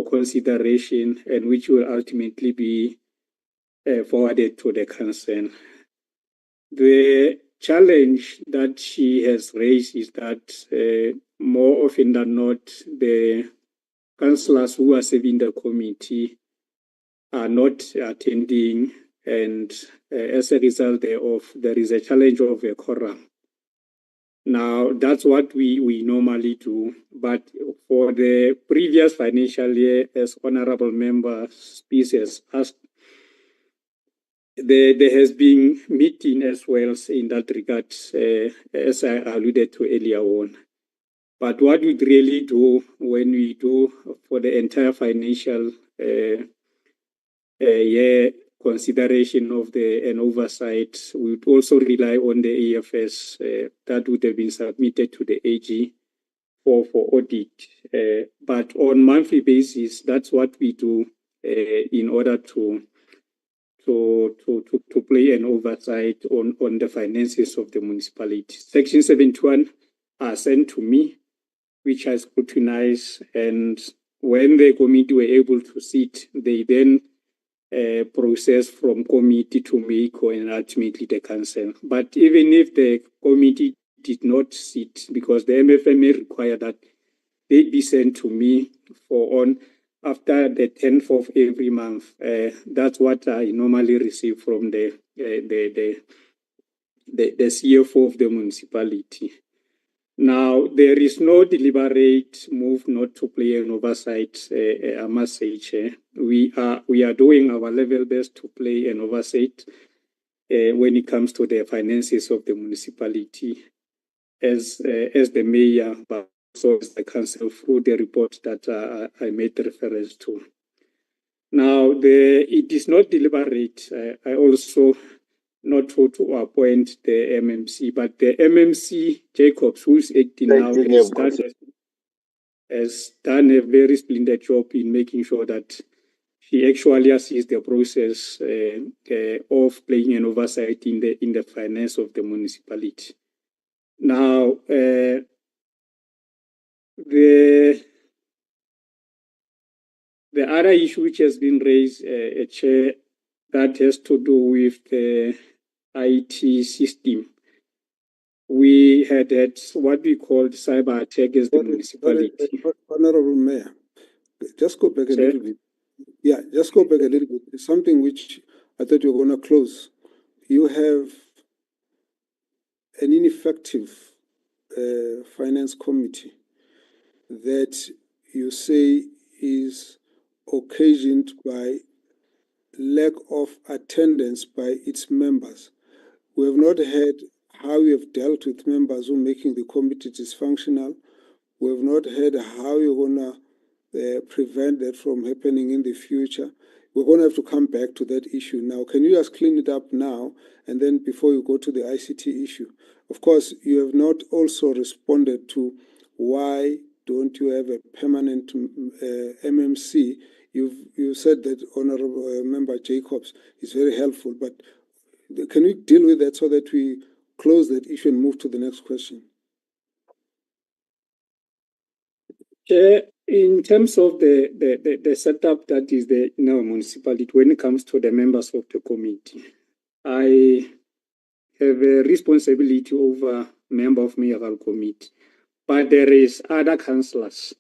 consideration and which will ultimately be forwarded to the council. The challenge that she has raised is that more often than not, the councillors who are serving the committee are not attending, and as a result thereof, there is a challenge of a quorum. Now, that's what we normally do, but for the previous financial year, as Honourable Member Spies has asked, there has been meeting as well in that regard, as I alluded to earlier on. But what we really do when we do for the entire financial year consideration of an oversight, we would also rely on the AFS that would have been submitted to the AG for audit. But on monthly basis, that's what we do in order to play an oversight on the finances of the municipality. Section 71 are sent to me, which I scrutinize, and when the committee were able to sit, they then process from committee to MEICO and ultimately the council. But even if the committee did not sit, because the MFMA require that they be sent to me for on after the 10th of every month. That's what I normally receive from the CFO of the municipality. Now, there is no deliberate move not to play an oversight, I must say, Chair. We are doing our level best to play an oversight when it comes to the finances of the municipality as the mayor, but also as the council through the report that I made reference to. Now, it is not deliberate. I also not to appoint the MMC, but the MMC, Jacobs, who is acting now, has done a very splendid job in making sure that she actually assists the process of playing an oversight in the finance of the municipality. Now, the other issue which has been raised, Chair, that has to do with the IT system. We had what we called cyber attack against the municipality. Honorable Mayor, just go back a little bit. Yeah, just go back a little bit. It's something which I thought you were going to close. You have an ineffective finance committee that you say is occasioned by lack of attendance by its members. We have not heard how you have dealt with members who are making the committee dysfunctional. We have not heard how you're going to prevent that from happening in the future. We're going to have to come back to that issue now. Can you just clean it up now, and then before you go to the ICT issue? Of course, you have not also responded to why don't you have a permanent MMC. You said that Honourable Member Jacobs is very helpful, but can we deal with that so that we close that issue and move to the next question? Chair, in terms of the setup that is in our municipality, when it comes to the members of the committee, I have a responsibility over member of mayoral committee, but there is other councillors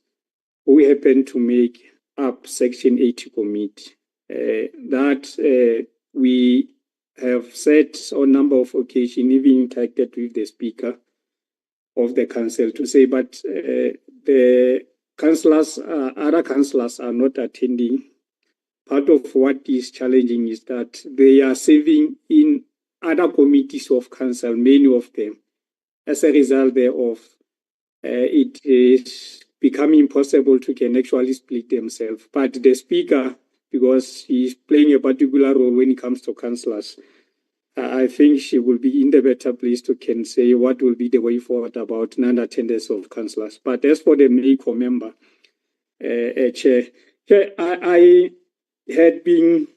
who happen to make up Section 80 committee that we have said on a number of occasions, even interacted with the Speaker of the Council to say, but the councillors, other councillors are not attending. Part of what is challenging is that they are serving in other committees of council, many of them. As a result thereof, it is becoming impossible to can actually split themselves. But the Speaker, because he's playing a particular role when it comes to councillors, I think she will be in the better place to can say what will be the way forward about non-attendance of councillors. But as for the MEICO member, Chair, I had been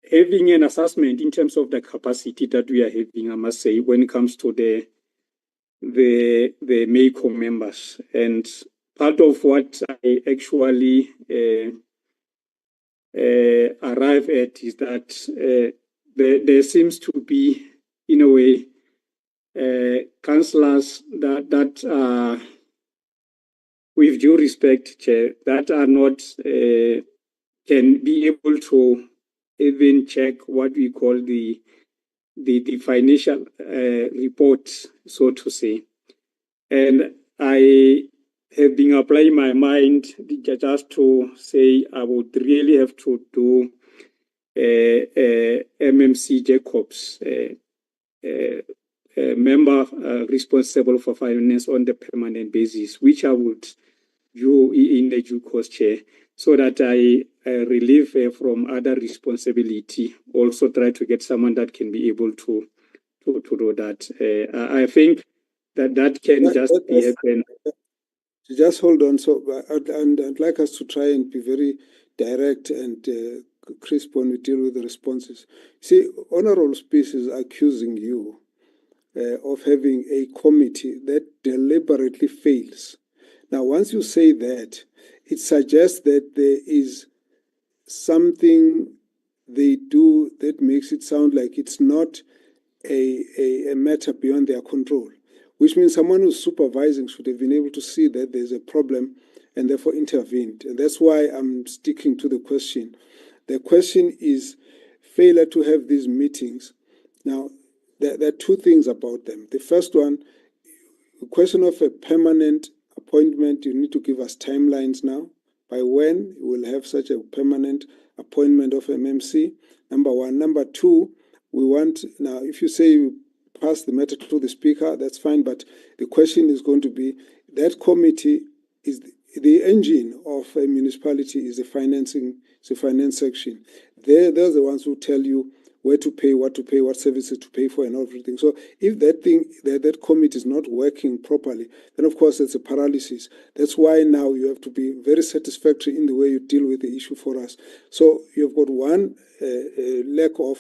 having an assessment in terms of the capacity that we are having, I must say, when it comes to the MEICO members. And part of what I actually arrive at is that there seems to be, in a way, councillors that are, with due respect, Chair, that are not can be able to even check what we call the financial reports, so to say. And I have been applying my mind just to say I would really have to do MMC Jacobs, member responsible for finance on the permanent basis, which I would do in the due course, Chair, so that I relieve from other responsibility. Also try to get someone that can be able to do that. I think that can just be happen. Just hold on. So, and I'd like us to try and be very direct and crisp when we deal with the responses. See, Honourable Speaker is accusing you of having a committee that deliberately fails. Now, once you say that, it suggests that there is something they do that makes it sound like it's not a matter beyond their control, which means someone who's supervising should have been able to see that there's a problem and therefore intervened. And that's why I'm sticking to the question. The question is failure to have these meetings. Now, there are two things about them. The first one, the question of a permanent appointment, you need to give us timelines now. By when you will have such a permanent appointment of MMC, number one. Number two, we want, now if you say you pass the matter to the Speaker, that's fine, but the question is going to be, that committee is the engine of a municipality is the financing, it's the finance section. They're the ones who tell you where to pay, what services to pay for and everything. So if that committee is not working properly, then of course it's a paralysis. That's why now you have to be very satisfactory in the way you deal with the issue for us. So you've got one lack of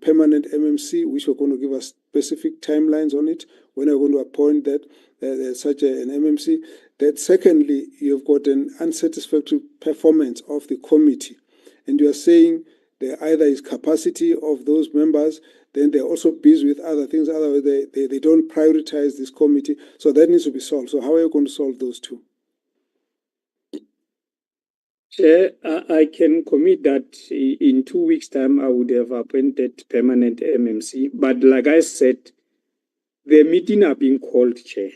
permanent MMC, which are going to give us specific timelines on it, when are going to appoint that such an MMC. That secondly, you've got an unsatisfactory performance of the committee. And you are saying there either is capacity of those members, then they're also busy with other things, otherwise they don't prioritize this committee. So that needs to be solved. So how are you going to solve those two? Chair, I can commit that in 2 weeks' time I would have appointed permanent MMC. But like I said, the meeting are being called, Chair.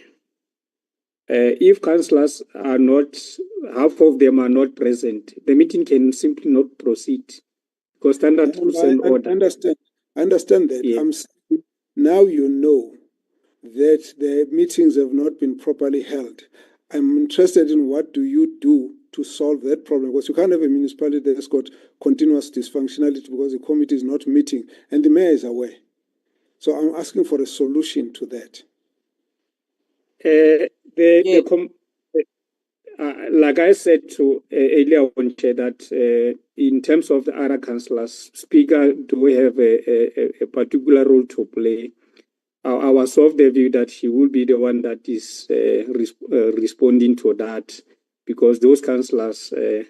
If councillors are not, half of them are not present, the meeting can simply not proceed. Because standard rules and order. I understand that. Yeah. Now you know that the meetings have not been properly held. I'm interested in what do you do to solve that problem, because you can't have a municipality that's got continuous dysfunctionality because the committee is not meeting and the mayor is aware. So I'm asking for a solution to that. Like I said to earlier on, Chair, that in terms of the other councillors, Speaker do have a particular role to play. I was of the view that he will be the one that is responding to that, because those councillors who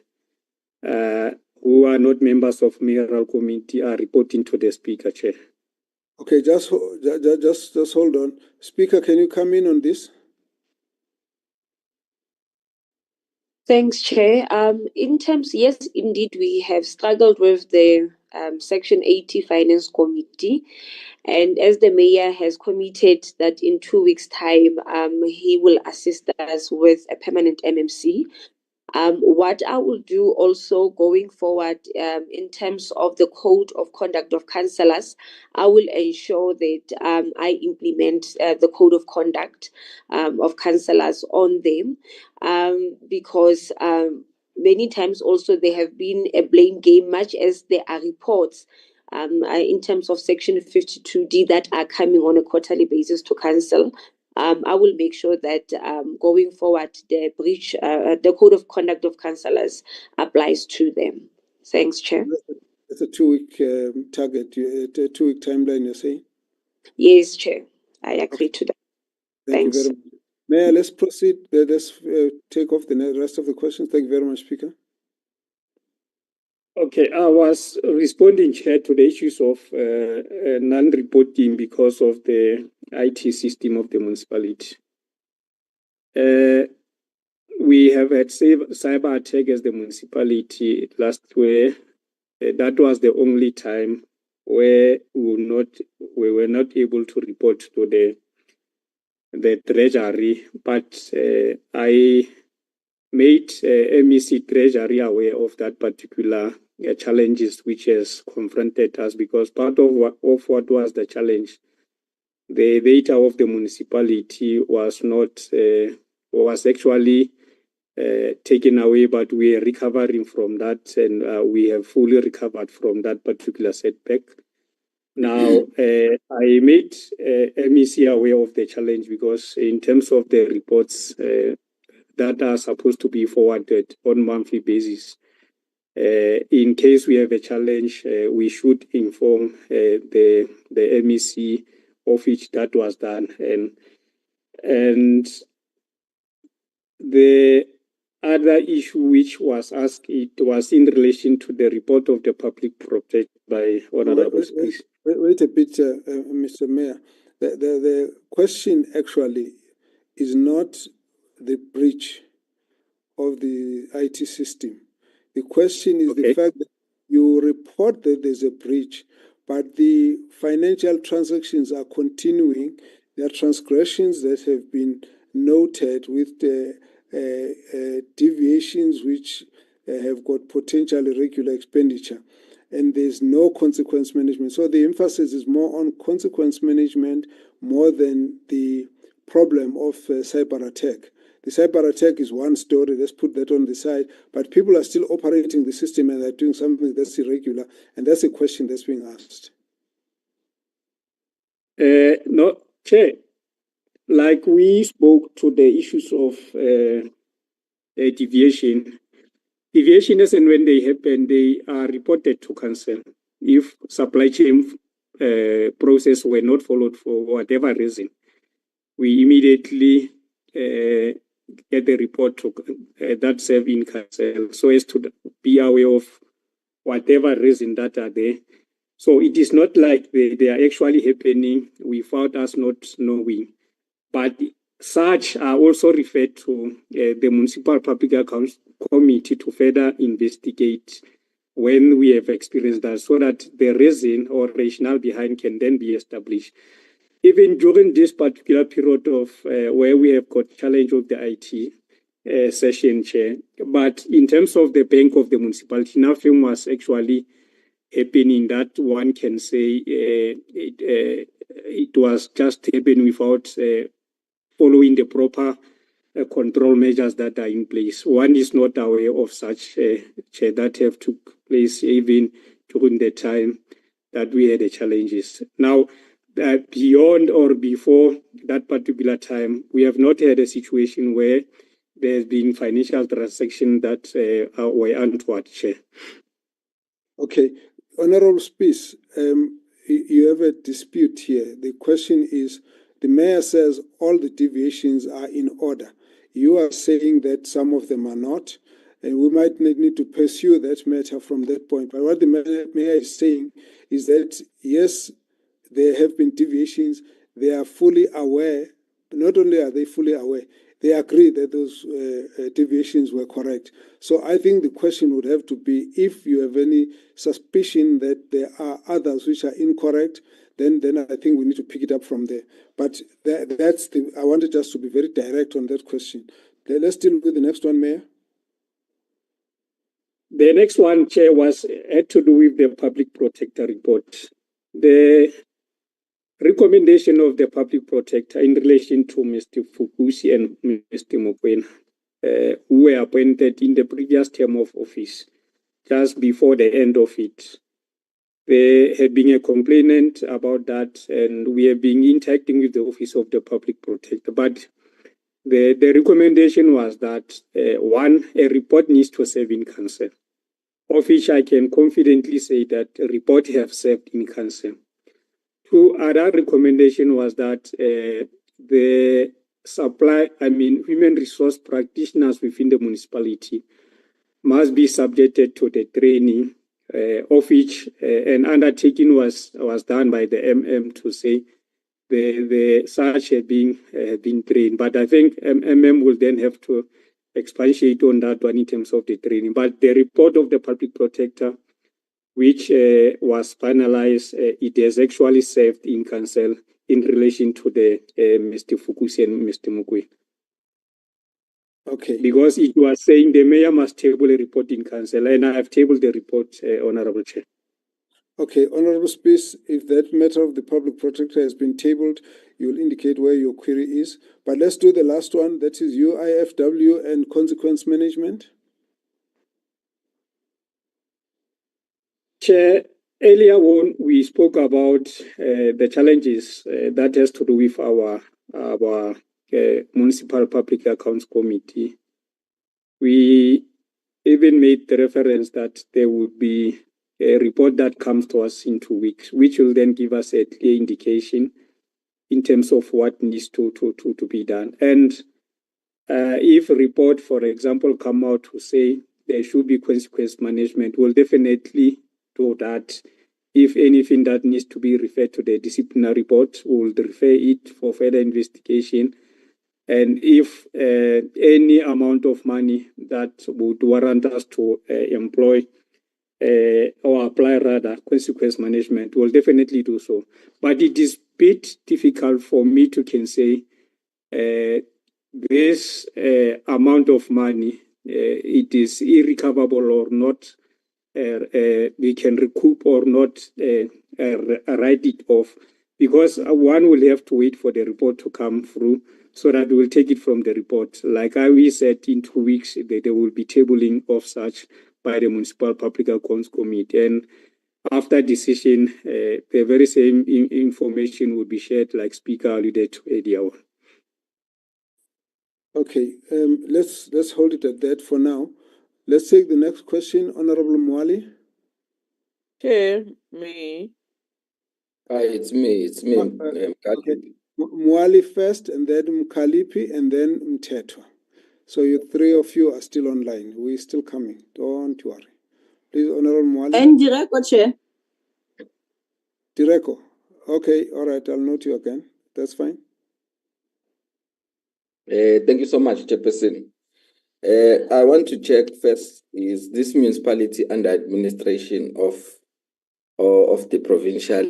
are not members of mayoral committee are reporting to the Speaker, Chair. Okay, just hold on. Speaker, can you come in on this? Thanks, Chair. In terms, yes, indeed, we have struggled with the Section 80 Finance Committee. And as the mayor has committed that in 2 weeks' time, he will assist us with a permanent MMC. What I will do also going forward in terms of the code of conduct of councillors, I will ensure that I implement the code of conduct of councillors on them, because many times also there have been a blame game, much as there are reports in terms of Section 52D that are coming on a quarterly basis to council. I will make sure that going forward, the code of conduct of councillors applies to them. Thanks, Chair. That's a 2-week target, a 2-week timeline, you're saying? Yes, Chair. I agree to that. Thank you very much. Mayor, let's proceed. Let's take off the rest of the questions. Thank you very much, Speaker. Okay, I was responding, Chair, to the issues of non-reporting because of the IT system of the municipality. We have had cyber attack as the municipality last year. That was the only time where we were not able to report to the treasury, but I made MEC Treasury aware of that particular challenges which has confronted us, because part of what was the challenge, the data of the municipality was not was actually taken away, but we are recovering from that, and we have fully recovered from that particular setback. Now, I made MEC aware of the challenge because in terms of the reports that are supposed to be forwarded on monthly basis, in case we have a challenge, we should inform the MEC of which that was done. And the other issue which was asked, it was in relation to the report of the public protector by Honorable Speaker. Wait a bit, Mr. Mayor. The question actually is not the breach of the IT system. The question is the fact that you report that there's a breach, but the financial transactions are continuing. There are transgressions that have been noted with the deviations which have got potential irregular expenditure, and there's no consequence management. So the emphasis is more on consequence management more than the problem of cyber attack. The cyber attack is one story, let's put that on the side, but people are still operating the system and they're doing something that's irregular, and that's a question that's being asked. No, Chair, like we spoke to the issues of deviation. Deviation, as and when they happen, they are reported to council. If supply chain process were not followed for whatever reason, we immediately get the report to that serve in council, so as to be aware of whatever reason that are there. So it is not like they are actually happening without us not knowing, but such are also referred to the Municipal Public Accounts Committee to further investigate when we have experienced that, so that the reason or rationale behind can then be established. Even during this particular period of where we have got challenge of the IT session, Chair, but in terms of the bank of the municipality, nothing was actually happening that one can say it was just happening without following the proper control measures that are in place. One is not aware of such Chair, that have took place even during the time that we had the challenges. Now, beyond or before that particular time, we have not had a situation where there's been financial transactions that were untoward, Chair. Okay, Honorable Speaker, you have a dispute here. The question is, the mayor says all the deviations are in order. You are saying that some of them are not, and we might need to pursue that matter from that point. But what the mayor is saying is that, yes, there have been deviations. They are fully aware. Not only are they fully aware, they agree that those deviations were correct. So I think the question would have to be, if you have any suspicion that there are others which are incorrect, then I think we need to pick it up from there. But I wanted just to be very direct on that question. Let's deal with the next one, Mayor. The next one, Chair, had to do with the public protector report. The recommendation of the public protector in relation to Mr. Fukusi and Mr. Mokwena, who were appointed in the previous term of office, just before the end of it. There had been a complainant about that, and we have been interacting with the Office of the Public Protector. But the recommendation was that, one, a report needs to serve in council, of which I can confidently say that a report have served in council. Two, other recommendation was that the human resource practitioners within the municipality must be subjected to the training, of which an undertaking was done by the MM to say the such being trained. But I think MM will then have to expatiate on that one in terms of the training. But the report of the public protector, which was finalized, it has actually served in council in relation to the Mr. Fukusi and Mr. Mukwe. Okay. Because it was saying the mayor must table a report in council, and I have tabled the report, Honorable Chair. Okay, Honorable Speaker, if that matter of the public protector has been tabled, you'll indicate where your query is. But let's do the last one, that is UIFW and consequence management. Chair, earlier on we spoke about the challenges that has to do with our Municipal Public Accounts Committee. We even made the reference that there would be a report that comes to us in 2 weeks, which will then give us a clear indication in terms of what needs to be done. And if a report, for example, come out to say there should be consequence management, we'll definitely do that. If anything that needs to be referred to the disciplinary board, we'll refer it for further investigation. And if any amount of money that would warrant us to employ or apply rather consequence management, we'll definitely do so. But it is a bit difficult for me to can say this amount of money, it is irrecoverable or not, we can recoup or not write it off, because one will have to wait for the report to come through so that we'll take it from the report. Like we said, in 2 weeks, there will be tabling of such by the Municipal Public Accounts Committee. And after decision, the very same information will be shared, like Speaker alluded to earlier. Okay, let's hold it at that for now. Let's take the next question, Honorable Mwali. Chair, me. It's me. Okay. Mwali first, and then Mkalipi, and then Mtetwa. So you three of you are still online. We're still coming. Don't worry. Please, Honorable Mwali. And Direko, Chair. Direko. Okay, all right, I'll note you again. That's fine. Thank you so much, Chairperson. I want to check first, is this municipality under administration of the provincial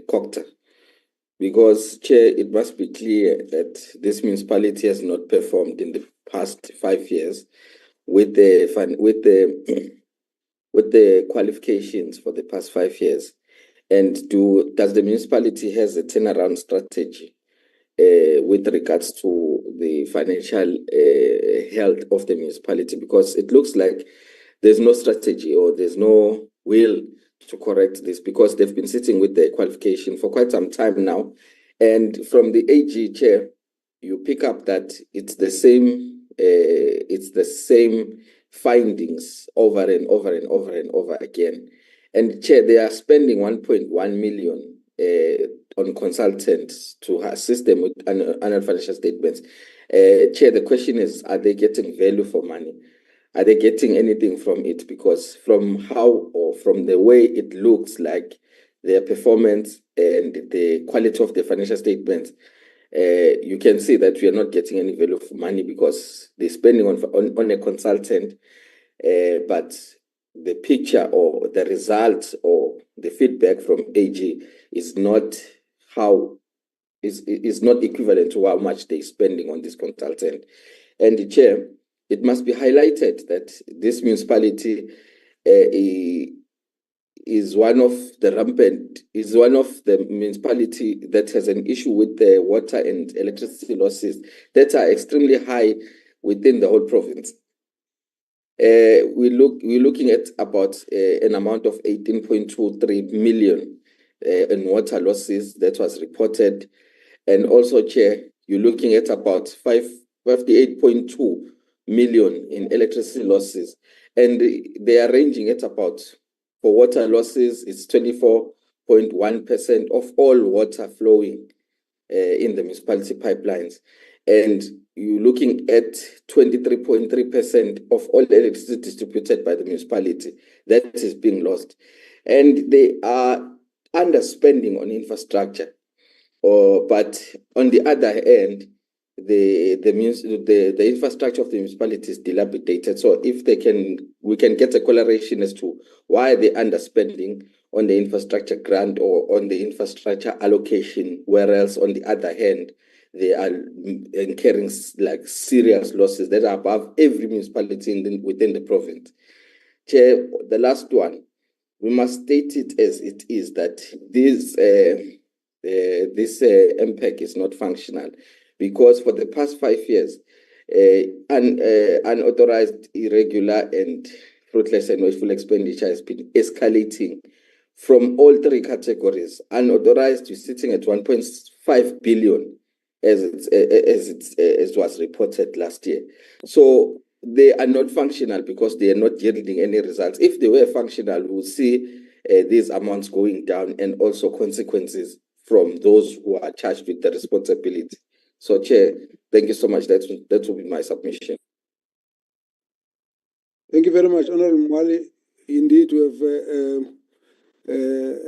COCTA? Because, Chair, it must be clear that this municipality has not performed in the past 5 years with the qualifications for the past 5 years. And does the municipality has a turnaround strategy with regards to the financial health of the municipality? Because it looks like there's no strategy or there's no will to correct this, because they've been sitting with the qualification for quite some time now. And from the AG Chair, you pick up that it's the same findings over and over and over and over again. And Chair, they are spending 1.1 million on consultants to assist them with annual financial statements. Chair, the question is, are they getting value for money? Are they getting anything from it? Because from the way it looks like their performance and the quality of the financial statements, you can see that we are not getting any value for money, because they're spending on a consultant, but the picture or the result or the feedback from AG is not equivalent to how much they're spending on this consultant. And the Chair, it must be highlighted that this municipality is one of the municipality that has an issue with the water and electricity losses that are extremely high within the whole province. We're looking at about an amount of 18.23 million in water losses that was reported. And also, Chair, you're looking at about 58.2 million in electricity losses. And they are ranging at about, for water losses, it's 24.1% of all water flowing in the municipality pipelines. And you're looking at 23.3% of all electricity distributed by the municipality that is being lost. And they are underspending on infrastructure. But on the other hand, the infrastructure of the municipality is dilapidated. So if we can get a correlation as to why they're underspending on the infrastructure grant or on the infrastructure allocation, whereas on the other hand, they are incurring like serious losses that are above every municipality within the province. Chair, the last one, we must state it as it is that this MPEC is not functional, because for the past 5 years, unauthorized, irregular, and fruitless and wasteful expenditure has been escalating from all three categories. Unauthorized is sitting at 1.5 billion, as it was reported last year. So they are not functional because they are not yielding any results. If they were functional, we would see these amounts going down and also consequences from those who are charged with the responsibility. So, Chair, thank you so much. That will be my submission. Thank you very much, Honorable Mwali. Indeed, we have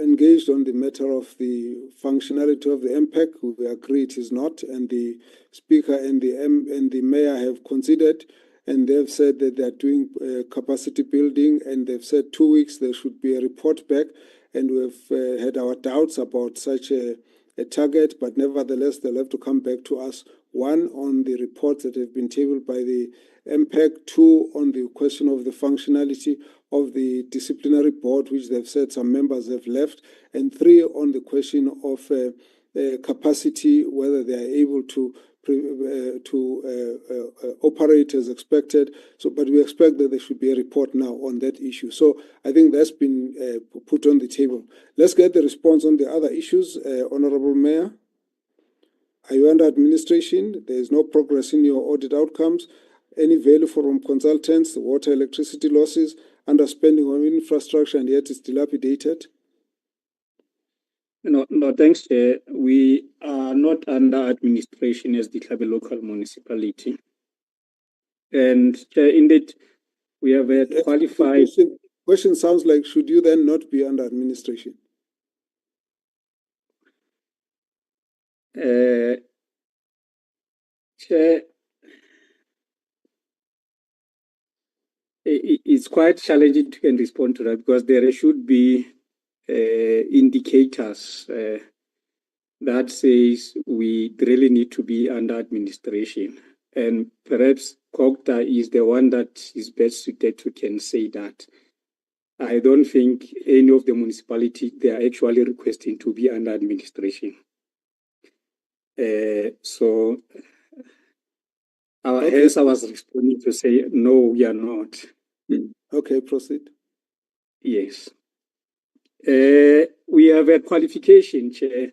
engaged on the matter of the functionality of the MPEC. We agree it is not, and the Speaker and the Mayor have considered, and they've said that they are doing capacity building, and they've said 2 weeks there should be a report back, and we've had our doubts about such a target, but nevertheless they'll have to come back to us, one, on the reports that have been tabled by the MPEC, two, on the question of the functionality of the disciplinary board, which they've said some members have left, and three, on the question of capacity, whether they are able to operate as expected. So, but we expect that there should be a report now on that issue. So I think that's been put on the table. Let's get the response on the other issues. Honorable Mayor, are you under administration? There is no progress in your audit outcomes. Any value from consultants, water, electricity losses, underspending on infrastructure, and yet it's dilapidated? No, thanks, Chair. We are not under administration as the Klabe local municipality. And, Chair, indeed, we have a qualified... Question sounds like, should you then not be under administration? Chair, it's quite challenging to respond to that, because there should be indicators that says we really need to be under administration. And perhaps COGTA is the one that is best suited to can say that. I don't think any of the municipalities, they are actually requesting to be under administration. So hence I was responding to say, no, we are not. Okay, proceed. Yes. We have a qualification, Chair,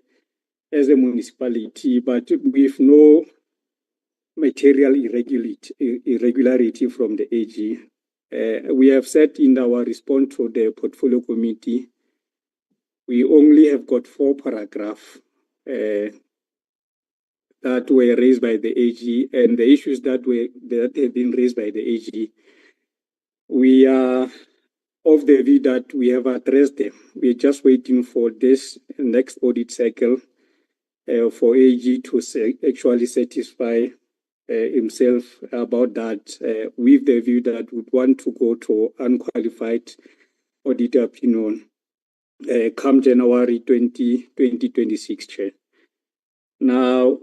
as a municipality, but with no material irregularity from the AG. We have said in our response to the portfolio committee, we only have got 4 paragraphs that were raised by the AG, and the issues that have been raised by the AG, we are of the view that we have addressed them. We're just waiting for this next audit cycle for AG to actually satisfy himself about that, with the view that we want to go to unqualified audit opinion come January 2026, Chair. Now,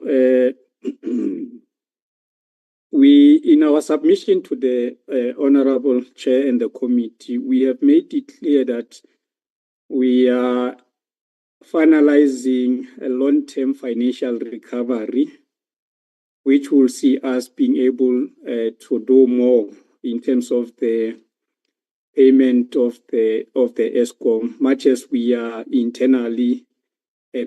we, in our submission to the Honorable Chair and the committee, we have made it clear that we are finalizing a long-term financial recovery, which will see us being able to do more in terms of the payment of the ESCOM, much as we are internally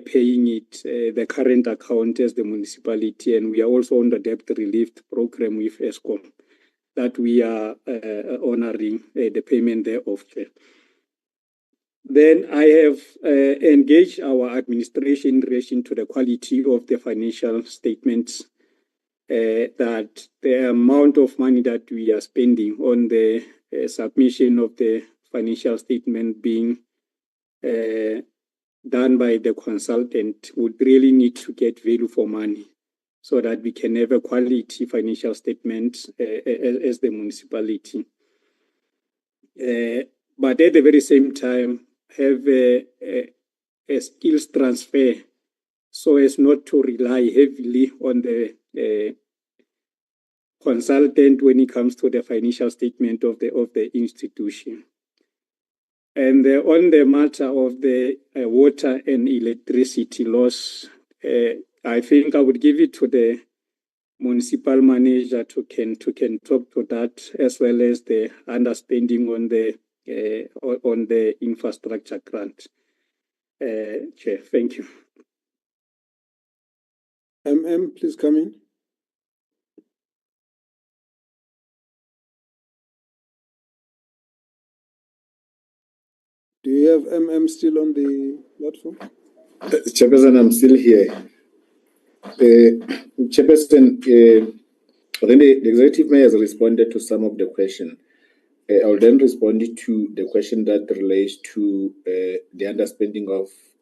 paying it, the current account as the municipality, and we are also on the debt relief program with ESCOM that we are honoring the payment thereof. Then I have engaged our administration in relation to the quality of the financial statements, that the amount of money that we are spending on the submission of the financial statement being done by the consultant would really need to get value for money so that we can have a quality financial statement as the municipality. But at the very same time, have a skills transfer so as not to rely heavily on the consultant when it comes to the financial statement of the institution. And on the matter of the water and electricity loss, I think I would give it to the municipal manager to can talk to that, as well as the understanding on the infrastructure grant. Chair, thank you. Please come in. Do you have still on the platform? Chairperson, I'm still here. Chairperson, I think the executive mayor has responded to some of the question. I will then respond to the question that relates to the underspending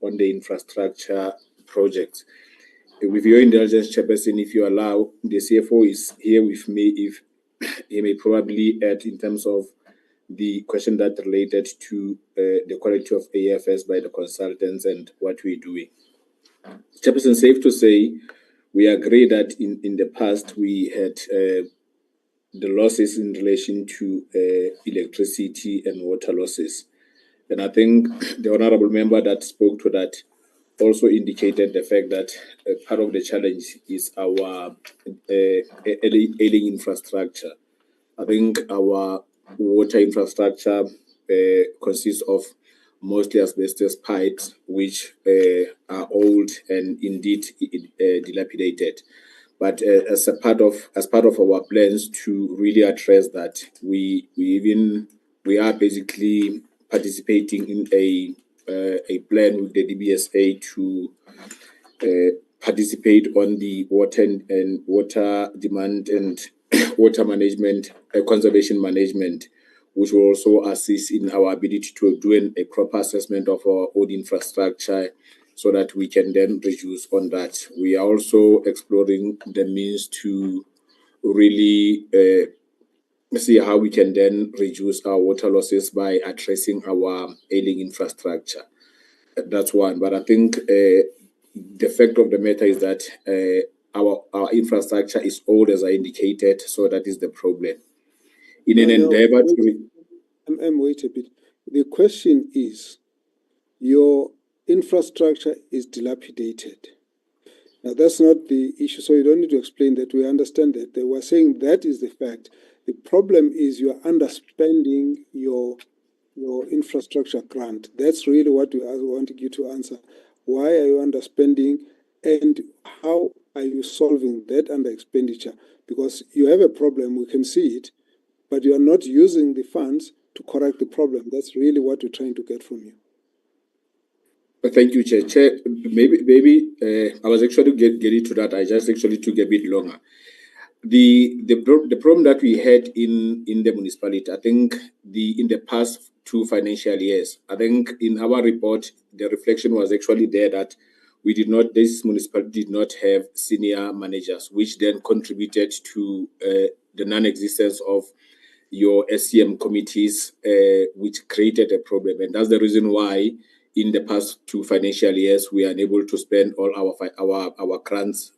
on the infrastructure projects. With your indulgence, Chairperson, if you allow, the CFO is here with me. If he may probably add in terms of the question that related to the quality of AFS by the consultants and what we're doing. Chairperson, safe to say, we agree that in the past we had the losses in relation to electricity and water losses. And I think the honorable member that spoke to that also indicated the fact that part of the challenge is our ailing infrastructure. I think our water infrastructure consists of mostly asbestos pipes, which are old and indeed dilapidated. But as part of our plans to really address that, we are basically participating in a plan with the DBSA to participate on the water and water demand and water management, conservation management, which will also assist in our ability to do a proper assessment of our own infrastructure so that we can then reduce on that. We are also exploring the means to really see how we can then reduce our water losses by addressing our ailing infrastructure. That's one. But I think the fact of the matter is that our infrastructure is old, as I indicated, so that is the problem. In an endeavor to... wait a bit. The question is, your infrastructure is dilapidated. Now, that's not the issue, so you don't need to explain that. We understand that. They were saying that is the fact. The problem is you are underspending your infrastructure grant. That's really what we are wanting you to answer. Why are you underspending, and how are you solving that under expenditure? Because you have a problem, we can see it, but you are not using the funds to correct the problem. That's really what we're trying to get from you. Thank you, Chair. Chair, maybe I was actually getting to that. I just actually took a bit longer. The problem that we had in the municipality, I think in the past 2 financial years, I think in our report, the reflection was actually there that this municipality did not have senior managers, which then contributed to the non-existence of your SCM committees, which created a problem. And that's the reason why in the past 2 financial years, we are unable to spend all our grants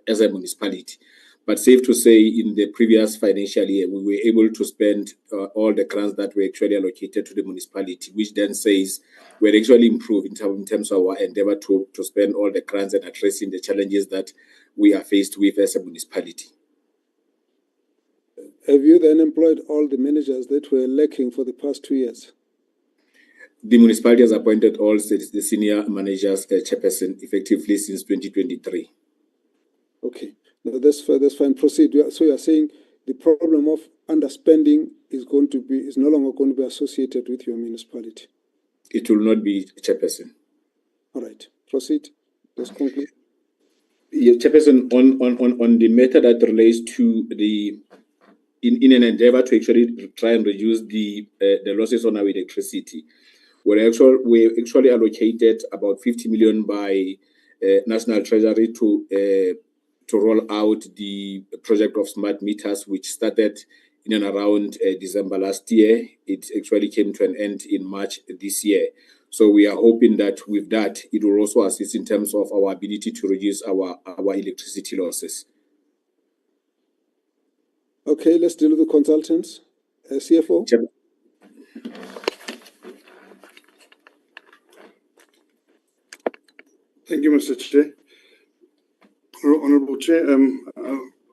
as a municipality. But safe to say, in the previous financial year, we were able to spend all the grants that were actually allocated to the municipality, which then says we're actually improved in terms of our endeavor to spend all the grants and addressing the challenges that we are faced with as a municipality. Have you then employed all the managers that were lacking for the past 2 years? The municipality has appointed all the senior managers, chairperson, effectively since 2023. Okay, no, that's fine. Proceed. So you are saying the problem of underspending is no longer going to be associated with your municipality. it will not be, Chairperson. All right, proceed. Let's conclude. Yeah, Chairperson, on the matter that relates to the in an endeavor to actually try and reduce the losses on our electricity, we actually allocated about 50 million by National Treasury to roll out the project of smart meters, which started in and around December last year. It actually came to an end in March this year. So we are hoping that with that, it will also assist in terms of our ability to reduce our electricity losses. Okay, let's deal with the consultants. CFO. Thank you, Mr. Chair. Honourable Chair,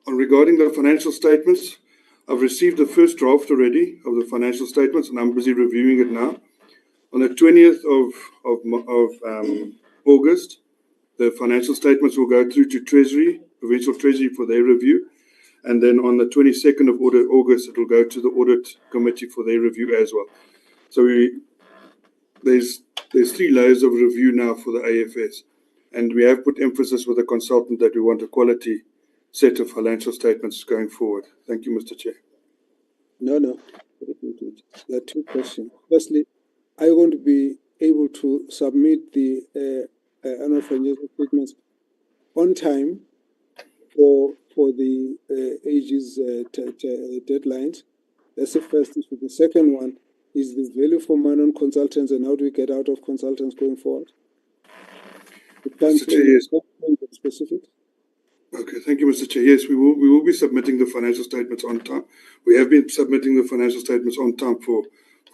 regarding the financial statements, I've received the first draft already of the financial statements, and I'm busy reviewing it now. On the 20th of August, the financial statements will go through to Treasury, Provincial Treasury, for their review. And then on the 22nd of August, it will go to the Audit Committee for their review as well. So there's 3 layers of review now for the AFS. And we have put emphasis with the consultant that we want a quality set of financial statements going forward. Thank you, Mr. Chair. No. There are 2 questions. Firstly, are you going to be able to submit the annual financial statements on time for the AG's deadlines? That's the first issue. The second one is the value for money on consultants, and how do we get out of consultants going forward? Mr. Chair, yes. Specific. Okay, thank you, Mr. Chair. Yes, we will be submitting the financial statements on time. We have been submitting the financial statements on time for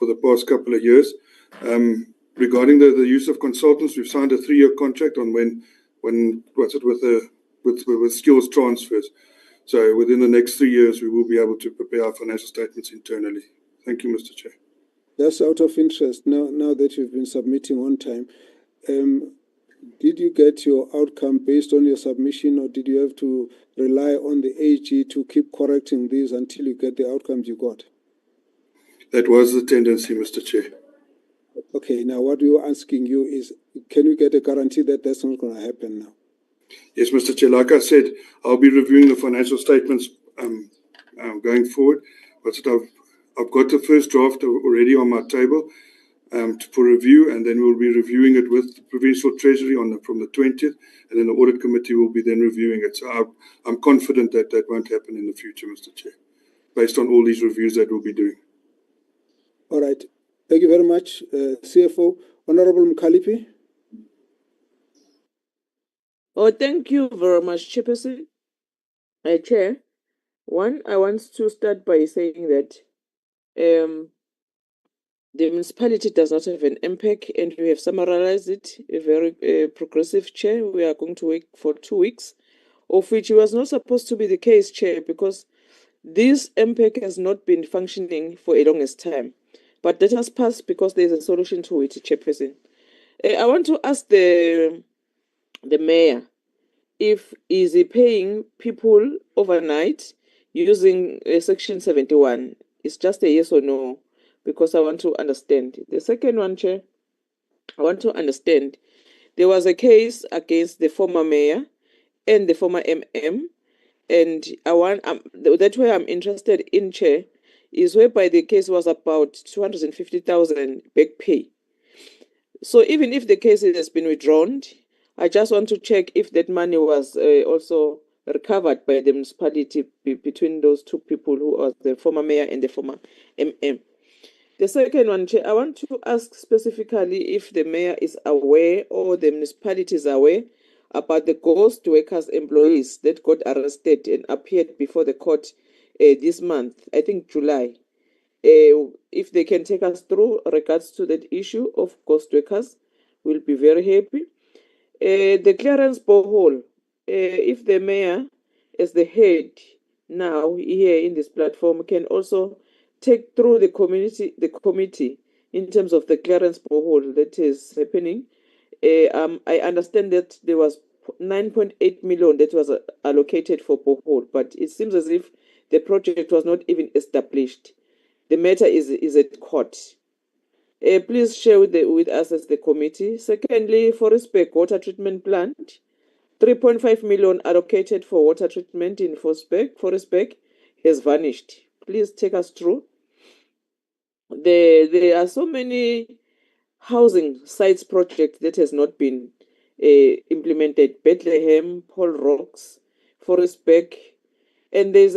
the past couple of years. Regarding the use of consultants, we've signed a 3-year contract on with skills transfers. So within the next 3 years, we will be able to prepare our financial statements internally. Thank you, Mr. Chair. Just out of interest, now that you've been submitting on time, did you get your outcome based on your submission, or did you have to rely on the AG to keep correcting these until you get the outcomes you got? That was the tendency, Mr. Chair. Okay, now what we were asking you is, can you get a guarantee that that's not going to happen now? Yes, Mr. Chair. Like I said, I'll be reviewing the financial statements going forward. But I've got the first draft already on my table for review, and then we'll be reviewing it with the Provincial Treasury from the 20th, and then the Audit Committee will be then reviewing it. So I'm confident that won't happen in the future, Mr. Chair, based on all these reviews that we'll be doing. All right. Thank you very much, CFO. Honourable Mkhalipi. Oh, thank you very much, Chairperson. Chair, I want to start by saying that the municipality does not have an impact, and we have summarized it, a very progressive, Chair. We are going to work for 2 weeks, of which was not supposed to be the case, Chair, because this impact has not been functioning for a longest time. But that has passed because there is a solution to it, Chairperson. I want to ask the mayor if is he paying people overnight using Section 71. It's just a yes or no, because I want to understand. The second one, Chair, I want to understand. There was a case against the former mayor and the former MM, and that's why I'm interested in, Chair, is whereby the case was about 250,000 back pay. So even if the case has been withdrawn, I just want to check if that money was also recovered by the municipality between those 2 people who are the former mayor and the former MM. The second one, Chair, I want to ask specifically if the mayor is aware or the municipality is aware about the ghost workers employees that got arrested and appeared before the court this month, I think July. If they can take us through regards to that issue of ghost workers, we'll be very happy. The clearance borehole, if the mayor as the head now here in this platform can also take through the committee in terms of the clearance borehole that is happening. I understand that there was 9.8 million that was allocated for borehole, but it seems as if the project was not even established. The matter is at court. Please share with us as the committee. Secondly, Forestburg water treatment plant, 3.5 million allocated for water treatment in Forestburg has vanished. Please take us through. There are so many housing sites project that has not been implemented. Bethlehem, Paul Rocks, Forestburg, and there's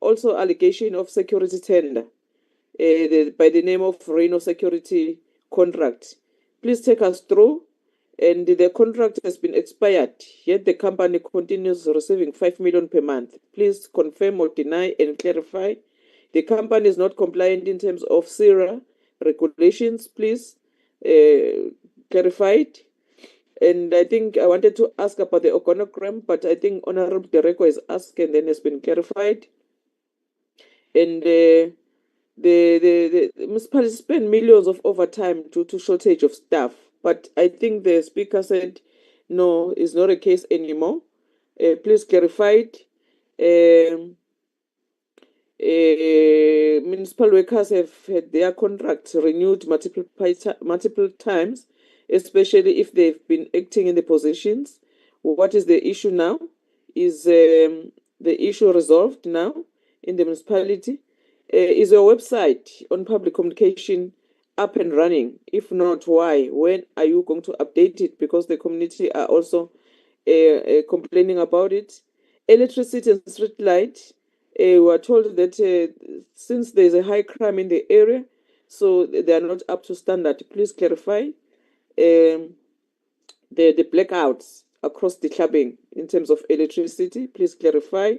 also allegation of security tender by the name of Reno Security Contract. Please take us through. And the contract has been expired, yet the company continues receiving 5 million per month. Please confirm or deny and clarify. The company is not compliant in terms of SIRA regulations. Please clarify it. And I think I wanted to ask about the organogram, but I think Honorable Dereko has asked and then has been clarified. And the municipalities spend millions of overtime due to shortage of staff. But I think the speaker said, no, it's not a case anymore. Please clarify it. Municipal workers have had their contracts renewed multiple times, especially if they've been acting in the positions. What is the issue now? Is the issue resolved now in the municipality? Is your website on public communication up and running? If not, why? When are you going to update it? Because the community are also complaining about it. Electricity and street light. We are told that since there's a high crime in the area, so they are not up to standard. Please clarify the blackouts across the clubbing in terms of electricity. Please clarify.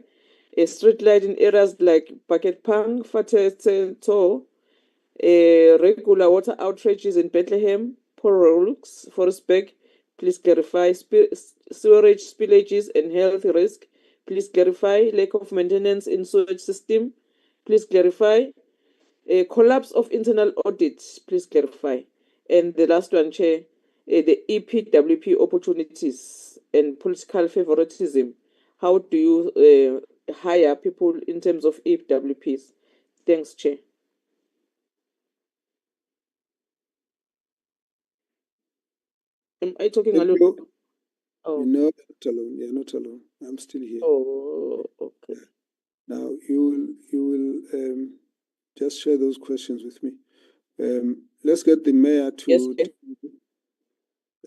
A street light in areas like Paketpang, Fateto, regular water outrages in Bethlehem, Porolux, Forestburg. Please clarify. Sewerage spillages and health risk. Please clarify. Lack of maintenance in sewage system. Please clarify. Collapse of internal audits. Please clarify. And the last one, Chair, the EPWP opportunities and political favoritism. How do you hire people in terms of EPWPs? Thanks, Chair. Am I talking alone? Oh. No, not alone. You're not alone. I'm still here. Oh, okay. Now you will just share those questions with me. Let's get the mayor to. Yes, okay.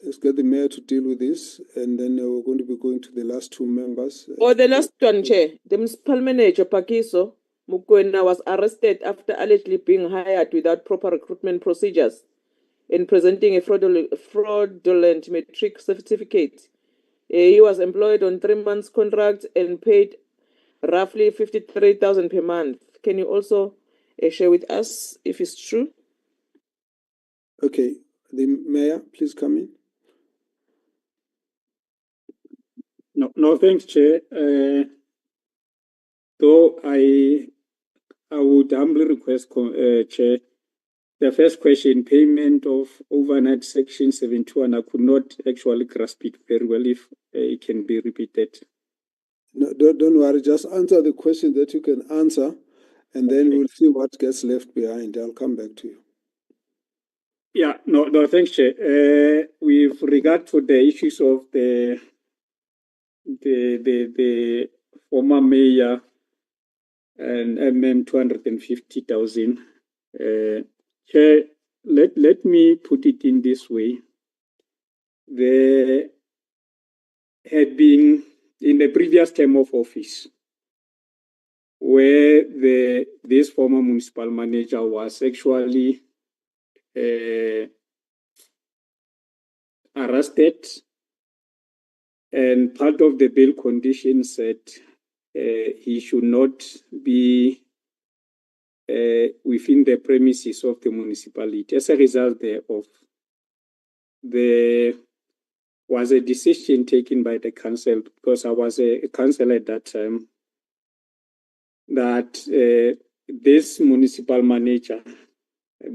Let's get the mayor to deal with this, and then we're going to be going to the last two members. The last one, Chair. The municipal manager, Pakiso Mukwena, was arrested after allegedly being hired without proper recruitment procedures and presenting a fraudulent matric certificate. He was employed on 3 months contract and paid roughly 53,000 per month. Can you also share with us if it's true? Okay, the mayor, please come in. No, thanks, Chair. Though I would humbly request, Chair, the first question, payment of overnight section 71, I could not actually grasp it very well. If it can be repeated. No, don't worry. Just answer the question that you can answer, and then we'll see what gets left behind. I'll come back to you. Yeah, no, thanks, Chair. With regard to the issues of the former mayor and 250,000, Chair, let me put it in this way. There had been in the previous term of office where this former municipal manager was actually arrested, and part of the bail condition said he should not be within the premises of the municipality. As a result thereof, there was a decision taken by the council, because I was a councillor at that time, that this municipal manager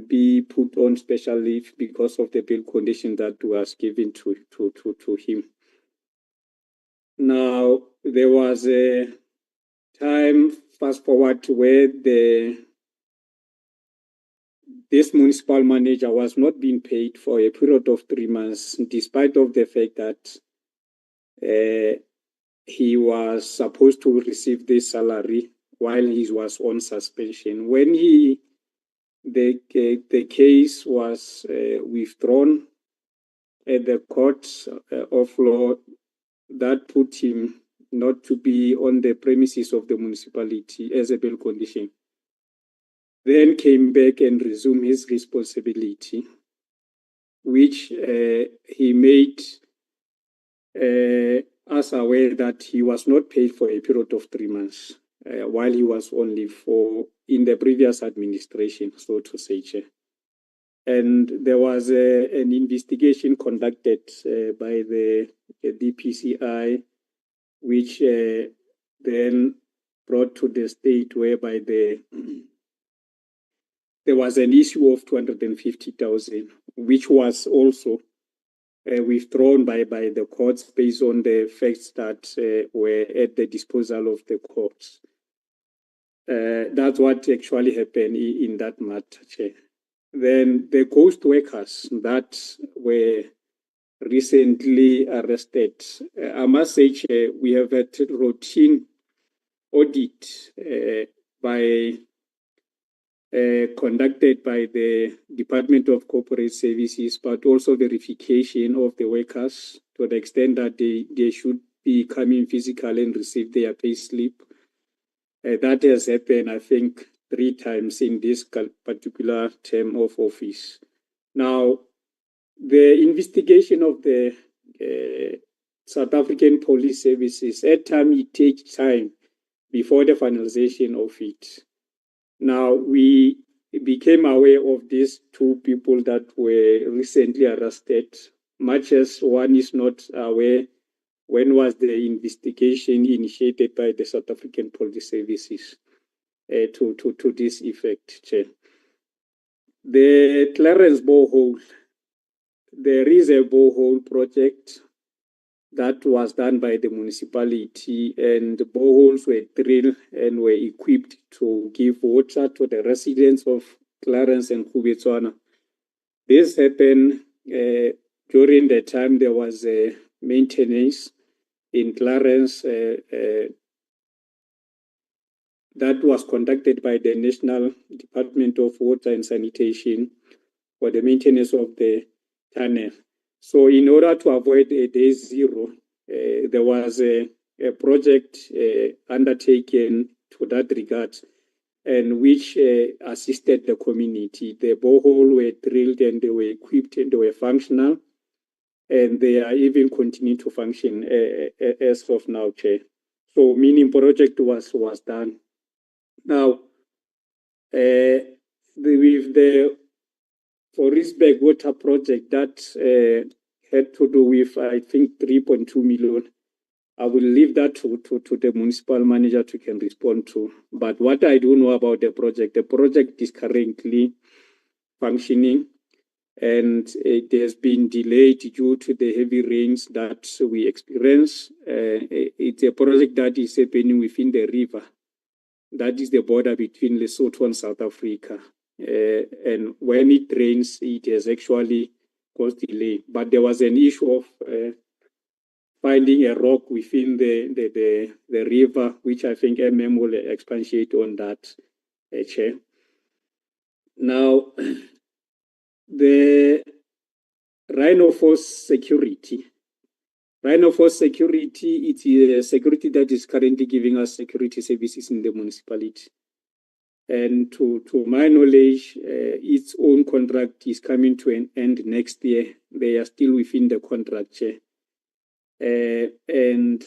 be put on special leave because of the bail condition that was given to him. Now, there was a time, fast forward, to where the this municipal manager was not being paid for a period of 3 months, despite of the fact that he was supposed to receive this salary while he was on suspension. When the case was withdrawn at the court of law, that put him not to be on the premises of the municipality as a bail condition. Then came back and resumed his responsibility, which he made us aware that he was not paid for a period of 3 months while he was on leave in the previous administration, so to say, Chair. And there was an investigation conducted by the DPCI, which then brought to the state whereby there was an issue of 250,000, which was also withdrawn by the courts based on the facts that were at the disposal of the courts. That's what actually happened in that matter, Chair. Then the ghost workers that were recently arrested, I must say, Chair, we have had routine audit conducted by the Department of Corporate Services, but also verification of the workers to the extent that they should be coming physically and receive their pay slip. That has happened, I think, 3 times in this particular term of office. Now, the investigation of the South African Police Services, at times it takes time before the finalization of it. Now, we became aware of these 2 people that were recently arrested, much as one is not aware when was the investigation initiated by the South African Police Services to this effect, Chair. The Clarence borehole, there is a borehole project that was done by the municipality, and the boreholes were drilled and were equipped to give water to the residents of Clarence and Khubetswana. This happened during the time there was a maintenance in Clarence that was conducted by the National Department of Water and Sanitation for the maintenance of the tunnel. So in order to avoid a day zero, there was a project undertaken to that regard, and which assisted the community. The borehole were drilled and they were equipped and they were functional, and they are even continuing to function as of now, Chair. So meaning project was done. Now, with the Forisberg water project that had to do with, I think, 3.2 million. I will leave that to the municipal manager to can respond to. But what I do know about the project is currently functioning, and it has been delayed due to the heavy rains that we experience. It's a project that is happening within the river. That is the border between Lesotho and South Africa. And when it rains, it has actually caused delay. But there was an issue of finding a rock within the river, which I think MM will expatiate on that, Chair. Now, the Rhino Force Security. Rhino Force Security, it is a security that is currently giving us security services in the municipality. And to my knowledge, its own contract is coming to an end next year. They are still within the contract, Chair. And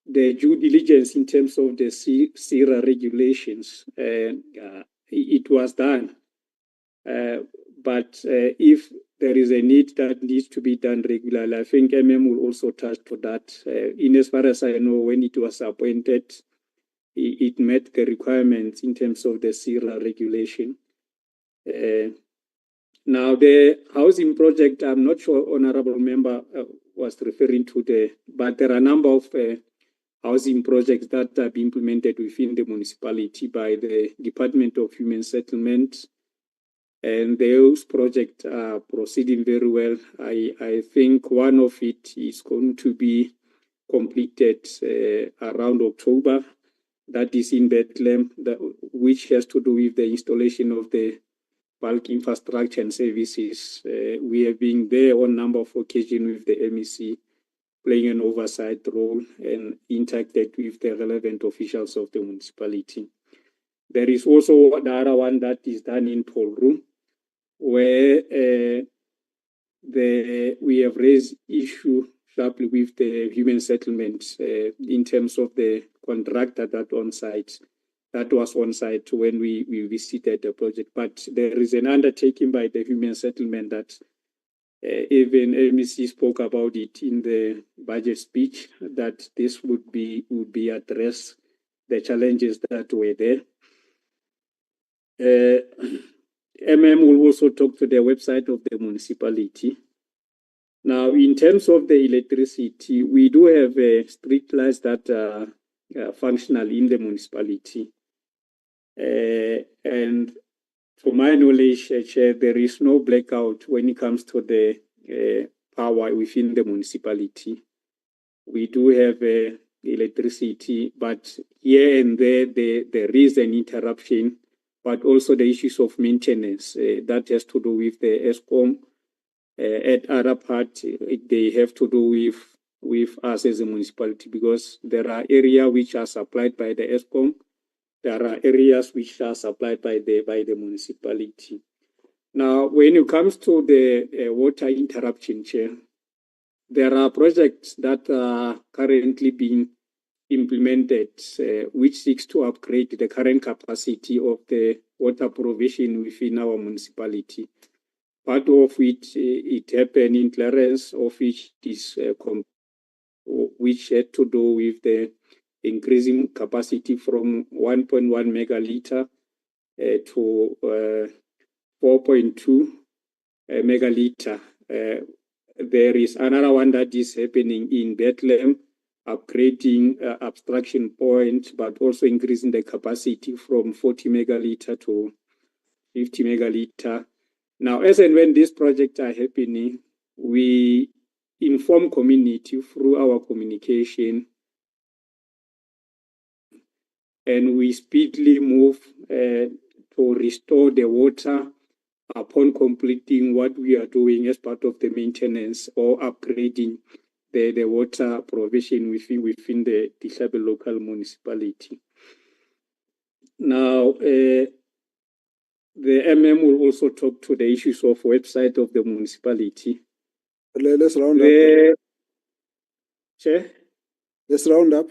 the due diligence in terms of the CIRA regulations, it was done. But if there is a need that needs to be done regularly, I think MM will also touch to that. In as far as I know, when it was appointed, it met the requirements in terms of the CIRA regulation. Now, the housing project, I'm not sure Honorable Member was referring to but there are a number of housing projects that are being implemented within the municipality by the Department of Human Settlement and those projects are proceeding very well. I think one of it is going to be completed around October. That is in Bethlehem, which has to do with the installation of the bulk infrastructure and services. We have been there on a number of occasions with the MEC, playing an oversight role and interacted with the relevant officials of the municipality. There is also the other one that is done in Polru, where we have raised issue sharply with the human settlements in terms of the contractor that was on site when we visited the project. But there is an undertaking by the human settlement that even MEC spoke about it in the budget speech, that this would be addressed, the challenges that were there. will also talk to the website of the municipality. Now, in terms of the electricity, we do have street lights that are functional in the municipality. And to my knowledge, Chair, there is no blackout when it comes to the power within the municipality. We do have electricity, but here and there there is an interruption, but also the issues of maintenance that has to do with the ESCOM. At other part, they have to do with us as a municipality, because there are areas which are supplied by the ESCOM. There are areas which are supplied by the municipality. Now, when it comes to the water interruption, Chair, there are projects that are currently being implemented, which seeks to upgrade the current capacity of the water provision within our municipality. Part of it happened in Clarence, of which is which had to do with the increasing capacity from 1.1 megaliter to 4.2 megaliter. There is another one that is happening in Bethlehem, upgrading abstraction point, but also increasing the capacity from 40 megaliter to 50 megaliter. Now, as and when these projects are happening, we inform community through our communication, and we speedily move to restore the water upon completing what we are doing as part of the maintenance or upgrading the water provision within the Dihlabe local municipality. Now, the will also talk to the issues of website of the municipality. Let's round up. Chair? Let's round up.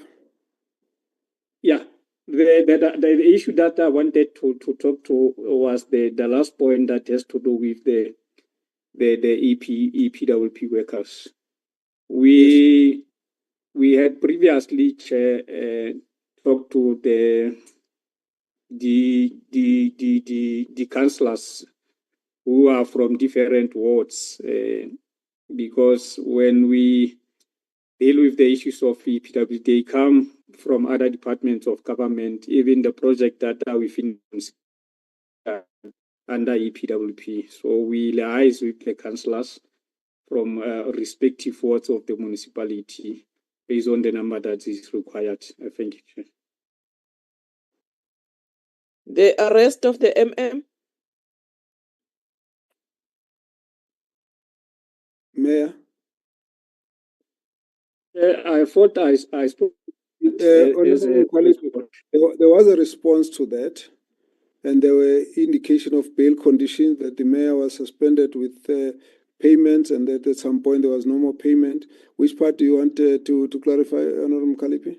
Yeah. The issue that I wanted to talk to was the last point that has to do with the EPWP workers. We had previously, Chair, talked to the councillors who are from different wards, because when we deal with the issues of EPWP, they come from other departments of government, even the project that are within under EPWP. So we liaise with the councillors from respective wards of the municipality based on the number that is required. Thank you, Chair. The arrest of the Mayor? I thought I spoke. There was a response to that, and there were indication of bail conditions that the mayor was suspended with payments, and that at some point there was no more payment. Which part do you want to clarify, Honorable Mkhaliphi?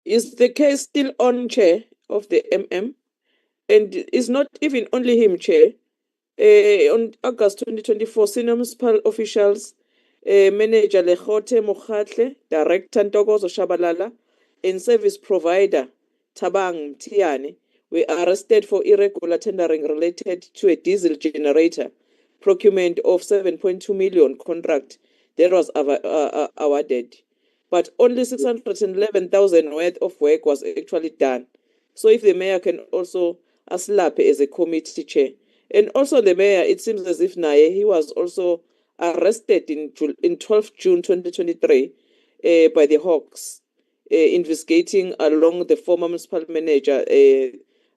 Is the case still on, Chair, of the And it's not even only him, Chair. On August 2024, senior municipal officials, Manager Lekhote Mokhatle, Director Ntokozo Shabalala, and Service Provider Tabang Mtiane were arrested for irregular tendering related to a diesel generator procurement of 7.2 million contract that was awarded. But only 611,000 worth of work was actually done. So if the mayor can also aslap as a committee chair, And also the mayor, it seems as if Naye, he was also arrested in 12th June 2023 by the Hawks, investigating along the former municipal manager,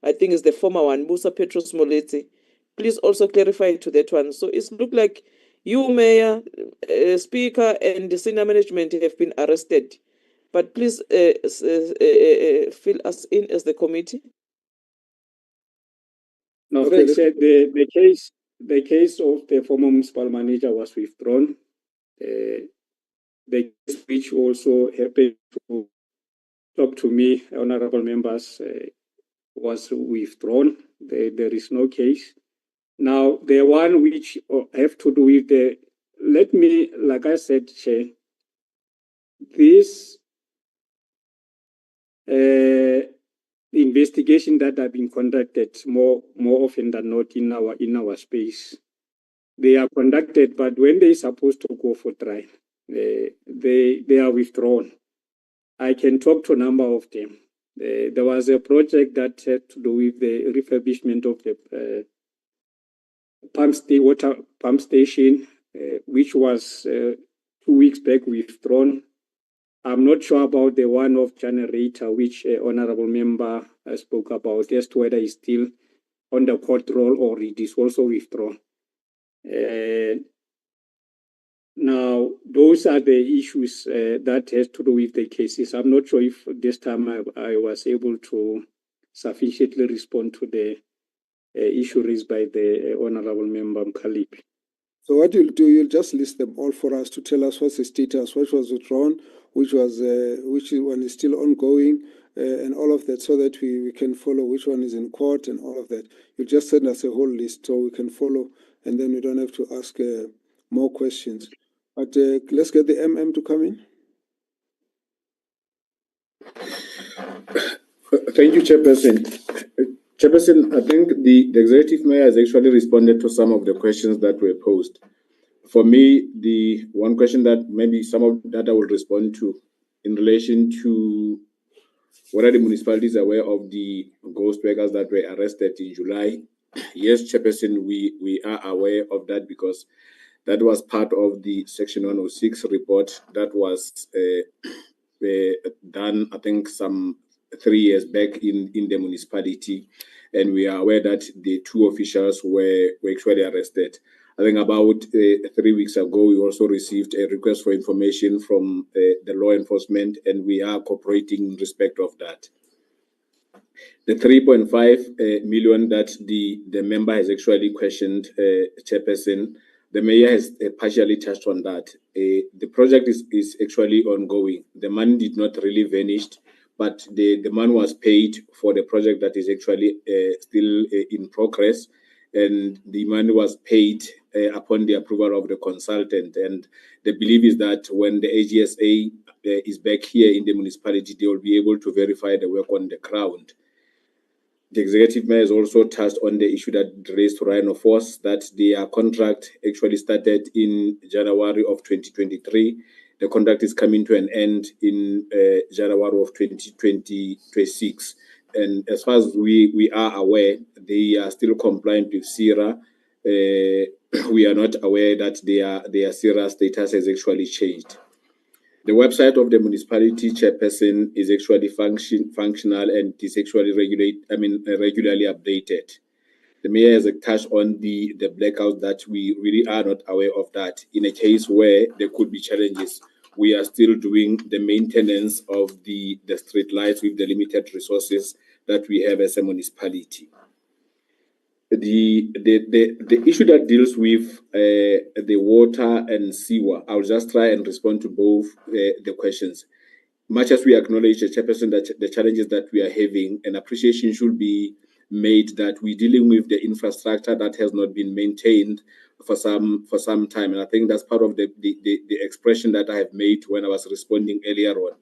I think it's the former one, Musa Petros Moleti. Please also clarify to that one. So it's looked like you, Mayor, Speaker, and the senior management have been arrested. But please fill us in as the committee. No, Okay, thanks. The case of the former municipal manager was withdrawn. The case which also happened to talk to me, honorable members, was withdrawn. There is no case. Now, the one which have to do with let me, like I said, Chair, this investigation that have been conducted more often than not in our space, they are conducted, but when they're supposed to go for trial, they are withdrawn. I can talk to a number of them. There was a project that had to do with the refurbishment of the water pump station, which was 2 weeks back withdrawn. I'm not sure about the one-off generator, which honorable member spoke about, as to whether it's still on the court roll or it is also withdrawn. Now, those are the issues that has to do with the cases. I'm not sure if this time I was able to sufficiently respond to the issue raised by the honorable member Mkhalip. So what you'll do, you'll just list them all for us to tell us what's the status, which was withdrawn, which one is still ongoing, and all of that, so that we can follow which one is in court and all of that. You just send us a whole list so we can follow, and then we don't have to ask more questions. But let's get the MM to come in. Thank you, Chairperson. Chairperson, I think the executive mayor has actually responded to some of the questions that were posed. For me, the one question that maybe some of that I will respond to in relation to whether the municipality is aware of the ghost workers that were arrested in July. Yes, Chairperson, we are aware of that because that was part of the Section 106 report that was done, I think, some 3 years back in the municipality. And we are aware that the 2 officials were actually arrested. I think about 3 weeks ago, we also received a request for information from the law enforcement, and we are cooperating in respect of that. The 3.5 million that the member has actually questioned, Chairperson, the mayor has partially touched on that. The project is actually ongoing. The money did not really vanish, but the money was paid for the project that is actually still in progress, and the money was paid upon the approval of the consultant. And the belief is that when the AGSA is back here in the municipality, they will be able to verify the work on the ground. The executive mayor has also touched on the issue that raised to Rhino Force, that their contract actually started in January of 2023. The contract is coming to an end in January of 2026. And as far as we are aware, they are still compliant with SIRA. We are not aware that their SIRA status has actually changed. The website of the municipality, Chairperson, is actually functional and is actually regularly updated. The mayor has touched on the blackout that we really are not aware of that. In a case where there could be challenges, we are still doing the maintenance of the street lights with the limited resources that we have as a municipality. The issue that deals with the water and sewer, I'll just try and respond to both the questions. Much as we acknowledge, Chairperson, that the challenges that we are having, an appreciation should be made that we're dealing with the infrastructure that has not been maintained for some time. And I think that's part of the expression that I have made when I was responding earlier on.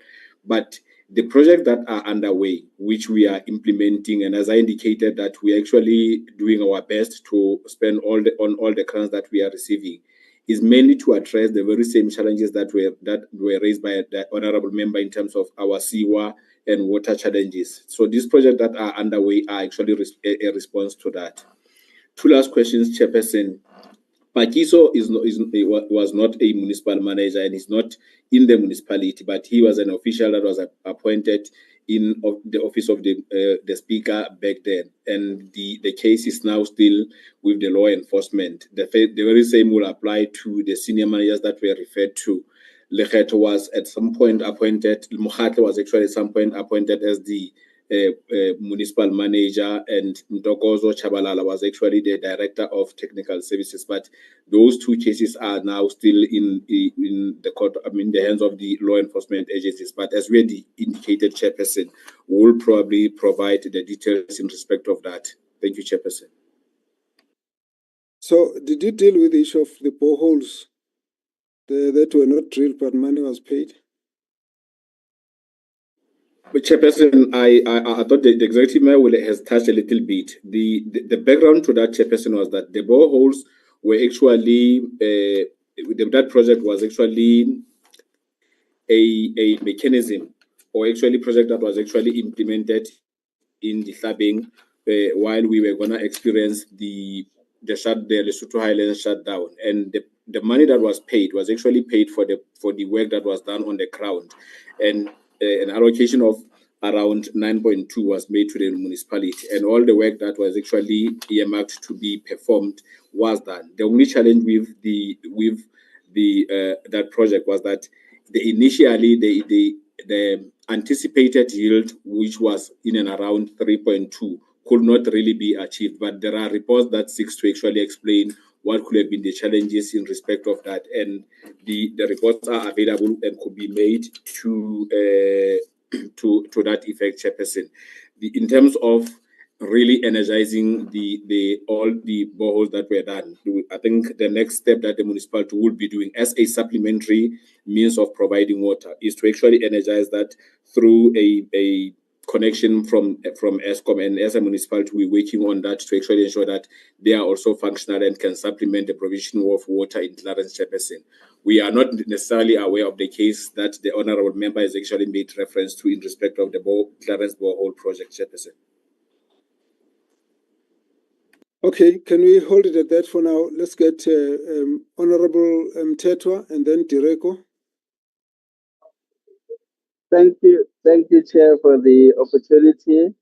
But the projects that are underway, which we are implementing, and as I indicated, that we're actually doing our best to spend on all the grants that we are receiving, is mainly to address the very same challenges that were raised by the honorable member in terms of our sewer and water challenges. So these projects that are underway are actually a response to that. Two last questions, Chairperson. Pakiso was not a municipal manager and is not in the municipality, but he was an official that was appointed in the office of the speaker back then. And the case is now still with the law enforcement. The very same will apply to the senior managers that were referred to. Lekgetho was at some point appointed, Mokhatle was actually at some point appointed as the municipal manager, and Ntokozo Chabalala was actually the director of technical services. But those two cases are now still in the court, in the hands of the law enforcement agencies. But as we had indicated, Chairperson, we will probably provide the details in respect of that. Thank you, Chairperson. So, did you deal with the issue of the boreholes that were not drilled but money was paid? But Chairperson, I thought the executive mayor has touched a little bit. The background to that, Chairperson, was that the boreholes were actually that project was actually a mechanism, or actually project that was actually implemented in the Sabing while we were gonna experience the Lesotho Highlands shutdown, and the money that was paid was actually paid for the work that was done on the ground, and an allocation of around 9.2 was made to the municipality, and all the work that was actually earmarked to be performed was done. The only challenge with that project was that initially the anticipated yield, which was in and around 3.2, could not really be achieved. But there are reports that seeks to actually explain what could have been the challenges in respect of that, and the reports are available and could be made to that effect, Chairperson. In terms of really energizing all the boreholes that were done, I think the next step that the municipality will be doing as a supplementary means of providing water is to actually energize that through a connection from Eskom, and as a municipality we're working on that to actually ensure that they are also functional and can supplement the provision of water in Clarence, Chairperson. We are not necessarily aware of the case that the honorable member has actually made reference to in respect of the Clarence borehole project, Chairperson. Okay, can we hold it at that for now? Let's get Honorable Tetwa and then Direko. Thank you, Chair, for the opportunity.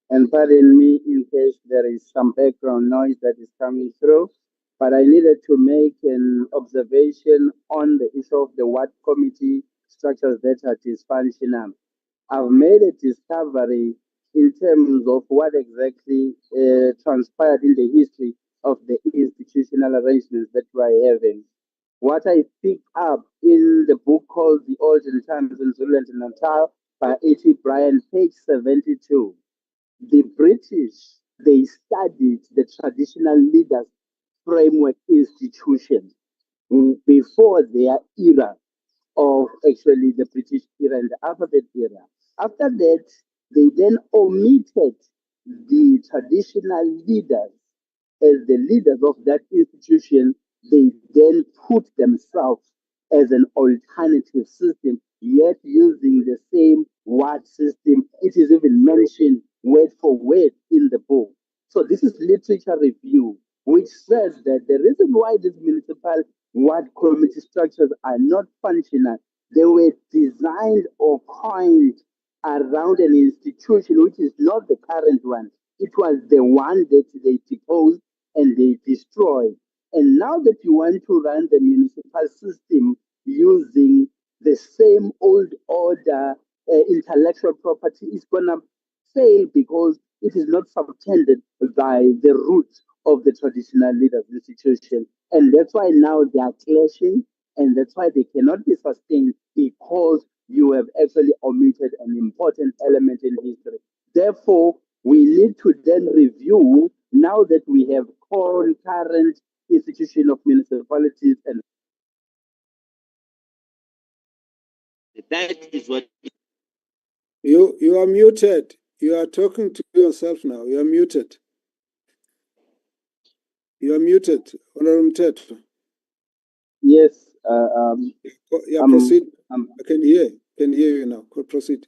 And pardon me in case there is some background noise that is coming through. But I needed to make an observation on the issue of the ward committee structures that are dysfunctional. I've made a discovery in terms of what exactly transpired in the history of the institutional arrangements that we are having. What I picked up in the book called The Olden Times in Zulu and Natal by A.T. Bryan, page 72, the British, they studied the traditional leaders framework institution before their era of actually the British era and the alphabet era. After that, they then omitted the traditional leaders as the leaders of that institution. They then put themselves as an alternative system, yet using the same word system. It is even mentioned word for word in the book. So this is literature review, which says that the reason why these municipal ward committee structures are not functional, they were designed or coined around an institution which is not the current one. It was the one that they deposed and they destroyed. And now that you want to run the municipal system using the same old order intellectual property, is going to fail because it is not subtended by the roots of the traditional leaders institution. And that's why now they are clashing, and that's why they cannot be sustained, because you have actually omitted an important element in history. Therefore, we need to then review, now that we have current institution of municipalities, and that is what you are muted. You are talking to yourself now. You are muted. You are muted, Honorable Tetwa. Yes. Proceed. I can hear you now. Proceed.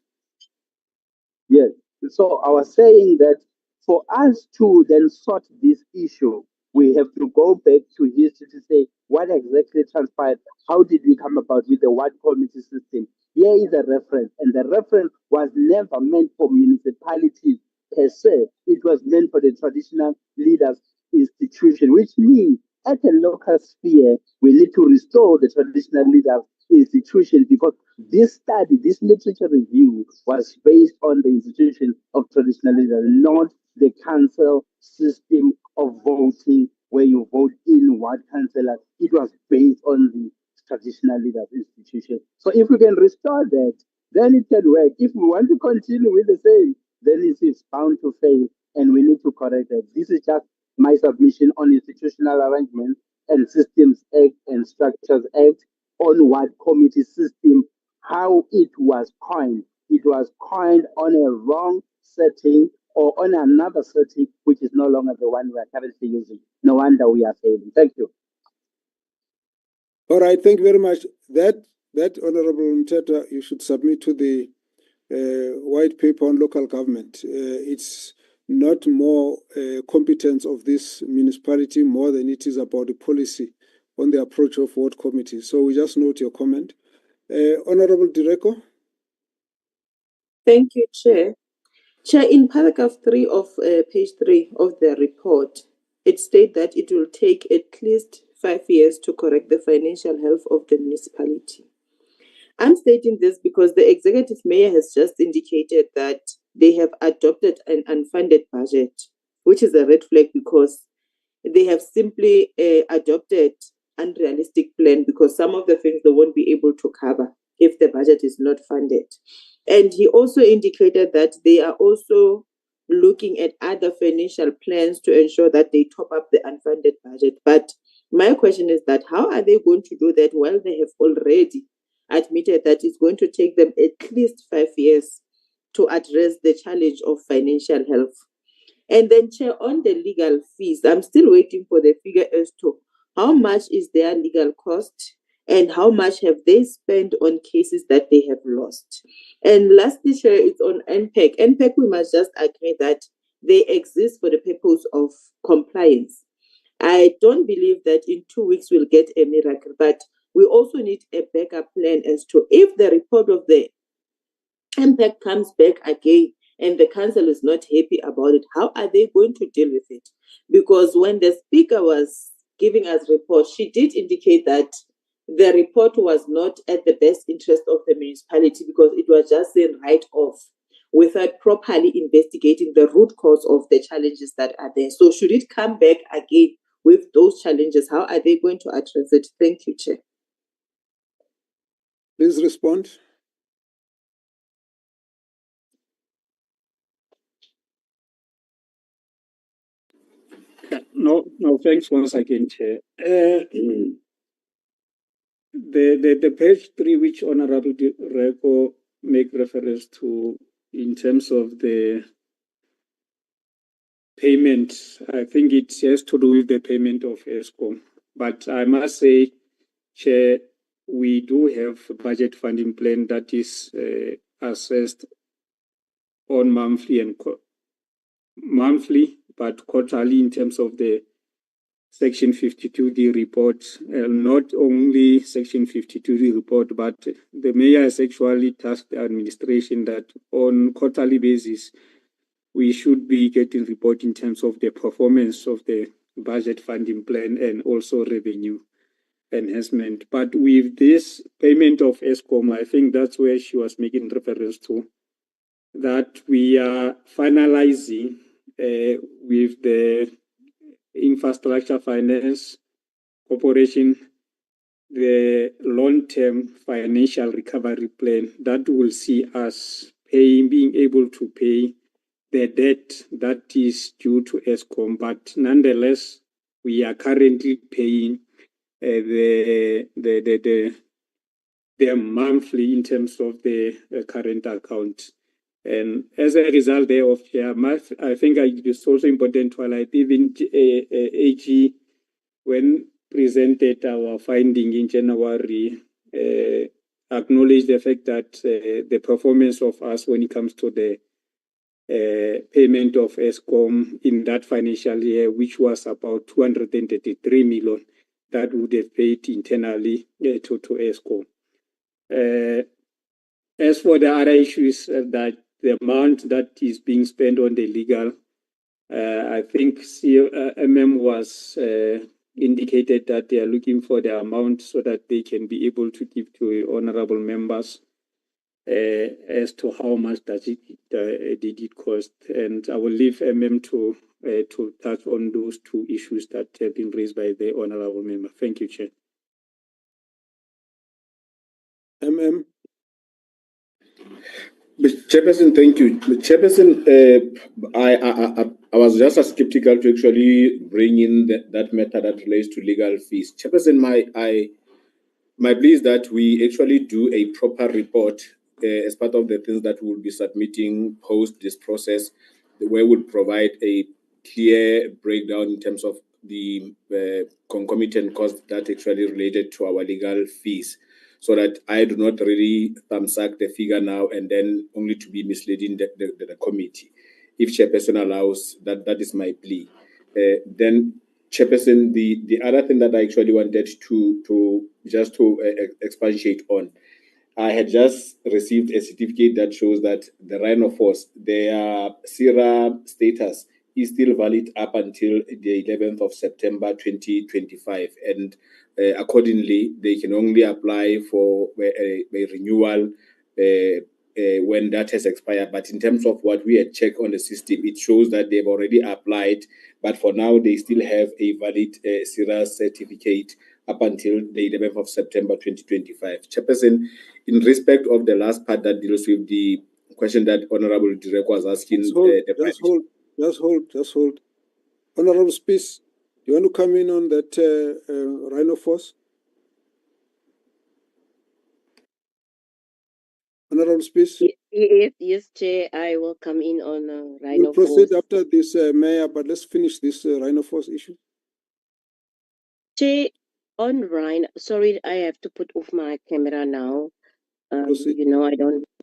Yes. So I was saying that for us to then sort this issue, we have to go back to history to say what exactly transpired. How did we come about with the ward committee system? Here is a reference, and the reference was never meant for municipalities per se. It was meant for the traditional leaders institution, which means at a local sphere, we need to restore the traditional leaders institution, because this study, this literature review was based on the institution of traditional leaders, not the council system of voting where you vote in ward councillor. It was based on the traditional leaders institution. So if we can restore that, then it can work. If we want to continue with the same, then it is bound to fail, and we need to correct it. This is just my submission on institutional arrangement and Systems Act and Structures Act on ward committee system, how it was coined. It was coined on a wrong setting or on another setting, which is no longer the one we are currently using. No wonder we are failing. Thank you. All right, thank you very much. That Honorable Mteta, you should submit to the white paper on local government. It's not more competence of this municipality more than it is about the policy on the approach of ward committees. So we just note your comment. Honorable Direko. Thank you, Chair. Chair, in paragraph 3 of page 3 of the report, it states that it will take at least 5 years to correct the financial health of the municipality. I'm stating this because the executive mayor has just indicated that they have adopted an unfunded budget, which is a red flag because they have simply adopted unrealistic plan, because some of the things they won't be able to cover if the budget is not funded. And he also indicated that they are also looking at other financial plans to ensure that they top up the unfunded budget. But my question is that how are they going to do that while they have already admitted that it's going to take them at least 5 years to address the challenge of financial health? And then, Chair, on the legal fees, I'm still waiting for the figure as to how much is their legal cost and how much have they spent on cases that they have lost. And lastly, Chair, it's on NPEC. NPEC, we must just agree that they exist for the purpose of compliance. I don't believe that in 2 weeks we'll get a miracle, but we also need a backup plan as to if the report of the NPEC comes back again and the council is not happy about it, how are they going to deal with it? Because when the speaker was giving us report, she did indicate that the report was not at the best interest of the municipality because it was just a write-off without properly investigating the root cause of the challenges that are there. So should it come back again with those challenges, how are they going to address it? Thank you, Chair. Please respond. No, thanks once again, Chair. The page 3, which Honorable Direko make reference to in terms of the payment, I think it has to do with the payment of ESCOM. But I must say, Chair, we do have a budget funding plan that is assessed on monthly but quarterly in terms of the Section 52D report. Not only Section 52D report, but the mayor has actually tasked the administration that on quarterly basis, we should be getting report in terms of the performance of the budget funding plan and also revenue enhancement. But with this payment of ESCOM, I think that's where she was making reference to, that we are finalizing with the Infrastructure Finance Corporation the long-term financial recovery plan that will see us being able to pay the debt that is due to ESCOM. But nonetheless, we are currently paying the monthly in terms of the current account. And as a result thereof, I think it is also important to highlight even AG, when presented our finding in January, acknowledge the fact that the performance of us when it comes to the payment of ESCOM in that financial year, which was about 233 million that would have paid internally to ESCOM. As for the other issues, that the amount that is being spent on the legal, I think MM was indicated that they are looking for the amount so that they can be able to give to honorable members as to how much did it cost. And I will leave MM to touch on those two issues that have been raised by the honorable member. Thank you, Chair. MM. Chairperson, thank you. Chairperson, I was just as skeptical to actually bring in that matter that relates to legal fees. Chairperson, my plea is that we actually do a proper report as part of the things that we'll be submitting post this process, where we'll provide a clear breakdown in terms of the concomitant costs that actually related to our legal fees, so that I do not really thumbsuck the figure now and then only to be misleading the committee. If Chairperson allows, that is my plea. Then, Chairperson, the other thing that I actually wanted to expatiate on, I had just received a certificate that shows that the Rhino Force, their SIRA status is still valid up until the 11th of September 2025. And accordingly, they can only apply for a renewal when that has expired. But in terms of what we had checked on the system, it shows that they've already applied, but for now they still have a valid SIRA certificate up until the 11th of September 2025. Chairperson, in respect of the last part that deals with the question that Honorable Direk was asking, just hold. Honorable Spies, you want to come in on that Rhino Force? Honorable Spies? Yes, Chair, I will come in on Rhino We'll proceed Force. after this, Mayor, but let's finish this Rhino Force issue. Chair, on Rhino, sorry, I have to put off my camera now. You know, I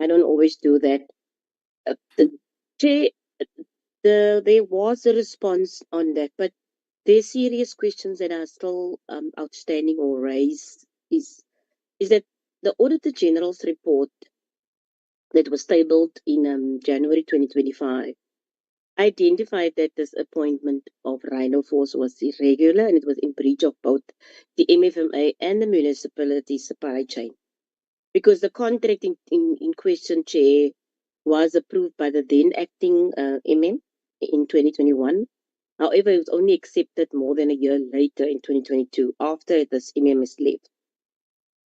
don't always do that. Chair, there was a response on that, but there's serious questions that are still outstanding or raised. Is that the Auditor General's report that was tabled in January 2025 identified that this appointment of Rhino Force was irregular and it was in breach of both the MFMA and the municipality supply chain. Because the contract in question, Chair, was approved by the then acting MM in 2021. However, it was only accepted more than a year later in 2022, after this MM has left.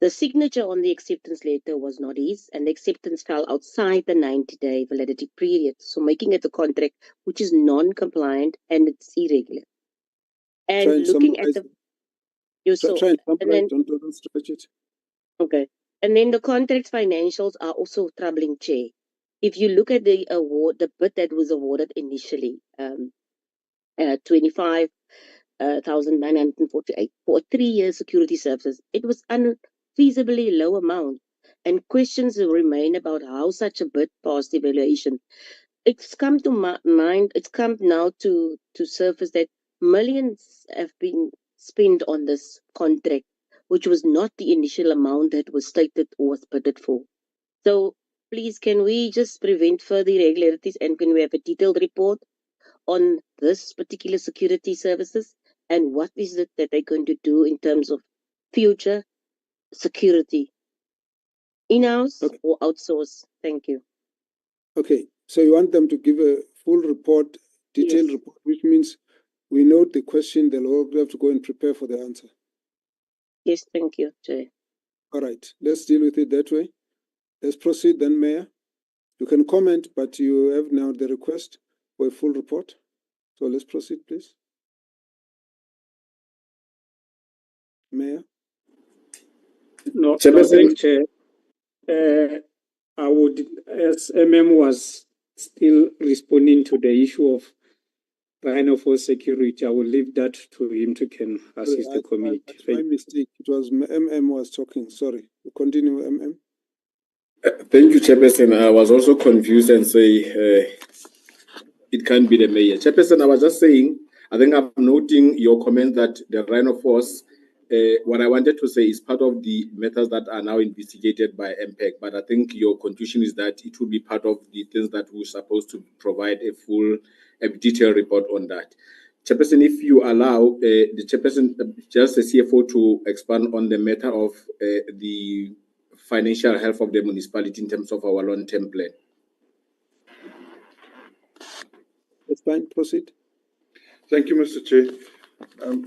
The signature on the acceptance letter was not his, and the acceptance fell outside the 90-day validity period, so making it a contract which is non-compliant and it's irregular. And looking at the... Don't stretch it. Okay. And then the contract financials are also troubling, Chair. If you look at the award, the bid that was awarded initially, 25,948 for 3-year security services, it was unfeasibly low amount, and questions remain about how such a bid passed evaluation. It's come to mind. It's come now to surface that millions have been spent on this contract, which was not the initial amount that was stated or was bidded for. So please, can we just prevent further irregularities, and can we have a detailed report on this particular security services and what is it that they're going to do in terms of future security, in-house or outsource? Thank you. Okay, so you want them to give a full report, detailed report, which means we note the question, they'll all have to go and prepare for the answer. Yes, thank you, Chair. All right, let's deal with it that way. Let's proceed then, Mayor. You can comment, but you have now the request for a full report. So let's proceed, please. Mayor? No, thanks, Chair. I would, as MM was still responding to the issue of Rhino Force security, I will leave that to him to can assist the committee. My mistake. It was MM was talking. Sorry. Continue, MM. Thank you, Chairperson. I was also confused and say it can be the mayor. Chairperson, I was just saying, I think I'm noting your comment that the rhino force, what I wanted to say is part of the matters that are now investigated by MPEC, but I think your conclusion is that it will be part of the things that we're supposed to provide a full, detailed report on that. Chairperson, if you allow the chairperson, just the CFO, to expand on the matter of the financial health of the municipality in terms of our long-term plan. That's fine. Proceed. Thank you, Mr. Chair.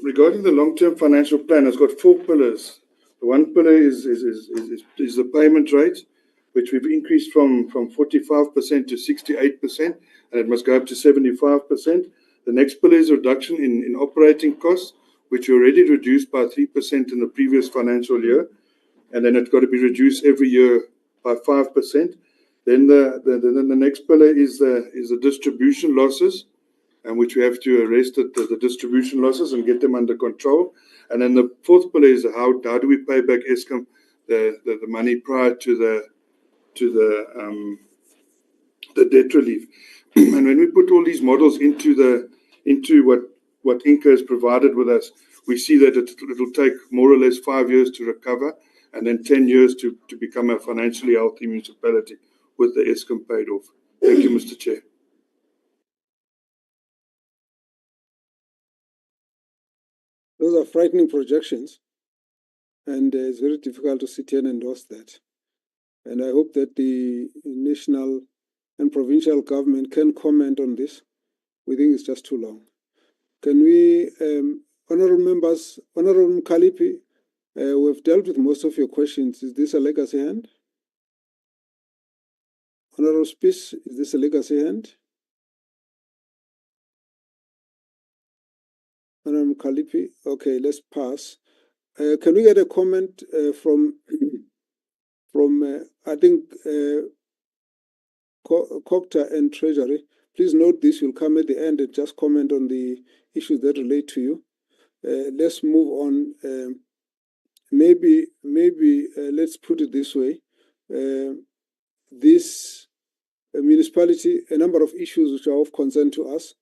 Regarding the long-term financial plan, it's got 4 pillars. The one pillar is the payment rate, which we've increased from 45% to 68%, and it must go up to 75%. The next pillar is a reduction in operating costs, which we already reduced by 3% in the previous financial year, and then it's got to be reduced every year by 5%. Then the next pillar is the distribution losses, and which we have to arrest the distribution losses and get them under control. And then the 4th pillar is how do we pay back Eskom the money prior to the debt relief. And when we put all these models into what Inca has provided with us, we see that it'll take more or less 5 years to recover, and then 10 years to become a financially healthy municipality with the Eskom paid off. Thank you, Mr. Chair. Those are frightening projections, and it's very difficult to sit here and endorse that. And I hope that the national and provincial government can comment on this. We think it's just too long. Can we, honorable members, Honorable Mkalipi, we've dealt with most of your questions. Is this a legacy hand? Honorable Spies, is this a legacy hand? Honorable Mkalipi, okay, let's pass. Can we get a comment from I think, Cocta and Treasury? Please note this, you'll come at the end and just comment on the issues that relate to you. Let's move on. Maybe let's put it this way. This municipality, a number of issues which are of concern to us.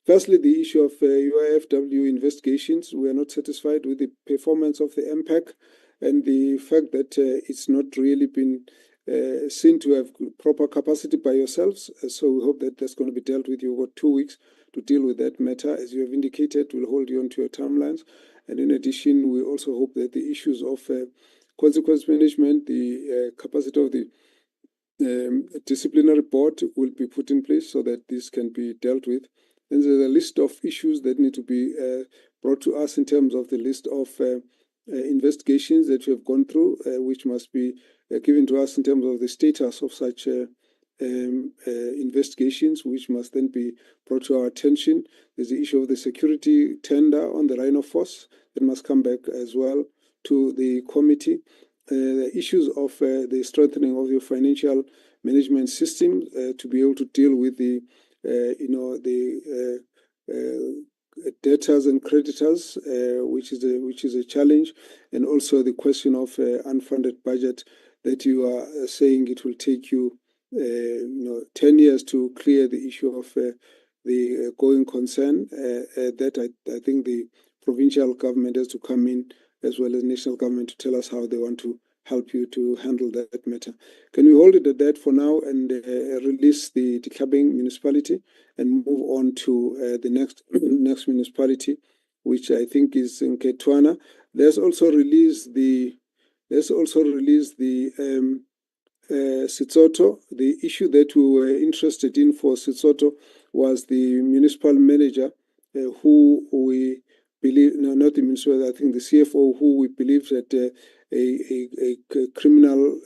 Firstly, the issue of UIFW investigations. We are not satisfied with the performance of the MPEC and the fact that it's not really been seen to have proper capacity by yourselves. So we hope that that's going to be dealt with. You've got 2 weeks to deal with that matter. As you have indicated, we'll hold you onto your timelines. And in addition, we also hope that the issues of consequence management, the capacity of the disciplinary board will be put in place so that this can be dealt with. And there's a list of issues that need to be brought to us in terms of the list of investigations that we have gone through, which must be given to us in terms of the status of such investigations, which must then be brought to our attention. There's the issue of the security tender on the Rhino Force that must come back as well to the committee. The issues of the strengthening of your financial management system to be able to deal with the debtors and creditors, which is a challenge, and also the question of unfunded budget that you are saying it will take you 10 years to clear the issue of the going concern. That I think the provincial government has to come in as well as national government to tell us how they want to help you to handle that matter. Can we hold it at that for now and release the Tlhabeng municipality and move on to the next municipality, which I think is in Ketwana. Let's also release the Setsotho. The issue that we were interested in for Setsotho was the municipal manager who we believe, no, not the municipal, I think the CFO, who we believe that a criminal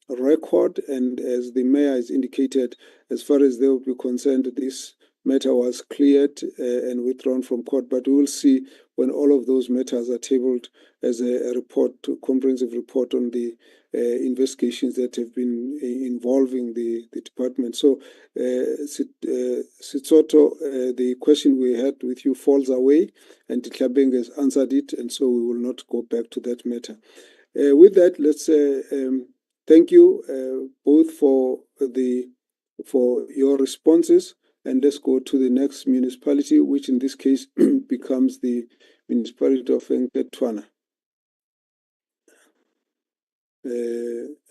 record, and as the mayor has indicated, as far as they will be concerned, this matter was cleared and withdrawn from court. But we will see when all of those matters are tabled as a report, comprehensive report on the investigations that have been involving the department. So, Setsotho, the question we had with you falls away, and Tlhabeng has answered it, and so we will not go back to that matter. With that, let's thank you both for your responses. And let's go to the next municipality, which in this case becomes the municipality of Nketwana.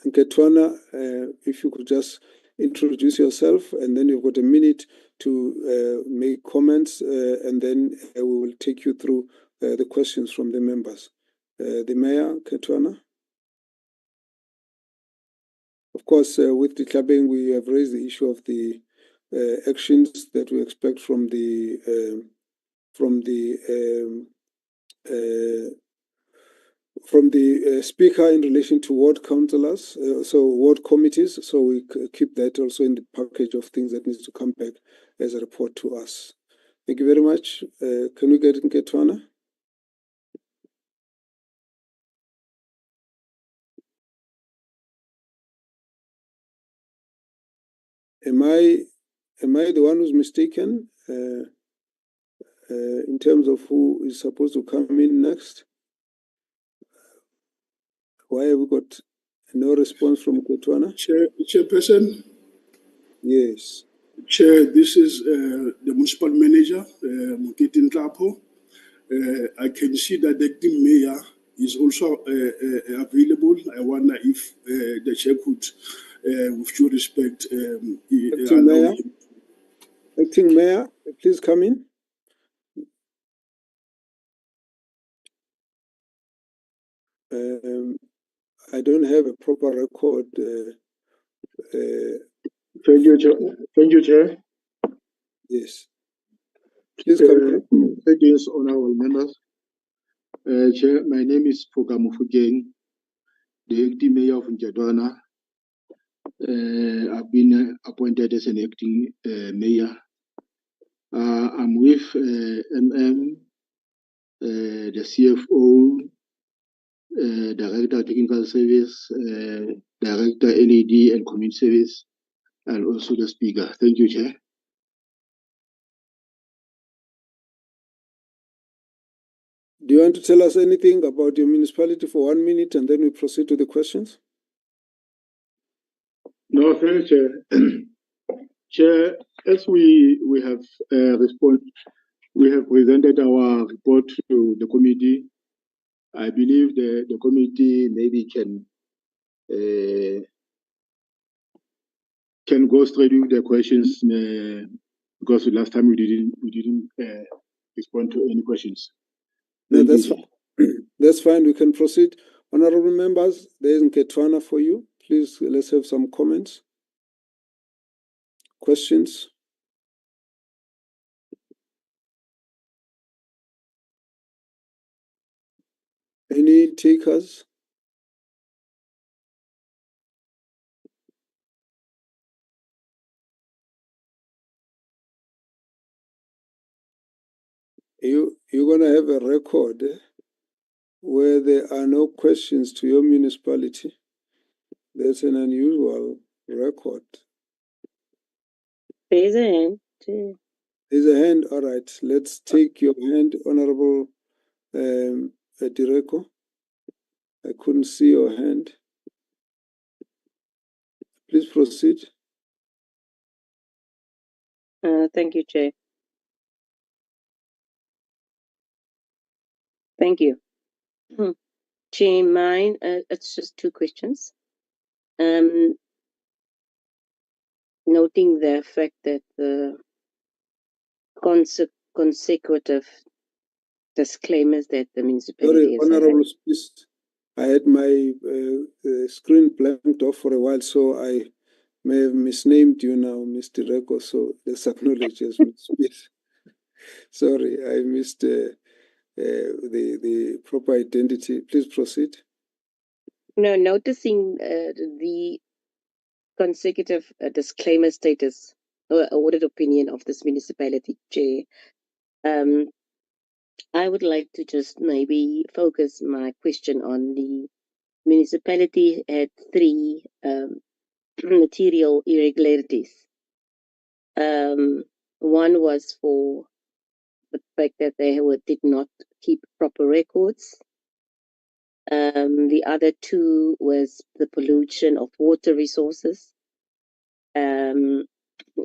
Nketwana, if you could just introduce yourself, and then you've got a minute to make comments, and then we will take you through the questions from the members. The Mayor, Nketwana. Of course, with the clubbing, we have raised the issue of the actions that we expect from the speaker in relation to ward councillors, so ward committees. So we keep that also in the package of things that needs to come back as a report to us. Thank you very much. Can we get Nketwana? Am I the one who's mistaken in terms of who is supposed to come in next? Why have we got no response from Nketwana? Chairperson? Yes. Chair, this is the municipal manager, Mokete Nhlapo. I can see that the acting mayor is also available. I wonder if the chair could, with due respect, Acting Mayor, please come in. I don't have a proper record. Thank you, Chair. Thank you, Chair. Yes. Please come. Greetings, honorable members. Chair, my name is Foka Mufugeng, the acting mayor of Nketwana. I've been appointed as an acting mayor. I'm with MM, the CFO, Director Technical Service, Director NAD and Community Service, and also the Speaker. Thank you, Chair. Do you want to tell us anything about your municipality for 1 minute, and then we proceed to the questions? No, thank you, Chair. Chair, as we have we have presented our report to the committee. I believe the committee maybe can go straight with the questions because the last time we didn't respond to any questions. No, that's fine. That's fine. We can proceed. Honorable members, there is Nketwana for you. Please, let's have some comments. Questions? Any takers? You're going to have a record where there are no questions to your municipality. That's an unusual record. Raise a hand. Too. There's a hand. All right. Let's take your hand, Honorable Direko. I couldn't see your hand. Please proceed. Thank you, Chair. Thank you. Chair, mine, it's just two questions. Noting the fact that the consecutive disclaimers that the municipality has. Honorable, please. I had my screen blanked off for a while, so I may have misnamed you now, Mr. Reko, so let's acknowledge as Ms. Smith. Sorry, I missed the proper identity. Please proceed. No, noticing the consecutive disclaimer status or audit opinion of this municipality, Chair, I would like to just maybe focus my question on the municipality had 3 material irregularities. One was for the fact that they did not keep proper records. The other 2 was the pollution of water resources.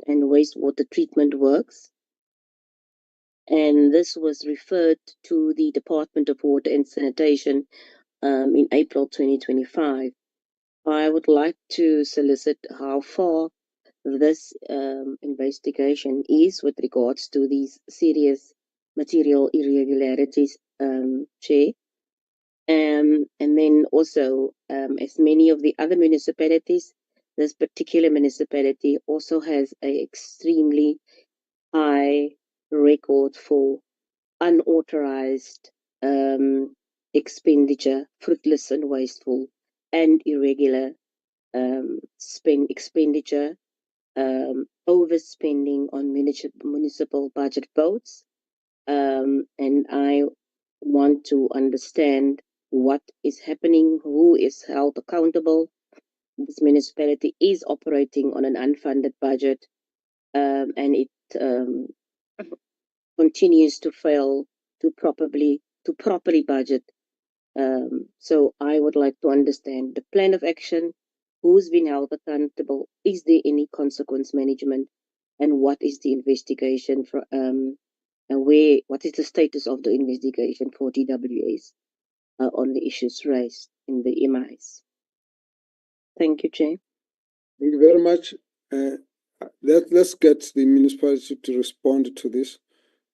and wastewater treatment works. And this was referred to the Department of Water and Sanitation in April 2025. I would like to solicit how far this investigation is with regards to these serious material irregularities, Chair. And then also, as many of the other municipalities, this particular municipality also has an extremely high record for unauthorized expenditure, fruitless and wasteful, and irregular expenditure, overspending on municipal budget votes. And I want to understand what is happening, who is held accountable. This municipality is operating on an unfunded budget, and it continues to fail to properly budget. So I would like to understand the plan of action, who's been held accountable, is there any consequence management, and what is the investigation for and what is the status of the investigation for DWAs on the issues raised in the MIs. Thank you, Chair. Thank you very much. Let's get the municipality to respond to this.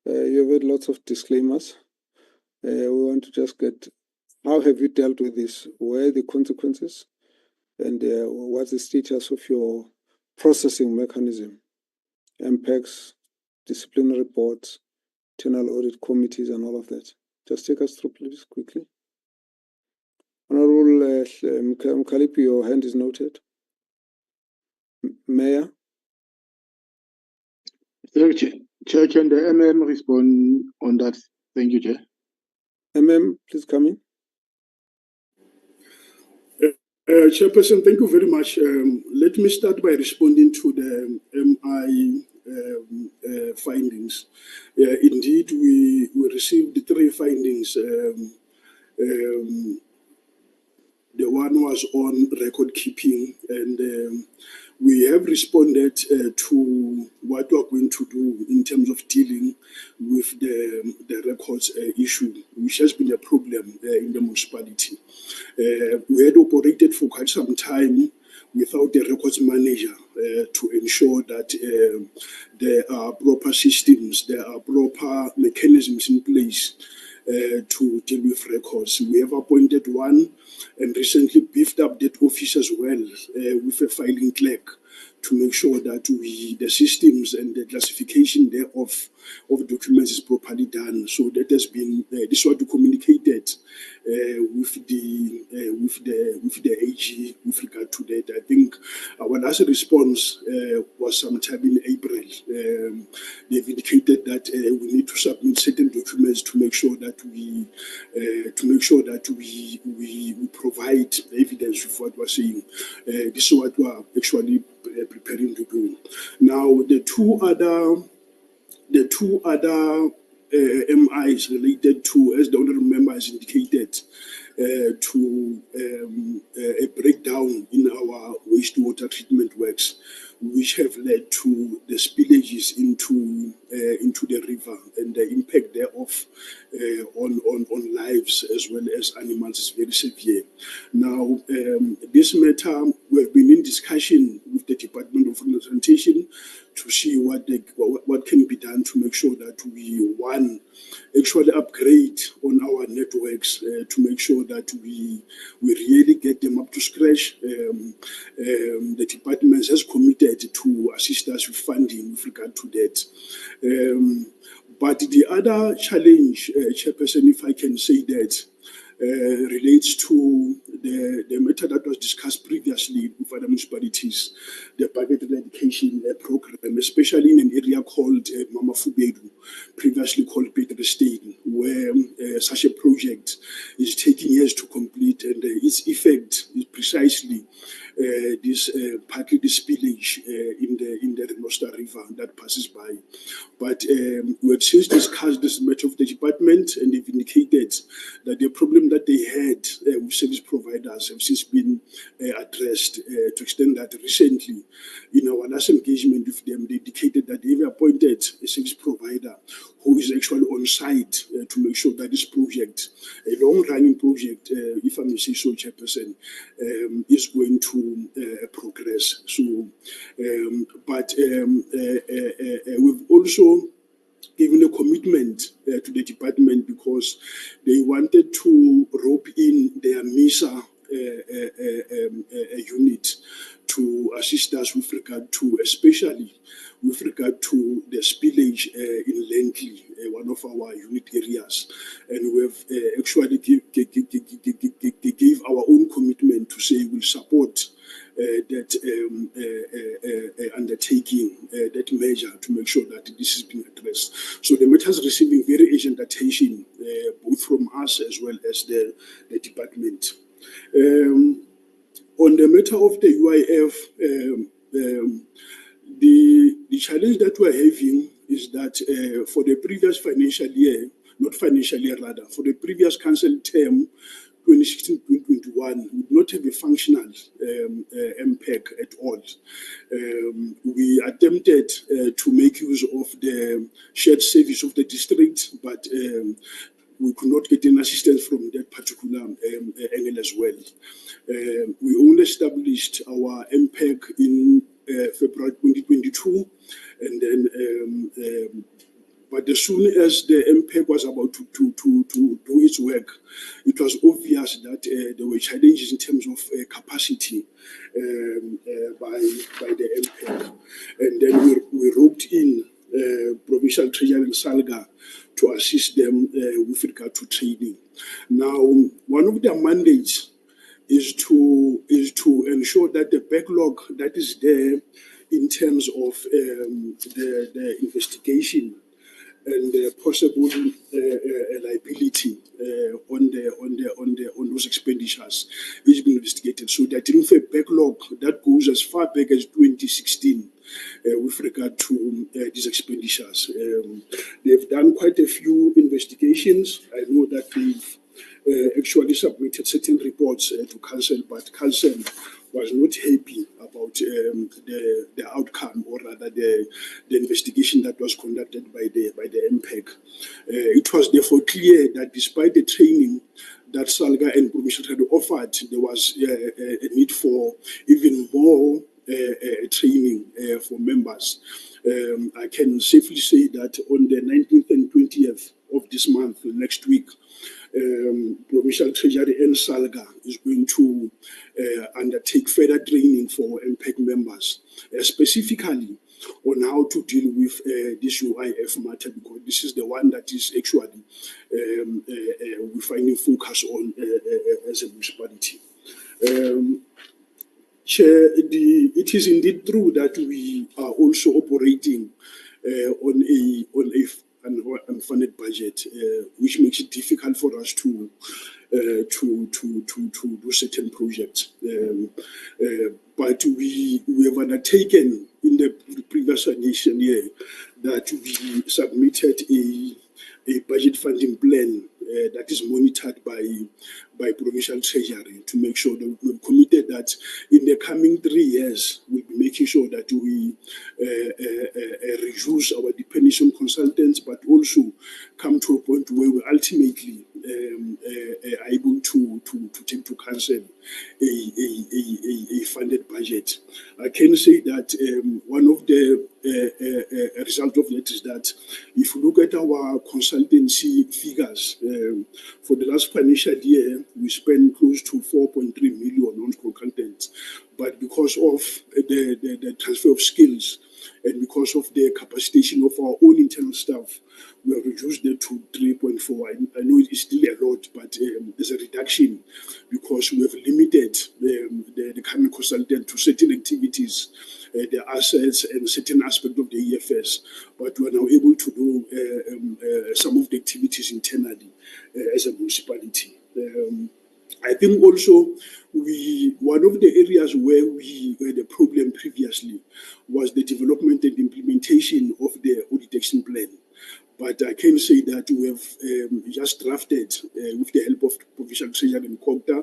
You have had lots of disclaimers. We want to just get, how have you dealt with this? Where are the consequences? And what's the status of your processing mechanism? MPECs, disciplinary boards, internal audit committees, and all of that. Just take us through, please, quickly. Honorable Mkalipi, your hand is noted. Mayor? Thank you, Chair. Can the MM respond on that? Thank you, Chair. MM, please come in. Chairperson, thank you very much. Let me start by responding to the MI findings. Indeed, we received 3 findings. The one was on record keeping, and we have responded to what we are going to do in terms of dealing with the records issue, which has been a problem in the municipality. We had operated for quite some time without a records manager to ensure that there are proper systems, there are proper mechanisms in place to deal with records. We have appointed one and recently beefed up that office as well with a filing clerk to make sure that the systems and the classification thereof of documents is properly done. So that has been this is what we communicated with the AG with regard to that. I think our last response was sometime in April. They've indicated that we need to submit certain documents to make sure that we provide evidence of what we're saying. This is what we are actually preparing to do. Now, the two other MIs related to, as the honourable member has indicated, to a breakdown in our wastewater treatment works, which have led to the spillages into the river, and the impact thereof on lives as well as animals is very severe. Now, this matter, we have been in discussion with the Department of Sanitation to see what can be done to make sure that we, one, actually upgrade on our networks to make sure that we really get them up to scratch. The department has committed to assist us with funding with regard to that. But the other challenge, Chairperson, if I can say that, relates to the matter that was discussed previously with other municipalities, the budget eradication program, especially in an area called Mamafubedu, previously called Peterstein, where such a project is taking years to complete, and its effect is precisely partly the spillage in the Renosta River that passes by. But we had since discussed this matter of the department, and they've indicated that the problem that they had with service providers have since been addressed, to extend that recently in our last engagement with them, they indicated that they've appointed a service provider who is actually on site to make sure that this project, a long-running project, if I may say so, Chairperson, is going to progress. So, but we've also given a commitment to the department because they wanted to rope in their MISA unit to assist us with regard to, especially with regard to the spillage in Langley, one of our unit areas. And we have actually gave our own commitment to say we'll support that undertaking, that measure to make sure that this is being addressed. So the matter is receiving very urgent attention, both from us as well as the department. On the matter of the UIF, the challenge that we're having is that for the previous financial year, not financial year rather, for the previous council term, 2016-2021, we did not have a functional MPEC at all. We attempted to make use of the shared service of the district, but we could not get any assistance from that particular angle as well. We only established our MPEC in February 2022, and then but as soon as the MPEC was about to do its work, it was obvious that there were challenges in terms of capacity by the MPEC. And then we roped in Provincial Treasurer and Salga to assist them with regard to training. Now, one of their mandates is to ensure that the backlog that is there in terms of the investigation and the possible liability on those expenditures is being investigated. So they're dealing with a backlog that goes as far back as 2016 with regard to these expenditures. They've done quite a few investigations. I know that they've actually submitted certain reports to council, but council was not happy about the outcome, or rather the investigation that was conducted by the MPEC. It was therefore clear that despite the training that Salga and Provincial had offered, there was a need for even more training for members. I can safely say that on the 19th and 20th of this month, next week, Provincial Treasury and Salga is going to undertake further training for MPEC members, specifically on how to deal with this UIF matter, because this is the one that is actually we're finding focus on as a municipality. Chair, it is indeed true that we are also operating on an unfunded budget, which makes it difficult for us to do certain projects. But we have undertaken in the previous financial year that we submitted a budget funding plan that is monitored by Provincial Treasury to make sure that we're committed that in the coming 3 years, we'll be making sure that we reduce our dependence on consultants, but also come to a point where we ultimately are able to take to council a funded budget. I can say that one of the result of that is that if you look at our consultancy figures for the last financial year, we spent close to 4.3 million on consultants, but because of the transfer of skills and because of the capacitation of our own internal staff, we have reduced it to 3.4. I know it is still a lot, but there's a reduction because we have limited the current consultant to certain activities, the assets and certain aspects of the EFS, but we are now able to do some of the activities internally as a municipality. I think also one of the areas where we had a problem previously was the development and implementation of the audit action plan. But I can say that we have just drafted, with the help of Provincial Treasurer and Cogta,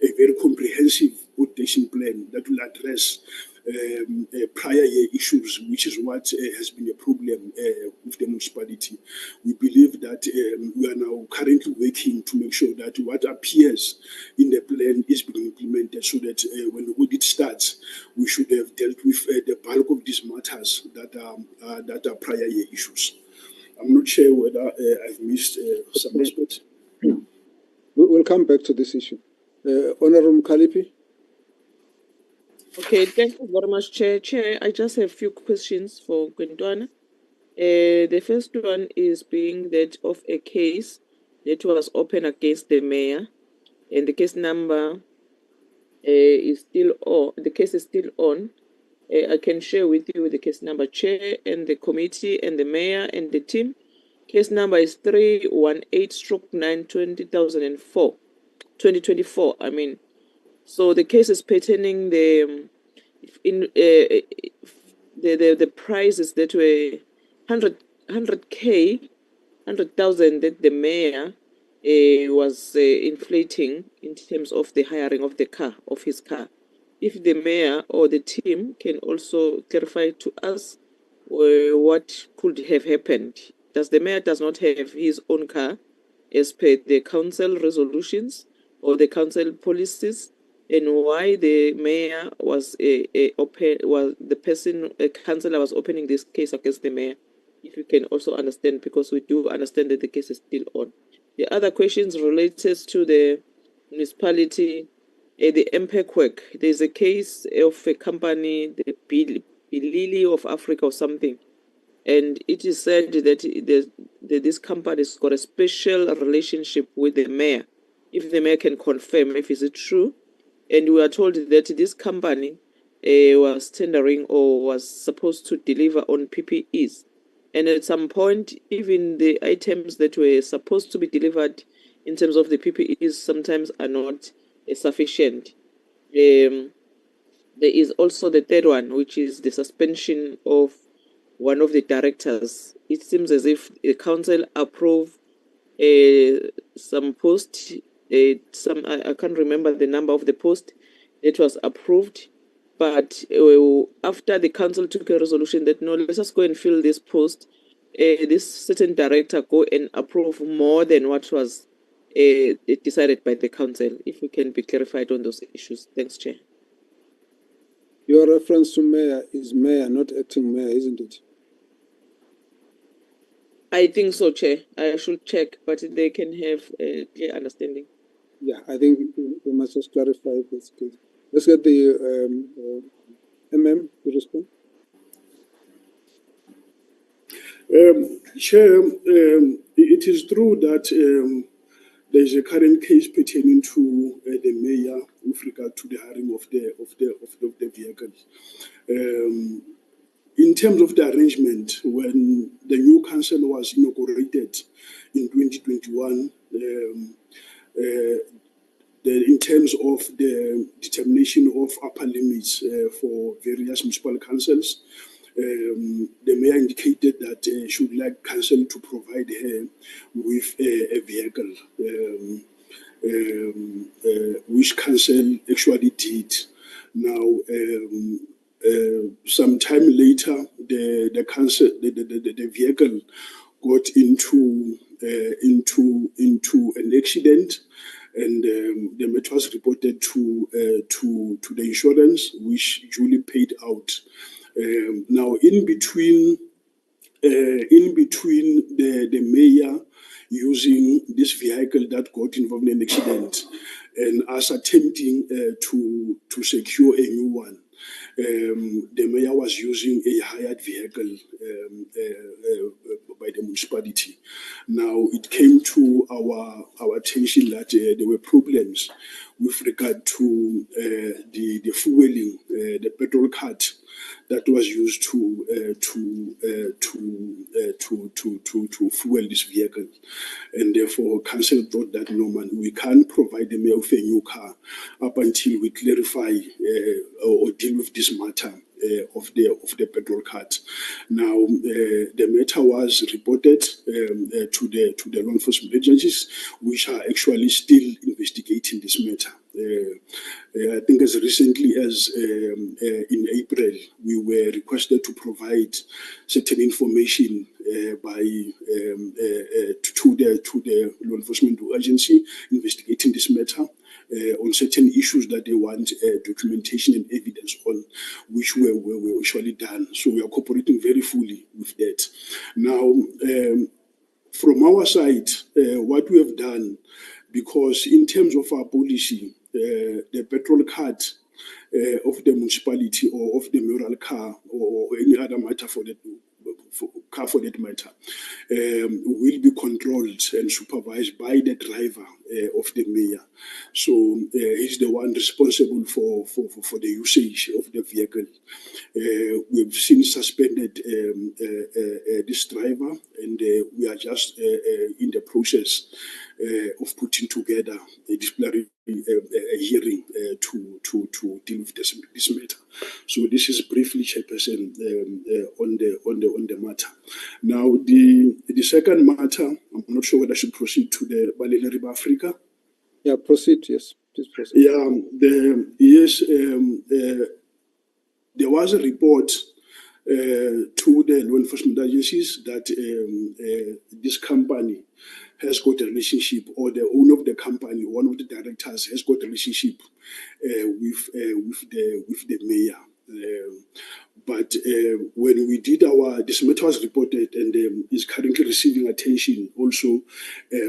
a very comprehensive protection plan that will address prior year issues, which is what has been a problem with the municipality. We believe that we are now currently working to make sure that what appears in the plan is being implemented, so that when the audit starts, we should have dealt with the bulk of these matters that are prior year issues. I'm not sure whether I've missed some aspects. We'll come back to this issue. Honorable Mkalipi. Okay, thank you very much, Chair. Chair, I just have a few questions for Gwendwana. The first one is being that of a case that was open against the mayor, and the case number is still on. The case is still on. I can share with you the case number, Chair, and the committee, and the mayor, and the team. Case number is 318/9/2024. I mean, so the case is pertaining the prices that were 100,000 that the mayor was inflating in terms of the hiring of his car. If the mayor or the team can also clarify to us what could have happened. The mayor does not have his own car as per the council resolutions or the council policies, and why the mayor was councillor was opening this case against the mayor. If you can also understand, because we do understand that the case is still on. The other questions related to the municipality, the MPEC work. There's a case of a company, the Bilili of Africa or something, and it is said that this company's got a special relationship with the mayor. If the mayor can confirm if is it true, and we are told that this company was tendering or was supposed to deliver on PPEs, and at some point, even the items that were supposed to be delivered in terms of the PPEs sometimes are not sufficient. There is also the third one, which is the suspension of one of the directors. It seems as if the council approved some post. I can't remember the number of the post that was approved, but after the council took a resolution that no, let's just go and fill this post, this certain director go and approve more than what was decided by the council. If we can be clarified on those issues. Thanks, Chair. Your reference to mayor is mayor, not acting mayor, isn't it? I think so, Chair. I should check, but they can have a clear understanding. Yeah, I think we must just clarify this case. Let's get the MM to respond. Chair, it is true that there is a current case pertaining to the mayor with regard to the hiring of the vehicles. In terms of the arrangement, when the new council was inaugurated in 2021, in terms of the determination of upper limits for various municipal councils, the mayor indicated that she would like council to provide her with a vehicle, which council actually did. Now, some time later, the council, the vehicle got into an accident, and the matter was reported to the insurance, which duly paid out. Now, in between the mayor using this vehicle that got involved in an accident and us attempting to secure a new one, the mayor was using a hired vehicle by the municipality. Now, it came to our attention that there were problems with regard to the fueling, the petrol card that was used to fuel this vehicle, and therefore council thought that no, man, we can't provide the mayor with a new car up until we clarify or deal with this matter the petrol card. Now, the matter was reported to the law enforcement agencies, which are actually still investigating this matter. I think as recently as in April, we were requested to provide certain information to the law enforcement agency investigating this matter on certain issues that they want documentation and evidence on, which were actually done. So we are cooperating very fully with that. Now, from our side, what we have done, because in terms of our policy, the petrol card of the municipality or of the mural car or any other matter for that matter will be controlled and supervised by the driver of the mayor. So he's the one responsible for the usage of the vehicle. We've since suspended this driver, and we are just in the process of putting together a disciplinary hearing to deal with this matter. So this is briefly, Chairperson, on the matter. Now the second matter, I'm not sure whether I should proceed to the Balele River Africa. Yeah, proceed. Yes, please proceed. Yeah, there was a report to the law enforcement agencies that this company has got a relationship, or the owner of the company, one of the directors, has got a relationship with the mayor. But when we did this matter was reported and is currently receiving attention also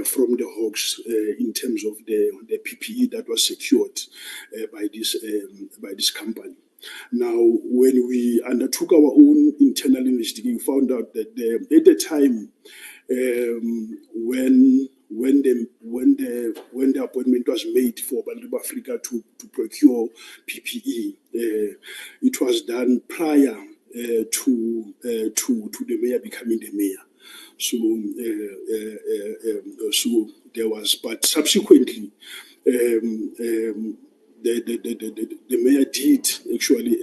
from the Hawks in terms of the PPE that was secured by this company. Now, when we undertook our own internal investigation, we found out that at the time when the appointment was made for Balele Africa to procure PPE, it was done prior to the mayor becoming the mayor. So there was, but subsequently, the mayor did actually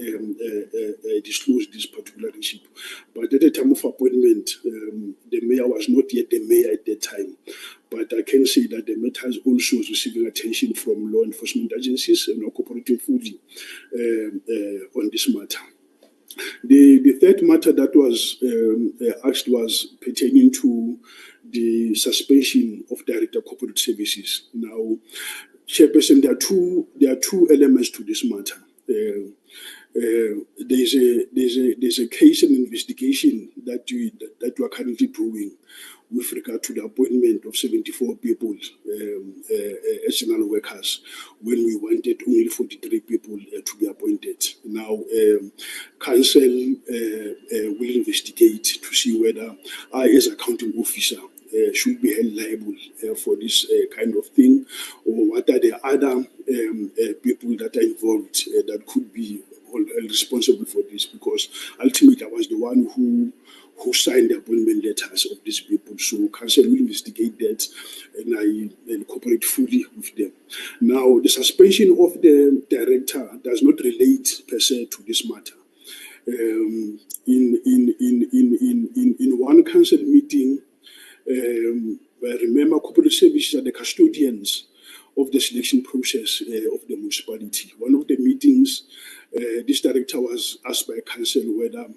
disclose this particular relationship. But at the time of appointment, the mayor was not yet the mayor at that time. But I can say that the matter is also receiving attention from law enforcement agencies and are cooperating fully on this matter. The third matter that was asked was pertaining to the suspension of Director of Corporate Services. Now, Chairperson, there are two elements to this matter. There's a case and investigation that we are currently doing with regard to the appointment of 74 people as general workers, when we wanted only 43 people to be appointed. Now, Council will investigate to see whether I, as accounting officer, should be held liable for this kind of thing, or what are the other people that are involved that could be responsible for this, because ultimately I was the one who signed the appointment letters of these people. So Council will investigate that, and I cooperate fully with them. Now, the suspension of the director does not relate per se to this matter. In one Council meeting, remember, corporate services are the custodians of the selection process of the municipality. One of the meetings, this director was asked by Council whether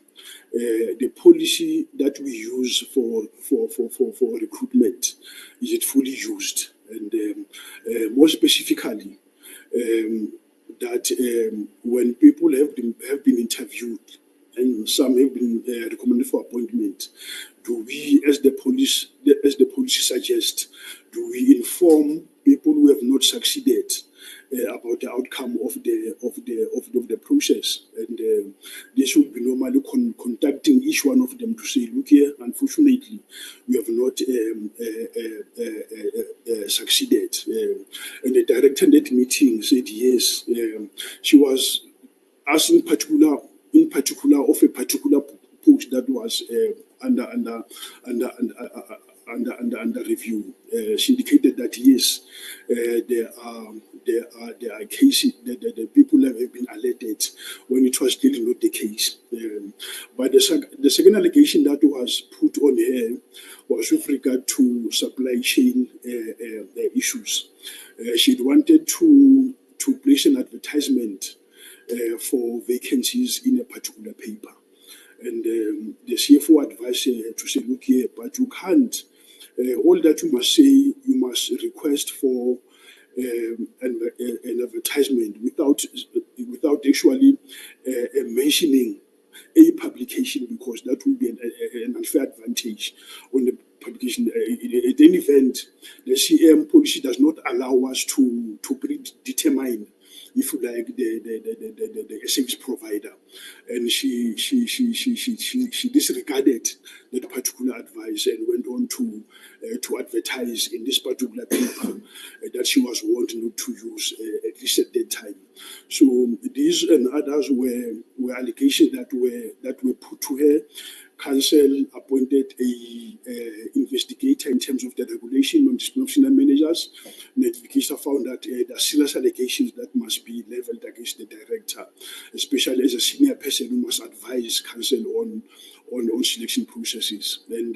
the policy that we use for recruitment, is it fully used? And more specifically, that when people have been interviewed and some have been recommended for appointment, do we, as the policy suggests, do we inform people who have not succeeded about the outcome of the process? And this would be normally contacting each one of them to say, look here, unfortunately, we have not succeeded. And the director in that meeting said yes. She was asked in particular of a particular post that was under under review. She indicated that yes, there are cases that the people have been alerted when it was still not the case. But the second allegation that was put on her was with regard to supply chain issues. She wanted to place an advertisement for vacancies in a particular paper. And the CFO advised her to say, look here, but you can't. All that you must say, you must request for an advertisement without actually mentioning a publication, because that will be an unfair advantage on the publication. At any event, the CM policy does not allow us to predetermine, if you like, the service provider, and she disregarded that particular advice and went on to advertise in this particular paper that she was warned not to use, at least at that time. So these and others were allegations that were put to her. Council appointed a investigator in terms of the regulation on disciplinary managers. The investigator found that there are serious allegations that must be leveled against the director, especially as a senior person who must advise council on selection processes. And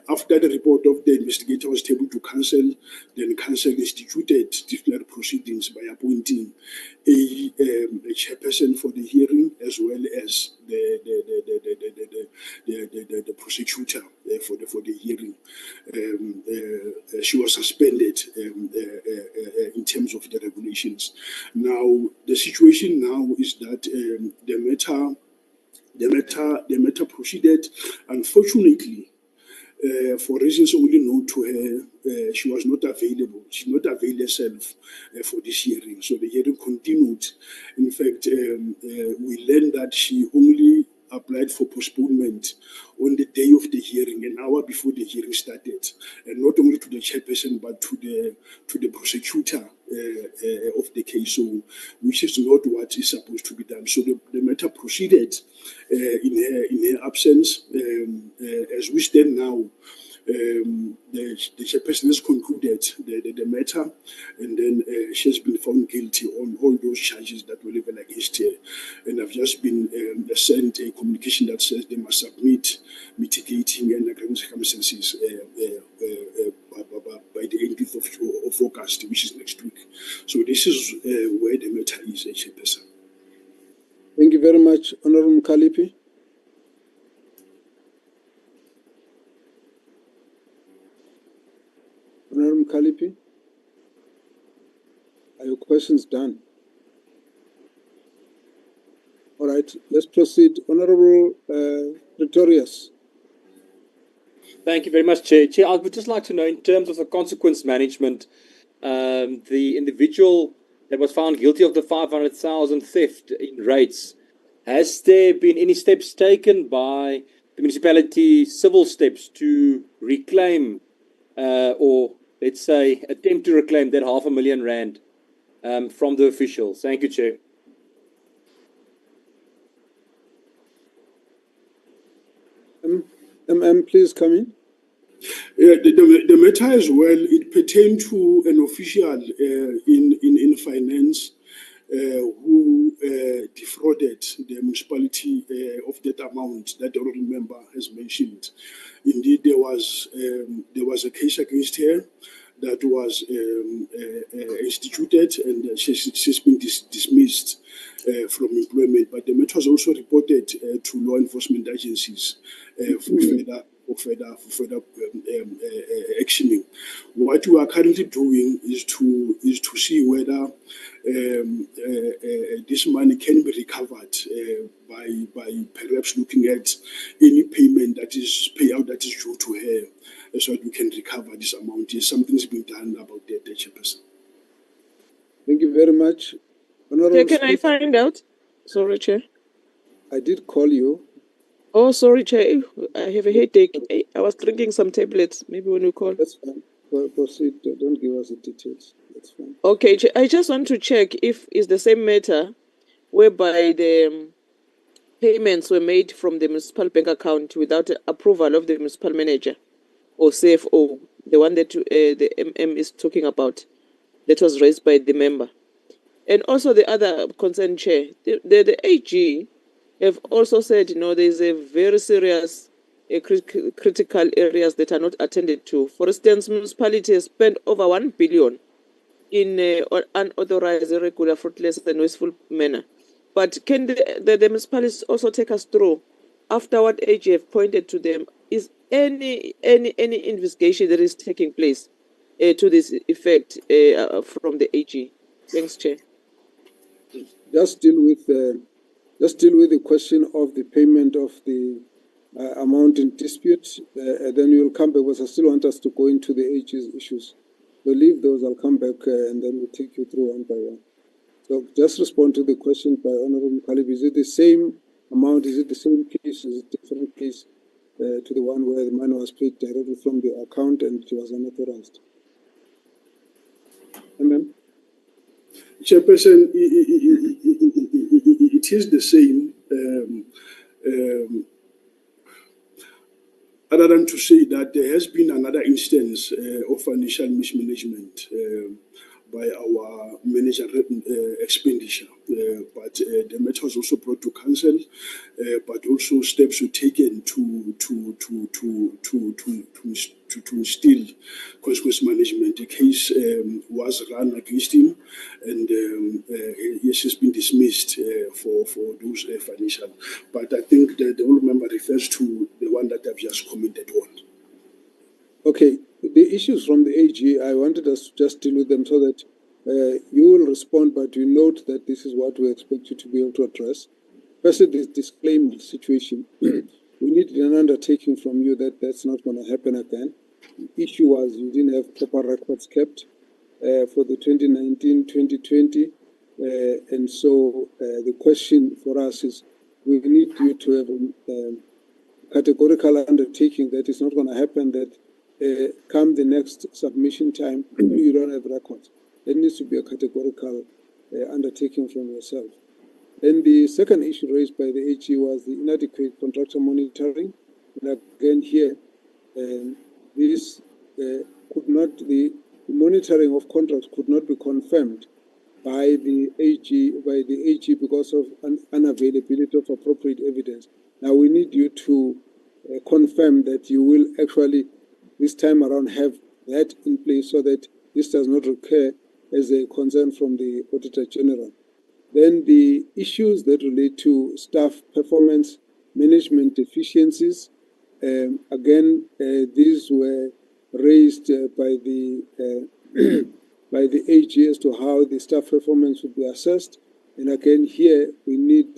after the report of the investigator was tabled to council, then council instituted disciplinary proceedings by appointing a chairperson for the hearing, as well as the prosecutor for the hearing. She was suspended in terms of the regulations. Now the situation now is that the matter proceeded. Unfortunately, for reasons only known to her, she was not available. She did not avail herself for this hearing. So the hearing continued. In fact, we learned that she only applied for postponement on the day of the hearing, an hour before the hearing started, and not only to the chairperson but to the prosecutor of the case. So, which is not what is supposed to be done. So the matter proceeded in her absence. As we stand now, the chairperson has concluded the matter, and then she has been found guilty on all those charges that were leveled against her. And I've just been sent a communication that says they must submit mitigating and aggravating circumstances by the 18th of August, which is next week. So this is where the matter is, chairperson. Thank you very much, Honorable Mkalipi. Honorable Mkalipi, are your questions done? All right, let's proceed. Honorable Pretorius. Thank you very much, Chair. Chair, I would just like to know, in terms of the consequence management, the individual that was found guilty of the 500,000 theft in rates, has there been any steps taken by the municipality, civil steps, to reclaim or, let's say, attempt to reclaim that R500,000 from the officials? Thank you, Chair. Please come in. The matter as well, it pertained to an official in finance who defrauded the municipality of that amount that the honourable member has mentioned. Indeed, there was a case against her that was instituted, and she's been dismissed from employment. But the matter was also reported to law enforcement agencies for further actioning. What we are currently doing is to see whether this money can be recovered by perhaps looking at any payment payout that is due to her, so that we can recover this amount. Yes, something's been done about that, Chairperson. Thank you very much. Chair, can I find out? Sorry, Chair. I did call you. Oh, sorry, Chair. I have a headache. I was drinking some tablets. Maybe when you call. That's fine. Proceed. Don't give us the details. That's fine. Okay, Chair. I just want to check if it's the same matter whereby the payments were made from the municipal bank account without approval of the municipal manager. or CFO, the one that the MM is talking about, that was raised by the member. And also the other concern, Chair, the AG have also said, there's a very serious critical areas that are not attended to. For instance, municipalities spend over 1 billion in unauthorized, irregular, fruitless, and wasteful manner. But can the municipalities also take us through, after what AG have pointed to them, is any investigation that is taking place to this effect from the AG? Thanks, Chair. Just deal with the question of the payment of the amount in dispute, and then you will come back, because I still want us to go into the AG's issues. So leave those, I'll come back and then we'll take you through one by one. So just respond to the question by Honorable Mukhalib. Is it the same amount? Is it the same case? Is it a different case to the one where the money was paid directly from the account and it was unauthorized? Amen. Chairperson, it is the same. Other than to say that there has been another instance of financial mismanagement by our manager expenditure, but the matter was also brought to council, but also steps were taken to instill consequence management. The case was run against him, and yes, he's been dismissed for those financial. But I think the whole member refers to the one that I've just commented on. Okay, the issues from the AG, I wanted us to just deal with them so that you will respond, but you note that this is what we expect you to be able to address. Firstly, this disclaimed situation. We need an undertaking from you that that's not going to happen again. The issue was you didn't have proper records kept for the 2019-2020, and so the question for us is we need you to have a categorical undertaking that it's not going to happen, that come the next submission time, you don't have records. There needs to be a categorical undertaking from yourself. Then the second issue raised by the AG was the inadequate contractor monitoring. And again here, this could not, the monitoring of contracts could not be confirmed by the AG because of unavailability of appropriate evidence. Now we need you to confirm that you will actually this time around have that in place so that this does not recur as a concern from the Auditor General. Then the issues that relate to staff performance management deficiencies, again, these were raised by the by the AG as to how the staff performance would be assessed. And again, here we need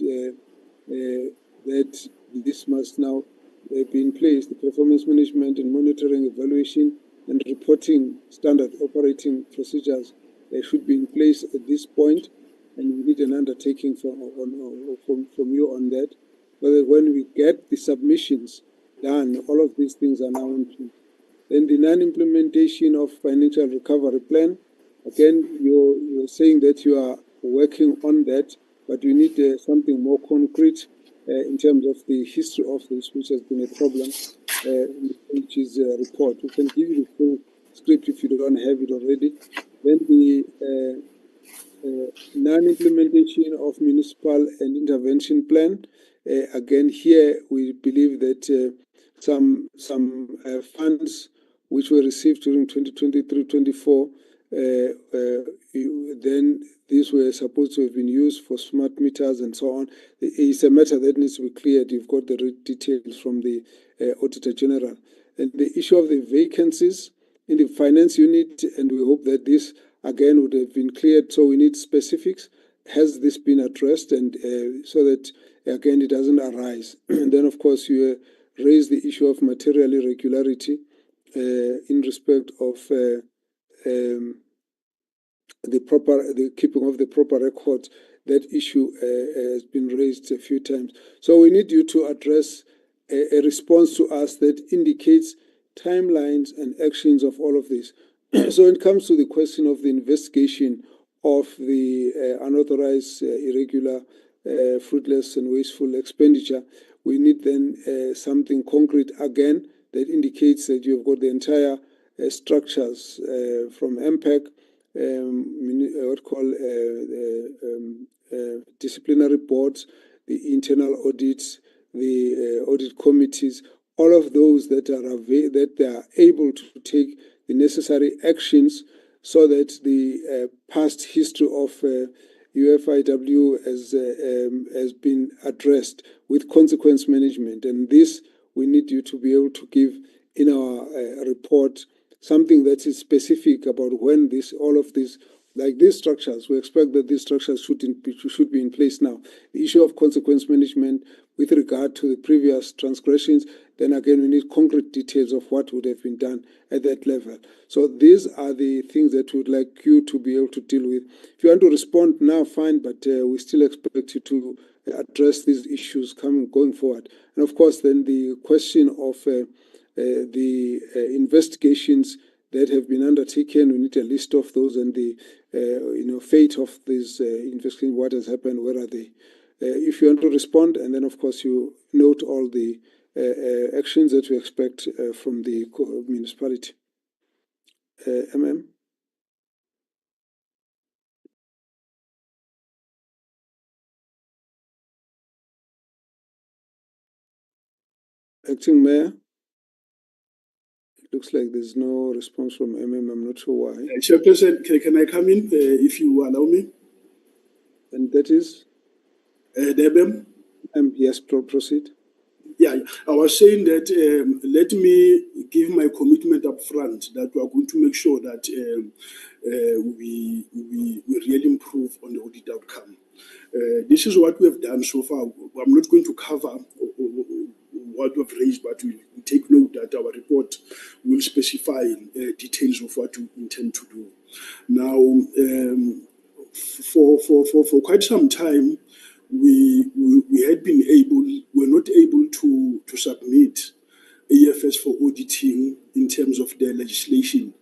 that this must now be in place. The performance management and monitoring, evaluation, and reporting standard operating procedures should be in place at this point, and we need an undertaking from you on that, so that when we get the submissions done, all of these things are now in place. Then the non-implementation of financial recovery plan, again, you're saying that you are working on that, but we need something more concrete in terms of the history of this, which has been a problem in the AG's report. We can give you the full script if you don't have it already. Then the non-implementation of municipal and intervention plan. Again, here we believe that some funds which were received during 2023-24, then these were supposed to have been used for smart meters and so on. It's a matter that needs to be cleared. You've got the details from the Auditor General. And the issue of the vacancies in the finance unit, and we hope that this again would have been cleared. So we need specifics. Has this been addressed, and so that again it doesn't arise? And then of course you raise the issue of material irregularity in respect of the keeping of the proper records. That issue has been raised a few times. So we need you to address a response to us that indicates timelines and actions of all of this. So when it comes to the question of the investigation of the unauthorized, irregular, fruitless and wasteful expenditure, we need then something concrete. Again, that indicates that you've got the entire structures from MPEC, disciplinary boards, the internal audits, the audit committees, all of those that they are able to take the necessary actions so that the past history of UFIW has been addressed with consequence management. And this we need you to be able to give in our report something that is specific about when all of this, like these structures, we expect that these structures should be in place now. The issue of consequence management with regard to the previous transgressions, then again we need concrete details of what would have been done at that level. So these are the things that we would like you to be able to deal with. If you want to respond now, fine, but we still expect you to address these issues going forward. And of course, then the question of the investigations that have been undertaken, we need a list of those and the fate of these investigations, what has happened, where are they? If you want to respond, and then of course you note all the actions that we expect from the municipality. MM? Acting Mayor? It looks like there's no response from MM. I'm not sure why. Chairperson, can I come in if you allow me? And that is? Debem? Yes, proceed. Yeah, I was saying that let me give my commitment up front that we are going to make sure that we really improve on the audit outcome. This is what we have done so far. I'm not going to cover what we've raised, but we take note that our report will specify details of what we intend to do. Now, for quite some time, we're not able to submit AFS for auditing in terms of the legislation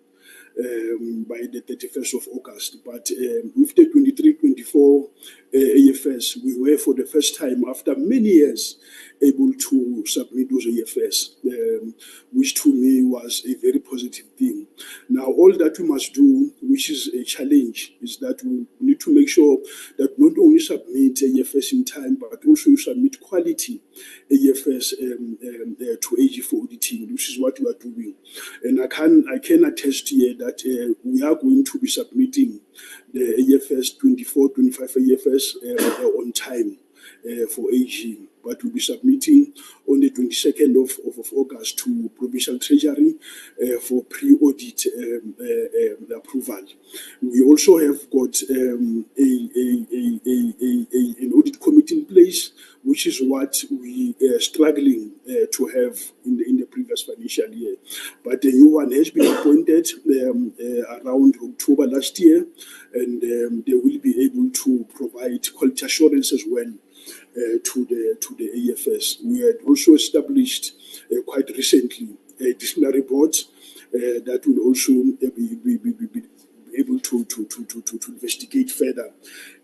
by the 31st of August. But with the 23-24 AFS, we were for the first time after many years able to submit those AFS, which to me was a very positive thing. Now, all that we must do, which is a challenge, is that we need to make sure that not only submit AFS in time, but also submit quality AFS to AG for auditing, which is what we are doing. And I can attest here that we are going to be submitting the AFS 24-25 AFS on time for AG. But we'll be submitting on the 22nd of August to Provincial Treasury for pre-audit approval. We also have got an audit committee in place, which is what we are struggling to have in the previous financial year. But the new one has been appointed around October last year, and they will be able to provide quality assurance as well to the AFS. We had also established quite recently a disciplinary board that will also be able to investigate further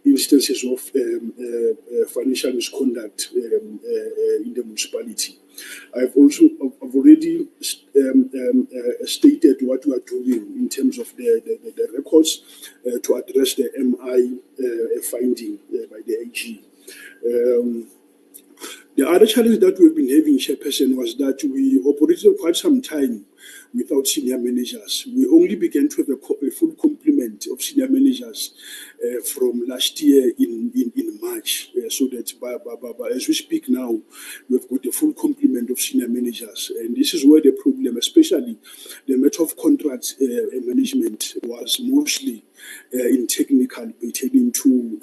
instances of financial misconduct in the municipality. I've already stated what we are doing in terms of the records to address the MI finding by the AG. The other challenge that we've been having, Chairperson, was that we operated quite some time without senior managers. We only began to have a full complement of senior managers from last year in March, so that by as we speak now, we've got a full complement of senior managers. And this is where the problem, especially the matter of contracts management, was mostly in technical, pertaining to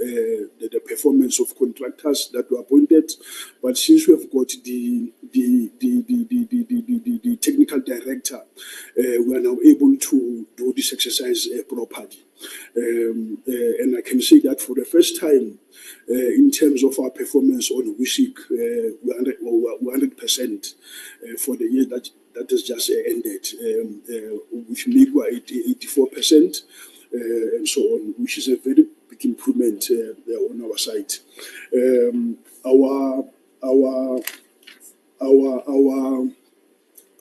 the performance of contractors that were appointed. But since we have got the technical director, we are now able to do this exercise properly. And I can say that for the first time, in terms of our performance on WISIC, we're 100% for the year that has just ended, which made 84%. And so on, which is a very big improvement on our side.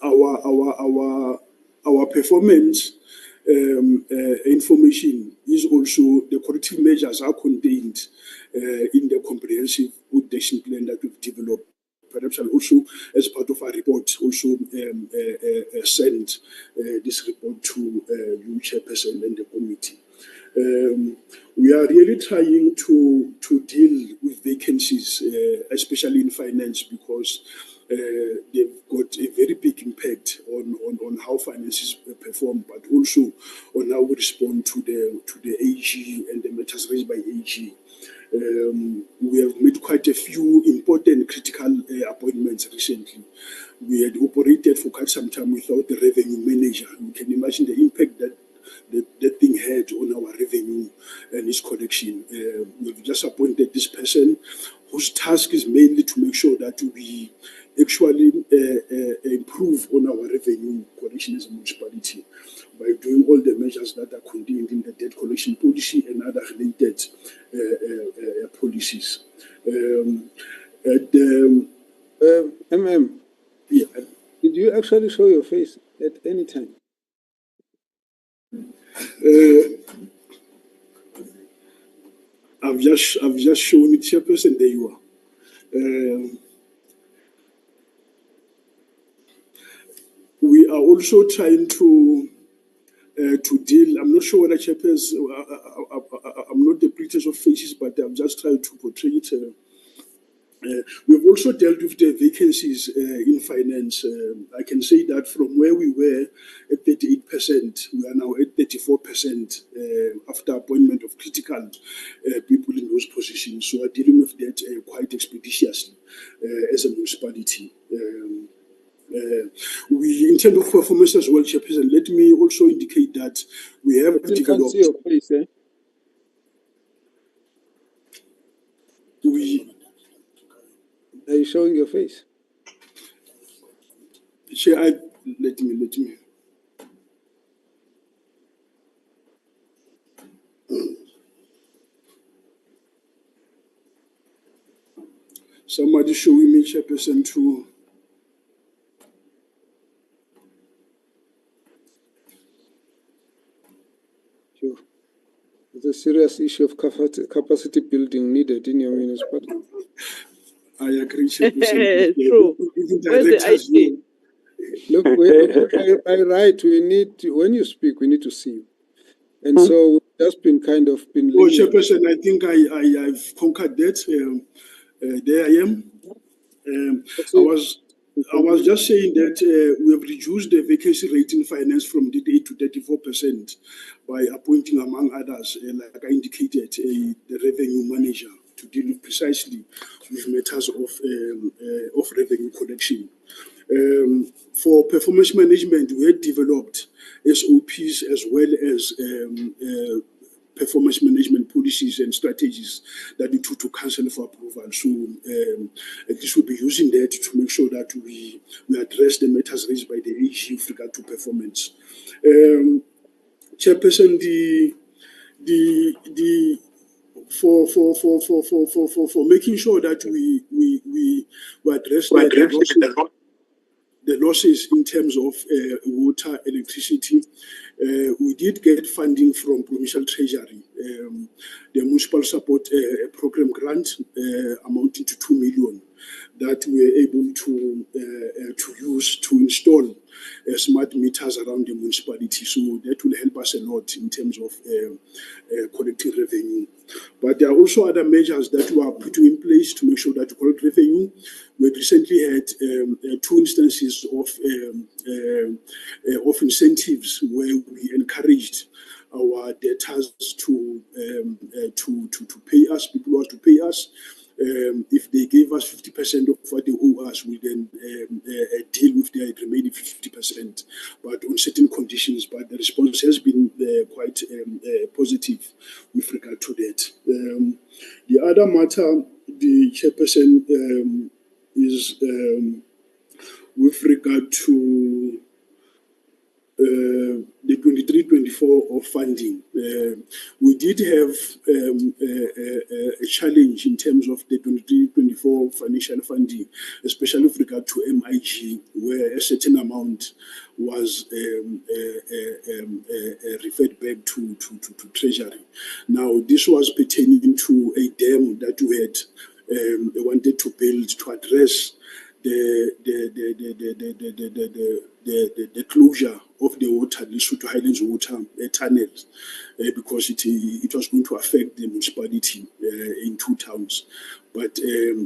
our performance information is also, the corrective measures are contained in the comprehensive audit plan that we've developed. Perhaps I'll also, as part of our report, also send this report to you, Chairperson, and the committee. We are really trying to deal with vacancies, especially in finance, because they've got a very big impact on how finances perform, but also on how we respond to the AG and the matters raised by AG. We have made quite a few important critical appointments recently. We had operated for quite some time without the revenue manager. You can imagine the impact that thing had on our revenue and its collection. We've just appointed this person whose task is mainly to make sure that we actually improve on our revenue collection as a municipality by doing all the measures that are contained in the debt collection policy and other related policies. Yeah. Did you actually show your face at any time? I've just shown it, Chairperson. There you are. We are also trying to deal. I'm not sure whether Chairperson. I'm not the prettiest of faces, but I'm just trying to portray it. We've also dealt with the vacancies in finance. I can say that from where we were at 38%, we are now at 34% after appointment of critical people in those positions. So we're dealing with that quite expeditiously as a municipality. We, in terms of performance as well, Chairperson, let me also indicate that we have developed. Can't see your face, eh? Are you showing your face? Chair, let me. Somebody showing me, Chairperson, too. Sure. There's a serious issue of capacity building needed in your municipality. I agree, Chairperson. True. Where's the IT? Look, by right, we need to, when you speak, we need to see you. And so we've just been Oh, Chairperson, I think I've conquered that. There I am. I was just saying that we have reduced the vacancy rate in finance from 38 to 34% by appointing, among others, like I indicated, the revenue manager to deal with precisely with matters of revenue collection. For performance management, we had developed SOPs as well as performance management policies and strategies that we took to council for approval. So at least we'll be using that to make sure that we address the matters raised by the AG with regard to performance. Chairperson, for making sure that we address the losses in terms of water, electricity, we did get funding from Provincial Treasury, the municipal support program grant amounting to 2 million that we were able to use to install smart meters around the municipality. So that will help us a lot in terms of collecting revenue. But there are also other measures that we are putting in place to make sure that we collect revenue. We recently had 2 instances of incentives where we encouraged our debtors to pay us, people who are to pay us. If they gave us 50% of what they owe us, we then deal with the remaining 50%, but on certain conditions. But the response has been quite positive with regard to that. The other matter, the Chairperson, is with regard to the 23-24 of funding. We did have a challenge in terms of the 23-24 financial funding, especially with regard to MIG, where a certain amount was referred back to Treasury. Now, this was pertaining to a dam that we had wanted to build to address the closure of the water, the Lesotho Highlands water tunnel, because it was going to affect the municipality in 2 towns. But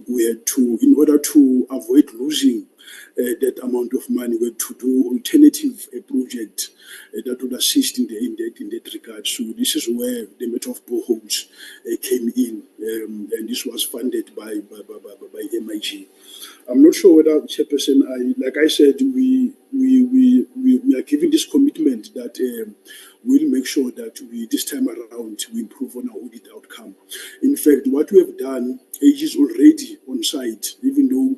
we had to, in order to avoid losing that amount of money, we had to do alternative project that would assist in that regard. So this is where the matter of boreholes came in, and this was funded by MIG. I'm not sure whether, Chairperson, like I said, we are giving this commitment that we'll make sure that this time around we improve on our audit outcome. In fact, what we have done, AG is already on site, even though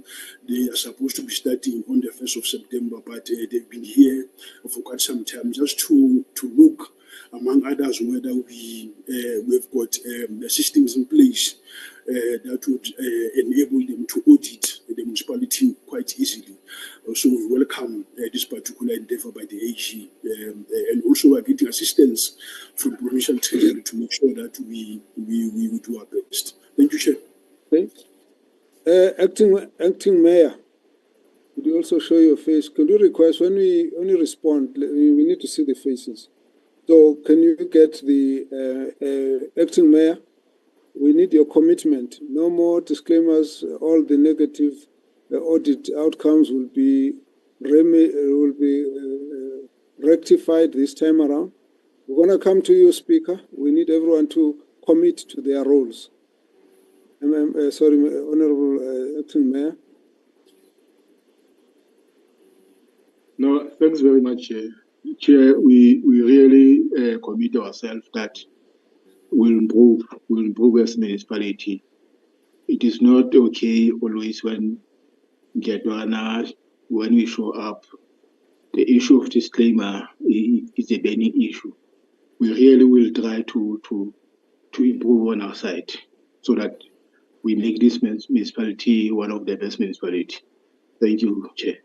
they are supposed to be starting on the 1st of September, but they've been here for quite some time just to look, among others, whether we've got the systems in place that would enable them to audit the municipality quite easily. So we welcome this particular endeavor by the AG, and also we are getting assistance from provincial treasury to make sure that we do our best. Thank you, Chair. Thanks. Acting Mayor, could you also show your face? Could you request when we respond, we need to see the faces. So can you get the Acting Mayor? We need your commitment. No more disclaimers. All the negative audit outcomes will be rectified this time around. We're going to come to you, Speaker. We need everyone to commit to their roles. Sorry, Honorable Acting Mayor. No, thanks very much, Chair. Chair, we really commit ourselves that we'll improve as municipality. It is not okay always when we show up. The issue of disclaimer is a burning issue. We really will try to improve on our side so that we make this municipality one of the best municipalities. Thank you, Chair.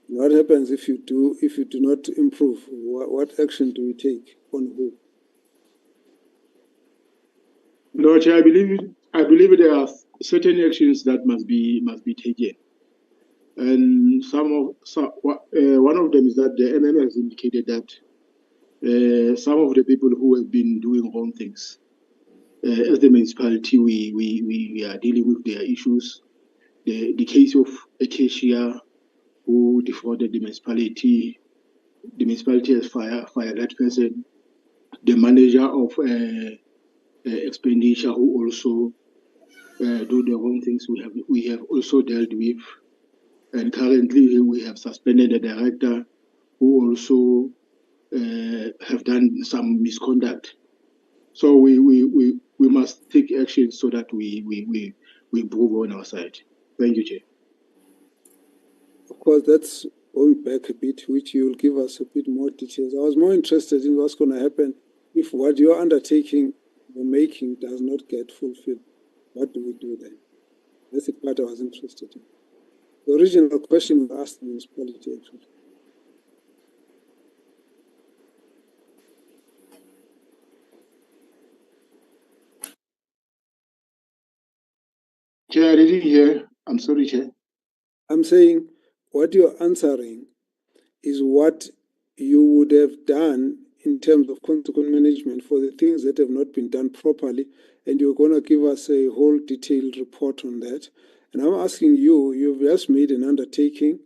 What happens if you do not improve? What action do we take on who? No, Chair, I believe there are certain actions that must be taken, and one of them is that the MM has indicated that some of the people who have been doing wrong things, as the municipality, we are dealing with their issues. The case of a cashier who defrauded the municipality has fired that person. The manager of expenditure who also do the wrong things we have also dealt with, and currently we have suspended a director who also have done some misconduct. So we must take action so that we improve on our side. Thank you, Chair. Of course, that's going back a bit, which you will give us a bit more details. I was more interested in what's going to happen if what you're undertaking or making does not get fulfilled. What do we do then? That's the part I was interested in. The original question was asked the municipality, actually. Chair, I didn't hear. I'm sorry, Chair. I'm saying what you're answering is what you would have done in terms of consequent management for the things that have not been done properly, and you're going to give us a whole detailed report on that. And I'm asking you, you've just made an undertaking,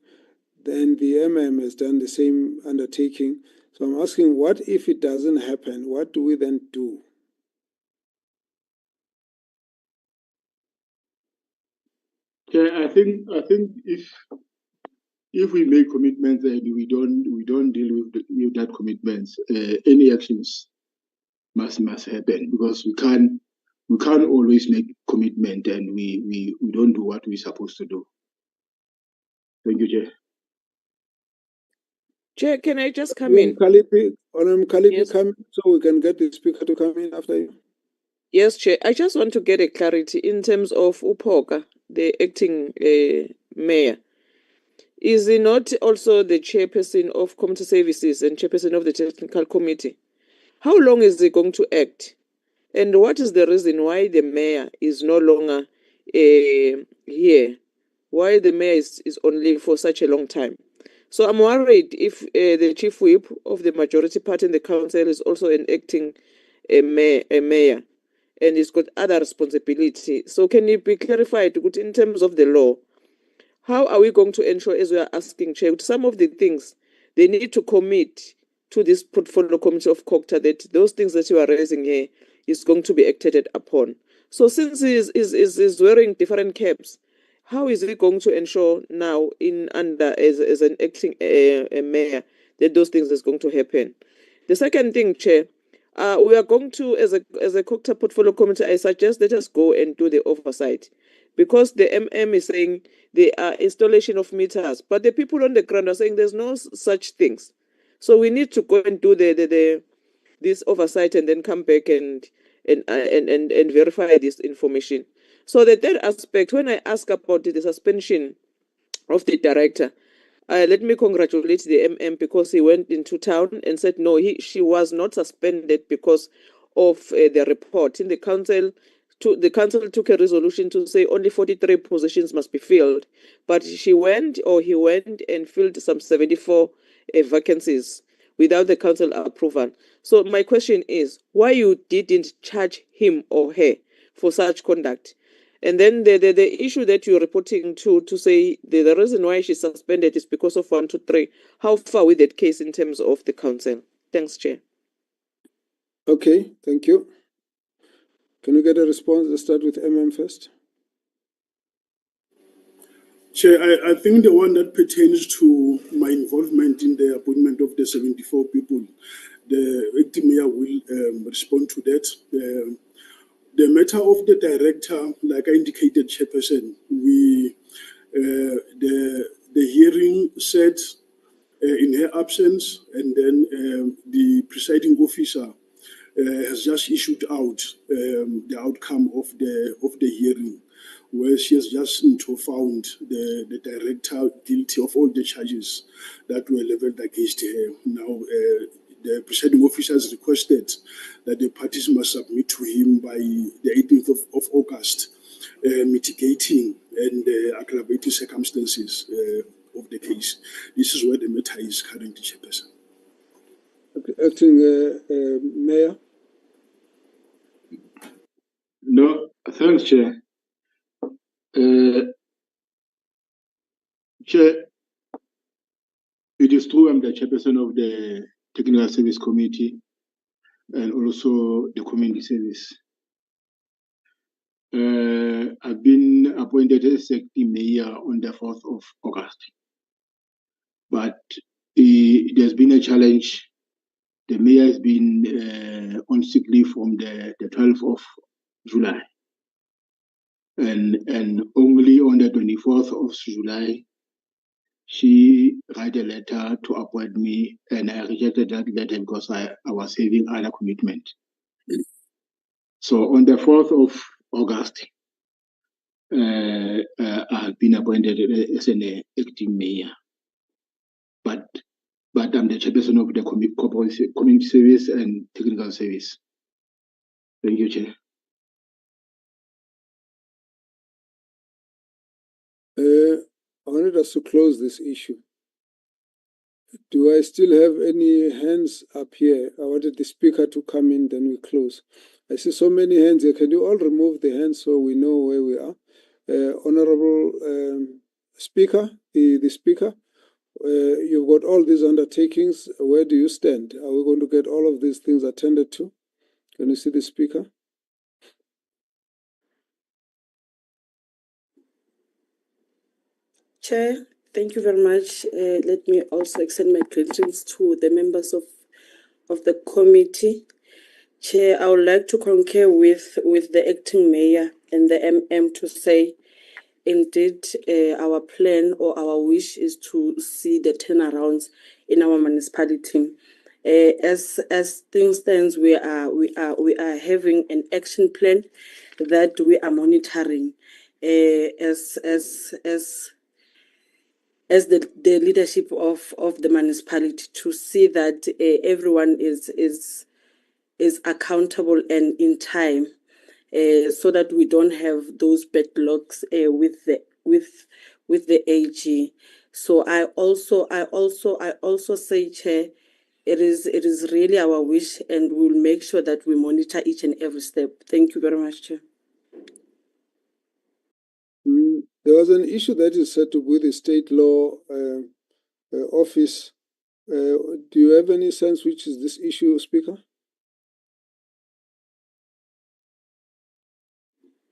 then the MM has done the same undertaking. So I'm asking, what if it doesn't happen? What do we then do? Chair, I think if we make commitments and we don't deal with that commitments, any actions must happen, because we can't always make commitment and we don't do what we're supposed to do. Thank you, Chair. Chair, can I just come in? Honorable Kalipi, Yes. come in so we can get the speaker to come in after you. Yes, Chair. I just want to get a clarity in terms of Upoka, the acting mayor. Is he not also the chairperson of community services and chairperson of the technical committee? How long is he going to act? And what is the reason why the mayor is no longer here? Why the mayor is only for such a long time? So I'm worried if the chief whip of the majority party in the council is also an acting mayor and he's got other responsibility. So can it be clarified in terms of the law? How are we going to ensure, as we are asking, Chair, some of the things they need to commit to this portfolio committee of COCTA that those things that you are raising here is going to be acted upon? So since he is wearing different caps, how is he going to ensure now as an acting mayor that those things is going to happen? The second thing, Chair, we are going to, as a COCTA portfolio committee, I suggest let us go and do the oversight, because the MM is saying there are installation of meters, but the people on the ground are saying there's no such things. So we need to go and do this oversight and then come back and verify this information. So the third aspect, when I ask about the suspension of the director, let me congratulate the MM because he went into town and said no, she was not suspended because of the report in the council. The council took a resolution to say only 43 positions must be filled, but he went and filled some 74 vacancies without the council approval. So my question is, why you didn't charge him or her for such conduct? And then the issue that you're reporting to say the reason why she's suspended is because of 1, 2, 3. How far with that case in terms of the council? Thanks, Chair. Okay, thank you. Can we get a response? Let's start with MM first. Chair, I think the one that pertains to my involvement in the appointment of the 74 people, the acting mayor will respond to that. The matter of the director, like I indicated, Chairperson, the hearing said in her absence, and then the presiding officer has just issued out the outcome of the hearing, where she has just found the director guilty of all the charges that were leveled against her. Now, the presiding officer has requested that the parties must submit to him by the 18th of August, mitigating and aggravating circumstances of the case. This is where the matter is currently, Chairperson. Okay, acting mayor. No, thanks, Chair. Chair, it is true I'm the chairperson of the Technical Service Committee and also the Community Service. I've been appointed as acting mayor on the 4th of August. But it has been a challenge. The mayor has been on sick leave from the 12th of July. And only on the 24th of July, she wrote a letter to appoint me, and I rejected that letter because I was having other commitment. So on the 4th of August, I have been appointed as an acting mayor. But I'm the chairperson of the community service and technical service. Thank you, Chair. I wanted us to close this issue. Do I still have any hands up here? I wanted the speaker to come in, then we close. I see so many hands here. Can you all remove the hands so we know where we are? Honorable Speaker, the Speaker, you've got all these undertakings. Where do you stand? Are we going to get all of these things attended to? Can you see the Speaker? Chair, thank you very much. Let me also extend my greetings to the members of the committee. Chair, I would like to concur with the acting mayor and the MM to say, indeed, our plan or our wish is to see the turnarounds in our municipality. As things stands, we are having an action plan that we are monitoring as the leadership of the municipality, to see that everyone is accountable and in time, so that we don't have those backlogs with the AG. So I also say, Chair, it is really our wish, and we'll make sure that we monitor each and every step. Thank you very much, Chair. There was an issue that is set up with the state law office. Do you have any sense which is this issue, Speaker?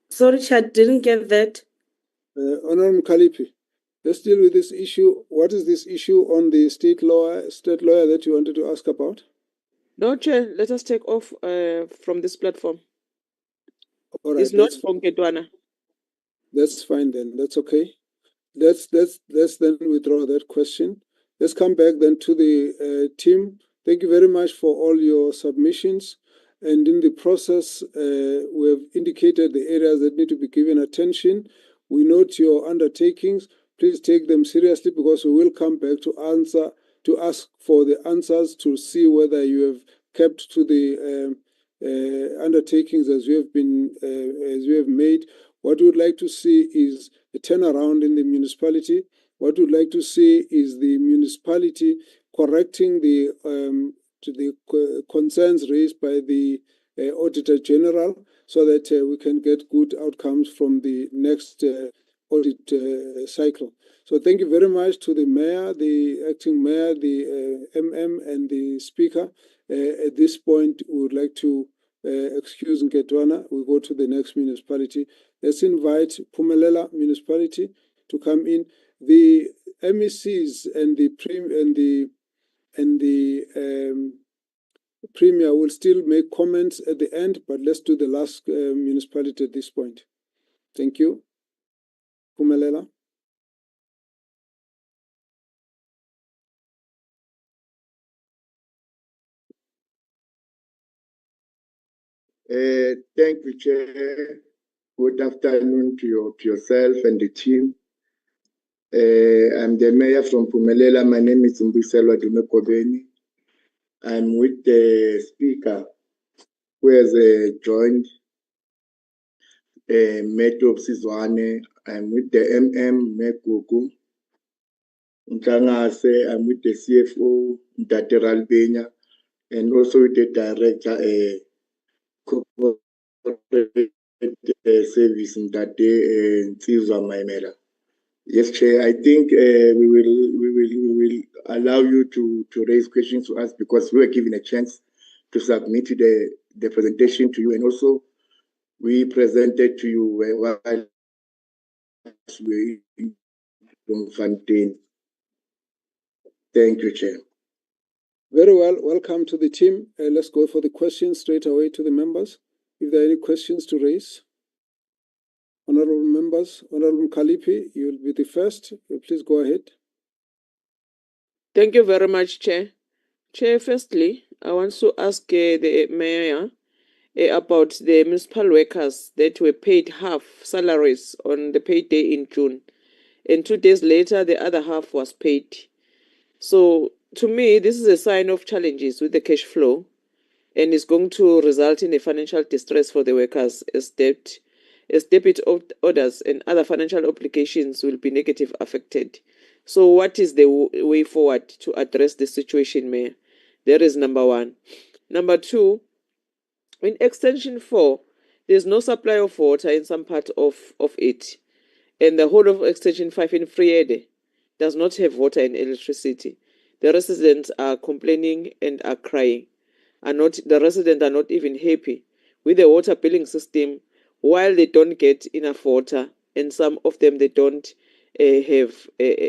Sorry, Chair, I didn't get that. Honorable Mkalipi, let's deal with this issue. What is this issue on the state lawyer that you wanted to ask about? No, Chair, let us take off from this platform. All right, it's not from Ketwana. That's fine then. That's okay. Let's then withdraw that question. Let's come back then to the team. Thank you very much for all your submissions. And in the process, we have indicated the areas that need to be given attention. We note your undertakings. Please take them seriously, because we will come back to ask for the answers to see whether you have kept to the undertakings as we have made. What we would like to see is a turnaround in the municipality. What we would like to see is the municipality correcting the concerns raised by the Auditor General, so that we can get good outcomes from the next audit cycle. So thank you very much to the Mayor, the Acting Mayor, the MM, and the Speaker. At this point, we would like to excuse Nketwana. We go to the next municipality. Let's invite Pumelela Municipality to come in. The MECs and the Premier will still make comments at the end, but let's do the last municipality at this point. Thank you. Pumelela. Thank you, Chair. Good afternoon to yourself and the team. I'm the mayor from Pumelela. My name is Mbuselwa Dumekobeni. I'm with the Speaker, who has joined Meto Sizwane. I'm with the MM, Mekuku. Nkangase, I'm with the CFO, Ntate Ralbenya, and also with the Director, Corporate Service, Ntate Nsizwa Maimela. Yes, Chair. I think we will allow you to raise questions to us, because we were given a chance to submit the presentation to you, and also we presented to you while we in Bloemfontein. Thank you, Chair. Very well. Welcome to the team. Let's go for the questions straight away to the members. If there are any questions to raise. Honorable members, Honorable Mkalipi, you will be the first. Please go ahead. Thank you very much, Chair. Chair, firstly, I want to ask the Mayor about the municipal workers that were paid half salaries on the payday in June. And 2 days later, the other half was paid. So, to me, this is a sign of challenges with the cash flow, and is going to result in a financial distress for the workers, as debit orders and other financial obligations will be negatively affected. So what is the way forward to address this situation, Mayor? That is number one. Number two, in Extension 4, there's no supply of water in some part of it. And the whole of Extension 5 in Friede does not have water and electricity. The residents are complaining and are crying. The residents are not even happy with the water billing system, while they don't get enough water, and some of them, they don't have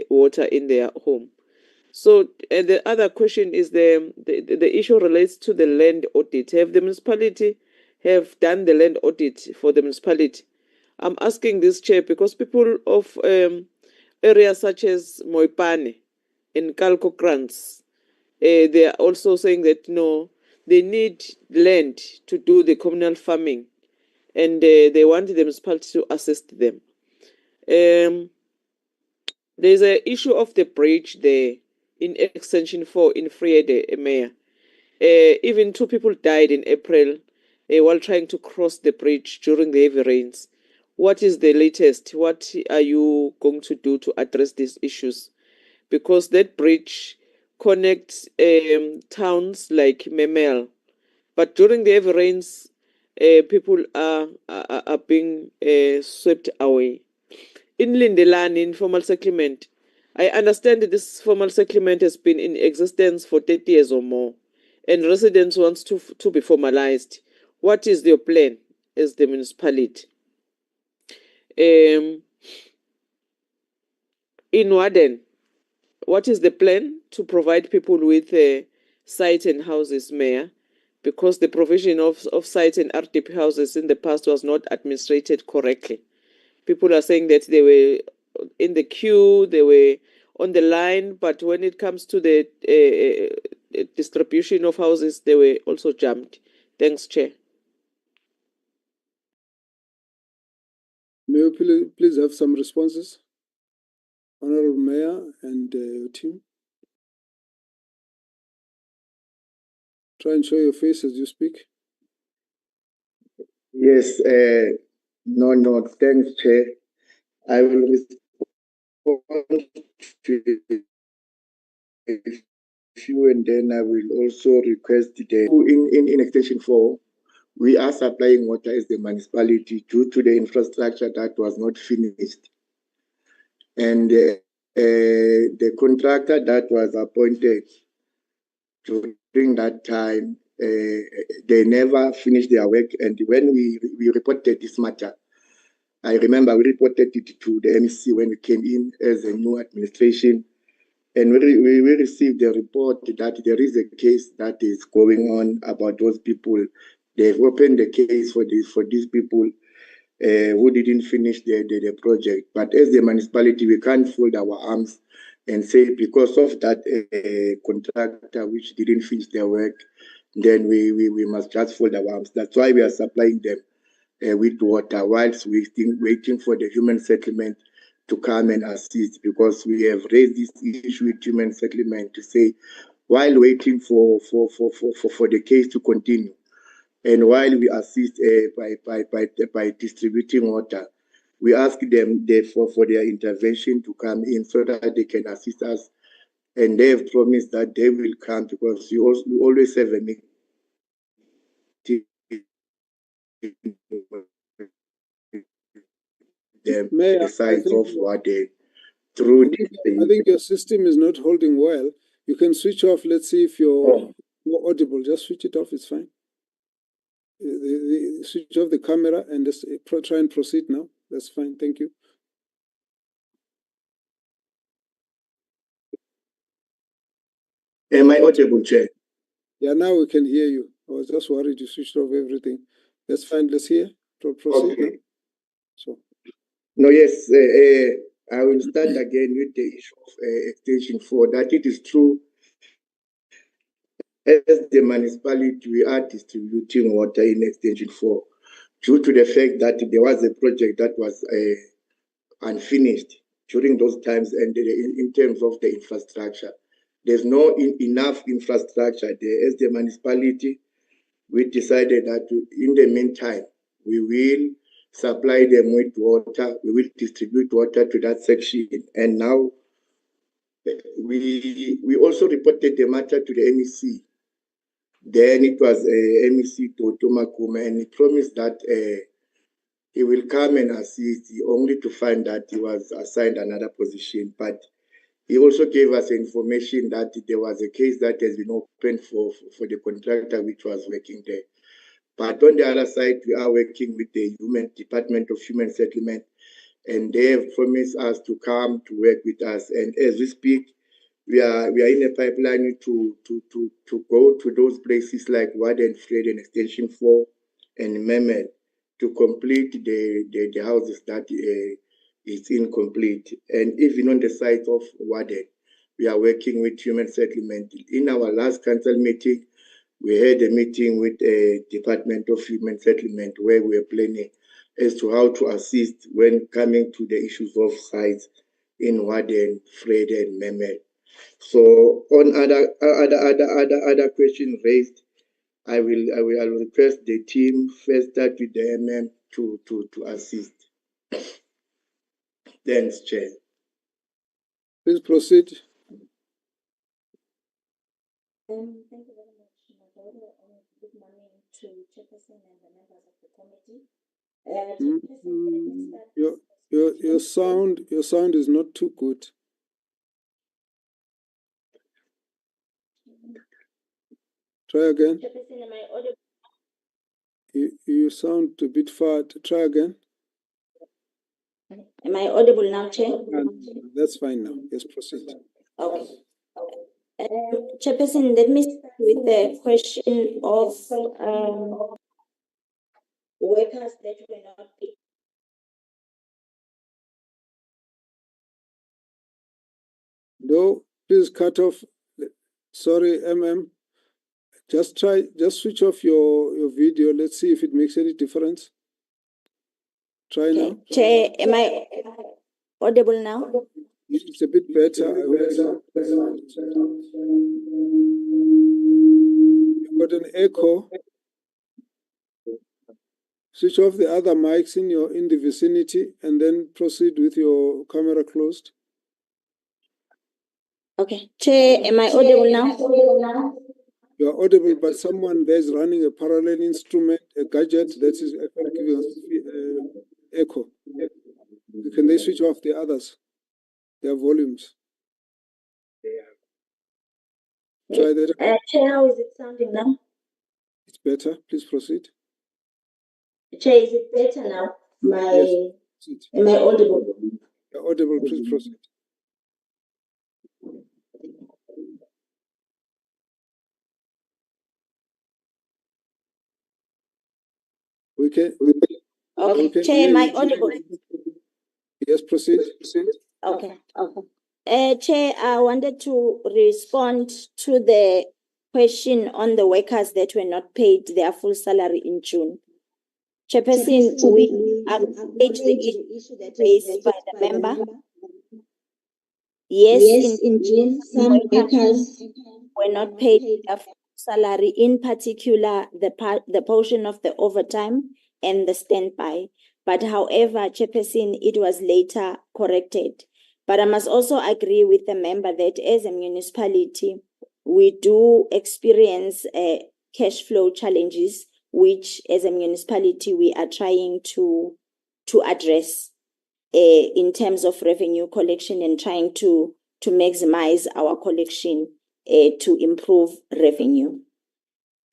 water in their home. So the other question is the issue relates to the land audit. Have the municipality have done the land audit for the municipality? I'm asking this, Chair, because people of areas such as Moipane and Kalkokrans, They are also saying that no, they need land to do the communal farming, and they want the municipality to assist them. There's an issue of the bridge there in Extension 4 in Friede, Mayor. Even 2 people died in April while trying to cross the bridge during the heavy rains. What is the latest? What are you going to do to address these issues? Because that bridge connects towns like Memel, but during the heavy rains, people are being swept away. In Lindelani, informal settlement, I understand that this formal settlement has been in existence for 30 years or more, and residents want to be formalized. What is your plan as the municipality? In Warden, what is the plan to provide people with sites and houses, Mayor? Because the provision of sites and RDP houses in the past was not administrated correctly. People are saying that they were in the queue, they were on the line, but when it comes to the distribution of houses, they were also jumped. Thanks, Chair. May we please have some responses? Honorable Mayor and your team. Try and show your face as you speak. Yes, no, thanks, Chair. I will respond to you, and then I will also request in Extension 4, we are supplying water as the municipality due to the infrastructure that was not finished. And the contractor that was appointed during that time, they never finished their work. And when we reported this matter, I remember we reported it to the MEC when we came in as a new administration. And we received a report that there is a case that is going on about those people. They've opened the case for these people who didn't finish the project. But as the municipality, we can't fold our arms and say because of that contractor which didn't finish their work, then we must just fold our arms. That's why we are supplying them with water whilst waiting for the human settlement to come and assist, because we have raised this issue with human settlement to say while waiting for the case to continue, and while we assist by distributing water, we ask them for their intervention to come in so that they can assist us, and they have promised that they will come, because we always have a meeting the size of what they through. I think your system is not holding well. You can switch off. Let's see if you're more audible. Just switch it off. It's fine. Switch off the camera and just try and proceed now. That's fine. Thank you. Am I audible, Chair? Yeah, now we can hear you. I was just worried you switched off everything. That's fine. Let's hear. Proceed Okay. now. So. No, yes. I will start again with the issue of Extension 4. That it is true. As the municipality, we are distributing water in Extension 4 due to the fact that there was a project that was unfinished during those times, and in terms of the infrastructure. There's no enough infrastructure there. As the municipality, we decided that in the meantime, we will supply them with water. We will distribute water to that section. And now we also reported the matter to the MEC. Then it was MEC Toto Makuma, and he promised that he will come and assist, only to find that he was assigned another position. But he also gave us information that there was a case that has been opened for the contractor which was working there. But on the other side, we are working with the Department of Human Settlement, and they have promised us to come to work with us. And as we speak, we are in a pipeline to go to those places like Warden, Fred, and Extension 4 and Memel to complete the houses that is incomplete. And even on the site of Warden, we are working with human settlement. In our last council meeting, we had a meeting with the Department of Human Settlement where we are planning as to how to assist when coming to the issues of sites in Warden, Fred, and Mehmet. So on other questions raised, I will request the team first start with the MM to assist. Thanks, Chair. Please proceed. Thank you very much, Madonna, and good morning to Chairperson and the members of the committee. Your sound is not too good. Try again. Chairperson, am I audible? You sound a bit far. Try again. Am I audible now, Chair? That's fine now. Yes, proceed. Okay. Chairperson, let me start with the question of workers that were not paid. No, please cut off. Sorry, MM. Just switch off your video. Let's see if it makes any difference. Try Okay. now. Chair, am I audible now? It's a bit better. I hope. You've got an echo. Switch off the other mics in the vicinity and then proceed with your camera closed. Okay. Chair, am I audible now? You are audible, but someone there is running a parallel instrument, a gadget that is giving us echo. Can they switch off the others, their volumes? Try that. Chair, how is it sounding now? It's better. Please proceed. Chair, is it better now? Yes. Am I audible? You're audible. Please proceed. Okay. Chair, am I audible? Yes, proceed. Okay. Chair, I wanted to respond to the question on the workers that were not paid their full salary in June. Chairperson, we acknowledge the issue that raised by the member. Yes, in June, some workers were not paid their full salary, in particular the portion of the overtime and the standby. But however, Chairperson, it was later corrected. But I must also agree with the member that as a municipality, we do experience cash flow challenges, which as a municipality we are trying to address in terms of revenue collection and trying to maximize our collection to improve revenue.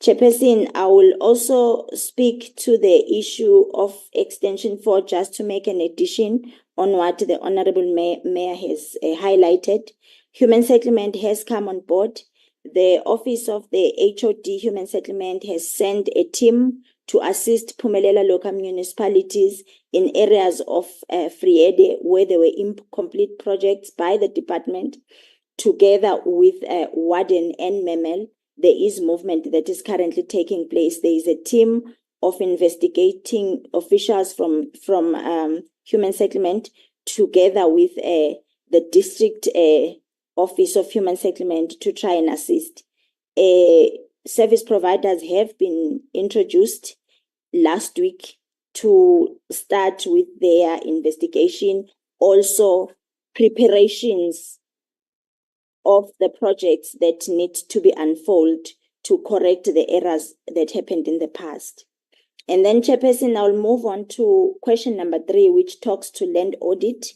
Chairperson, I will also speak to the issue of Extension 4 just to make an addition on what the Honorable Mayor has highlighted. Human Settlement has come on board. The Office of the HOD Human Settlement has sent a team to assist Phumelela local municipalities in areas of Friede where there were incomplete projects by the department. Together with Warden and Memel, there is movement that is currently taking place. There is a team of investigating officials from Human Settlement together with the district Office of Human Settlement to try and assist. Service providers have been introduced last week to start with their investigation. Also, preparations of the projects that need to be unfolded to correct the errors that happened in the past. And then, Chairperson, I'll move on to question number 3, which talks to land audit.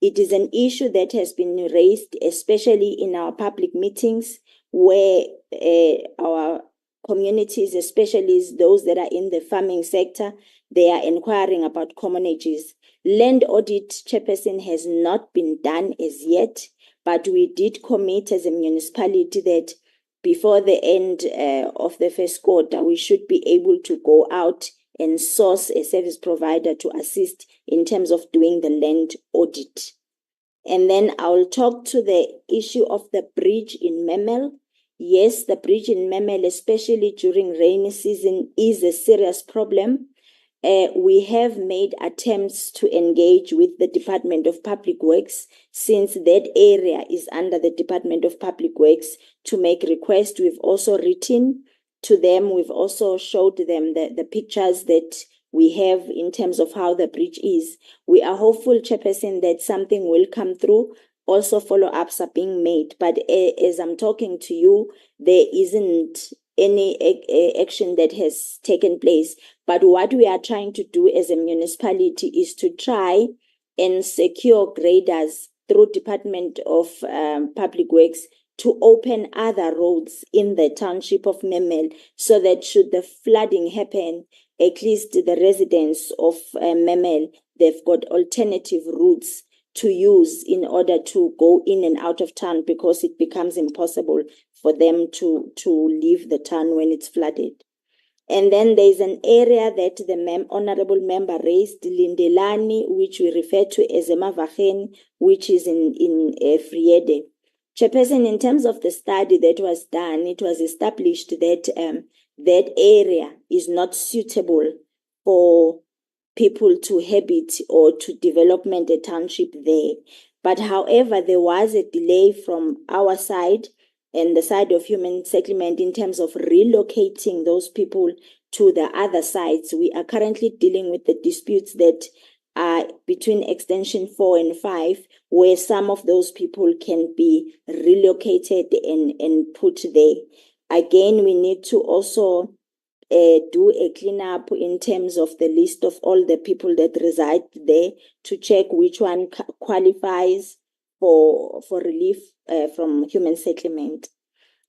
It is an issue that has been raised, especially in our public meetings, where our communities, especially those that are in the farming sector, they are inquiring about commonages. Land audit, Chairperson, has not been done as yet, but we did commit as a municipality that before the end of the first quarter, we should be able to go out and source a service provider to assist in terms of doing the land audit. And then I'll talk to the issue of the bridge in Memel. Yes, the bridge in Memel, especially during rainy season, is a serious problem. We have made attempts to engage with the Department of Public Works, since that area is under the Department of Public Works, to make requests. We've also written to them. We've also showed them the pictures that we have in terms of how the bridge is. We are hopeful, Chairperson, that something will come through. Also, follow-ups are being made. But as I'm talking to you, there isn't any action that has taken place. But what we are trying to do as a municipality is to try and secure graders through Department of Public Works to open other roads in the township of Memel, so that should the flooding happen, at least the residents of Memel, they've got alternative routes to use in order to go in and out of town, because it becomes impossible for them to leave the town when it's flooded. And then there's an area that the honorable member raised, Lindelani, which we refer to as Emavacheni, which is in Friede. Chairperson, in terms of the study that was done, it was established that that area is not suitable for people to habit or to development a township there. But however, there was a delay from our side and the side of human settlement in terms of relocating those people to the other sites. We are currently dealing with the disputes that are between extension 4 and 5, where some of those people can be relocated and put there. Again, we need to also do a cleanup in terms of the list of all the people that reside there, to check which one qualifies for relief from human settlement.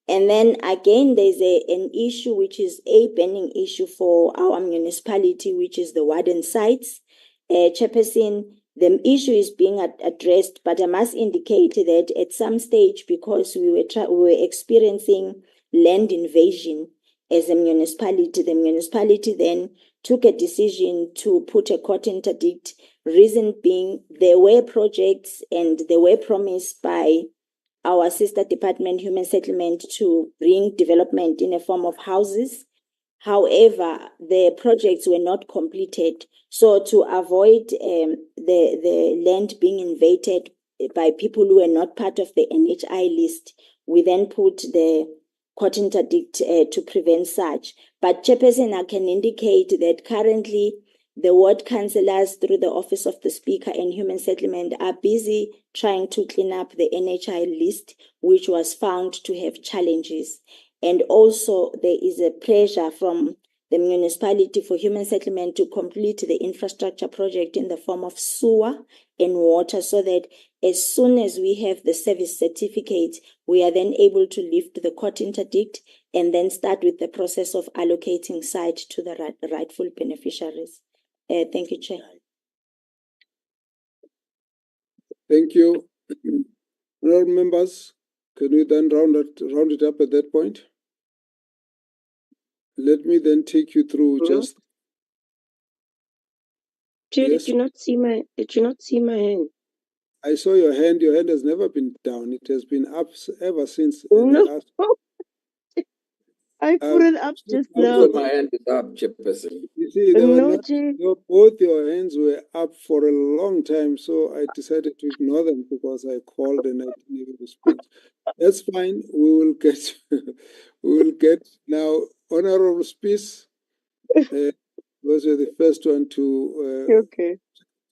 And then again, there's an issue which is a burning issue for our municipality, which is the warden sites. Chairperson, the issue is being addressed, but I must indicate that at some stage, because we were experiencing land invasion as a municipality, the municipality then took a decision to put a court interdict. Reason being, there were projects and they were promised by our sister department, Human Settlement, to bring development in a form of houses. However, the projects were not completed. So to avoid the land being invaded by people who were not part of the NHI list, we then put the court interdict to prevent such. But Chairperson, I can indicate that currently the ward councillors through the Office of the Speaker and Human Settlement are busy trying to clean up the NHI list, which was found to have challenges. And also there is a pressure from the municipality for human settlement to complete the infrastructure project in the form of sewer and water, so that as soon as we have the service certificate, we are then able to lift the court interdict and then start with the process of allocating site to the rightful beneficiaries. Thank you, Chair. Thank you. Honourable members, can we then round it up at that point? Let me then take you through just. Chair, Yes. did you not see my hand? I saw your hand. Your hand has never been down. It has been up ever since. No. I put it up just now. My hand is up, Chairperson. You see, both your hands were up for a long time, so I decided to ignore them because I called and I didn't able to speak. That's fine. We will get now Honourable Spies. Was the first one to. Okay.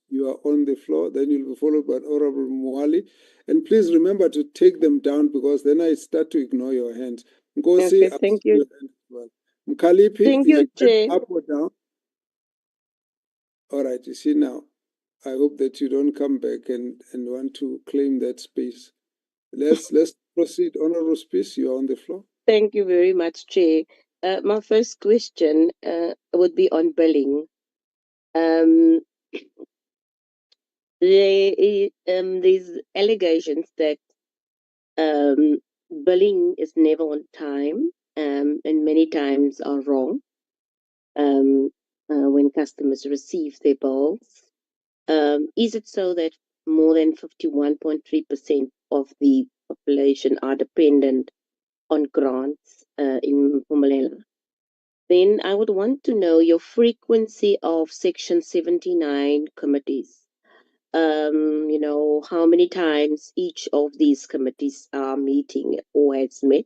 You are on the floor. Then you'll be followed by Honourable Mwali, and please remember to take them down because then I start to ignore your hands. Ngozi, Okay, thank you. Well. Mkalipi, thank you, Chair. Up or down? All right, you see now. I hope that you don't come back and want to claim that space. Let's proceed. Honourable Space, you are on the floor. Thank you very much, Chair. My first question would be on billing. There's allegations that billing is never on time, and many times are wrong when customers receive their bills. Is it so that more than 51.3% of the population are dependent on grants in Mpumalanga. Then I would want to know your frequency of Section 79 committees. How many times each of these committees are meeting or has met.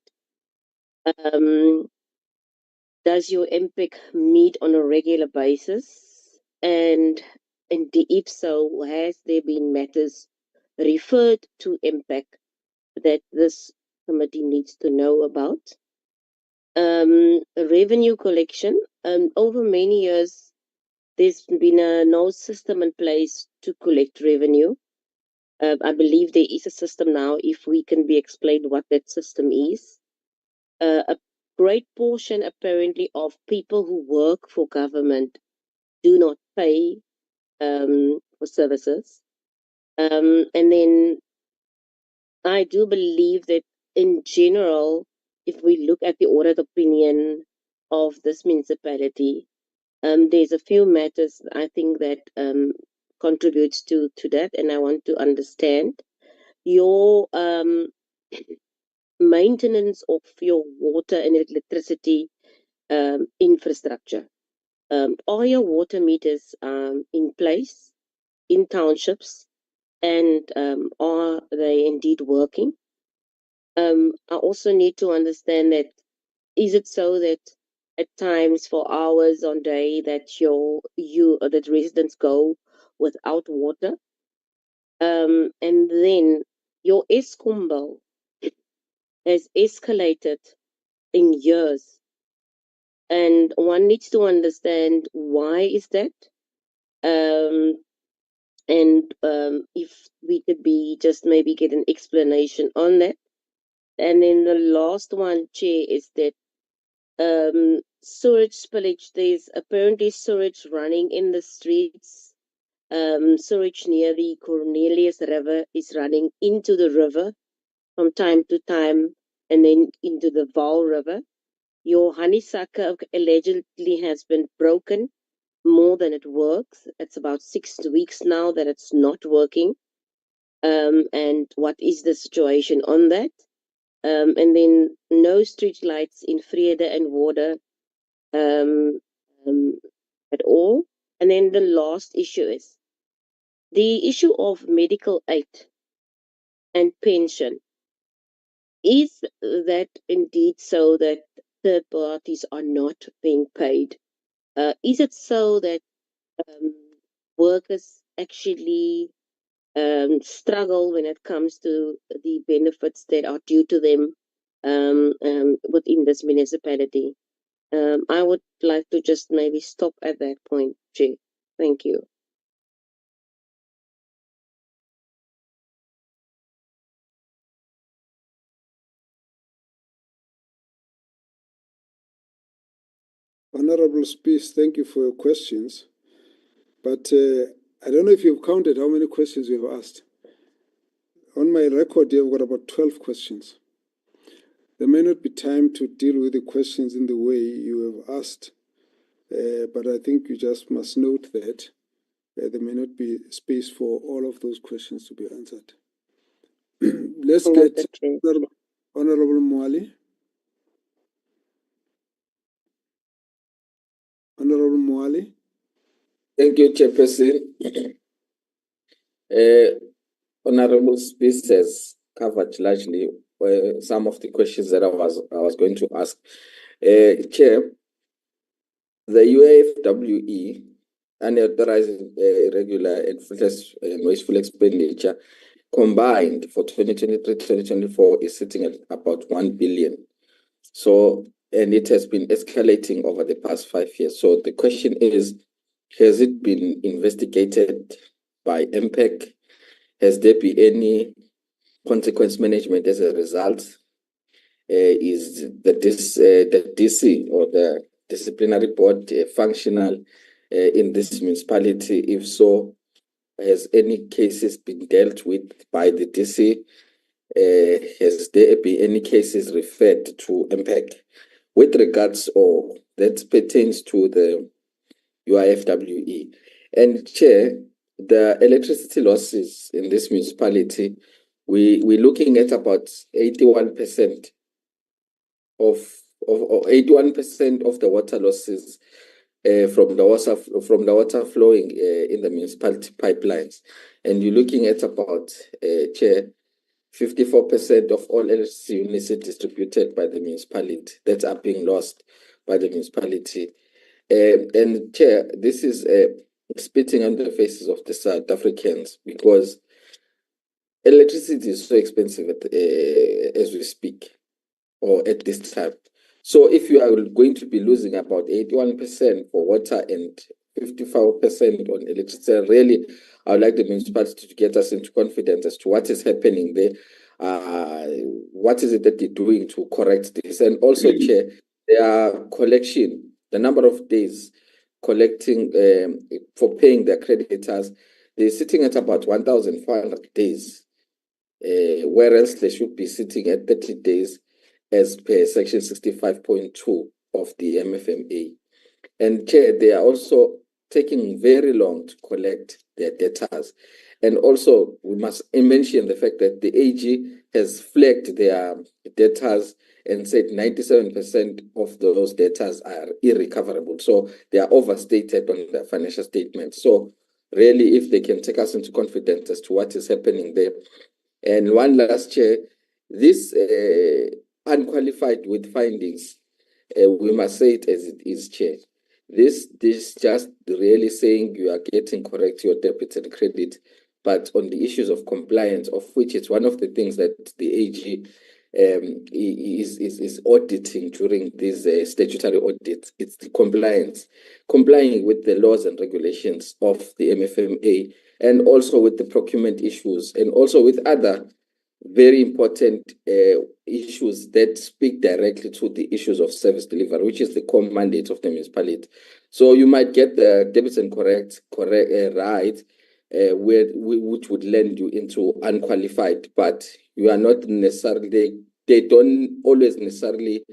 Does your MPEC meet on a regular basis? And if so, has there been matters referred to MPEC that this committee needs to know about? Revenue collection. Over many years, there's been no system in place to collect revenue. I believe there is a system now, if we can be explained what that system is. A great portion, apparently, of people who work for government do not pay for services. And then I do believe that in general, if we look at the audit opinion of this municipality, there's a few matters I think that contributes to that, and I want to understand your maintenance of your water and electricity infrastructure. Are your water meters in place in townships, and are they indeed working? I also need to understand that, is it so that at times for hours on day that that residents go without water? And then your ESCOM bill has escalated in years, and one needs to understand why is that. And if we could be just maybe get an explanation on that. And then the last one, Chair, is that sewage spillage. There's apparently sewage running in the streets. Sewage near the Cornelius River is running into the river from time to time, and then into the Vaal River. Your honeysucker allegedly has been broken more than it works. It's about 6 weeks now that it's not working. And what is the situation on that? And then no street lights in Vrede and Water at all. And then the last issue is the issue of medical aid and pension. Is that indeed so that third parties are not being paid? Is it so that workers actually struggle when it comes to the benefits that are due to them within this municipality? I would like to just maybe stop at that point, Jay. Thank you. Honorable Speaker, thank you for your questions. But I don't know if you've counted how many questions you have asked. On my record, you've got about 12 questions. There may not be time to deal with the questions in the way you have asked, but I think you just must note that there may not be space for all of those questions to be answered. Let's get Honorable Mwali. Honorable Mwali. Thank you, Chairperson. Honorable Speaker has covered largely some of the questions that I was going to ask. Chair, the UAFWE unauthorized irregular and wasteful expenditure combined for 2023-2024 is sitting at about 1 billion. So, and it has been escalating over the past 5 years. So the question is, has it been investigated by MPEC? Has there been any consequence management as a result? Is the DC or the disciplinary board functional in this municipality? If so, has any cases been dealt with by the DC? Has there been any cases referred to MPEC with regards or that pertains to the UIFWE? And Chair, the electricity losses in this municipality, we're looking at about 81% of 81% of the water losses from the water flowing in the municipality pipelines, and you're looking at about Chair, 54% of all electricity units distributed by the municipality that are being lost by the municipality. And Chair, this is spitting on the faces of the South Africans, because electricity is so expensive as we speak, or at this time. So if you are going to be losing about 81% for water and 55% on electricity, really, I would like the municipality to get us into confidence as to what is happening there. What is it that they're doing to correct this? And also, Chair, their collection, the number of days collecting for paying their creditors, they're sitting at about 1,400 days, whereas they should be sitting at 30 days as per section 65.2 of the MFMA. And Chair, they are also taking very long to collect their debtors. And also, we must mention the fact that the AG has flagged their debtors and said 97% of those debtors are irrecoverable. So they are overstated on their financial statements. So really, if they can take us into confidence as to what is happening there. And one last, Chair, this unqualified with findings, we must say it as it is, Chair. This just really saying you are getting correct your debit and credit, but on the issues of compliance, of which it's one of the things that the AG is auditing during these statutory audits. It's the complying with the laws and regulations of the MFMA, and also with the procurement issues, and also with other very important issues that speak directly to the issues of service delivery, which is the core mandate of the municipality. So you might get the debits and correct right, which would land you into unqualified, but you are not necessarily, they don't always necessarily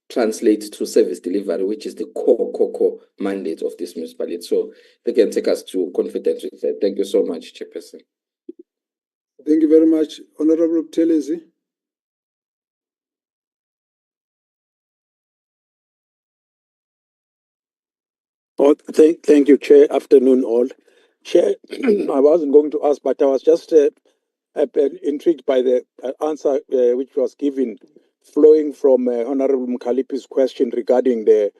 translate to service delivery, which is the core mandate of this municipality. So they can take us to confidence with that. Thank you so much, Chairperson. Thank you very much. Honorable Buthelezi. Oh, thank you, Chair. Afternoon, all. Chair, I wasn't going to ask, but I was just intrigued by the answer which was given, flowing from Honorable Mkhalipi's question regarding the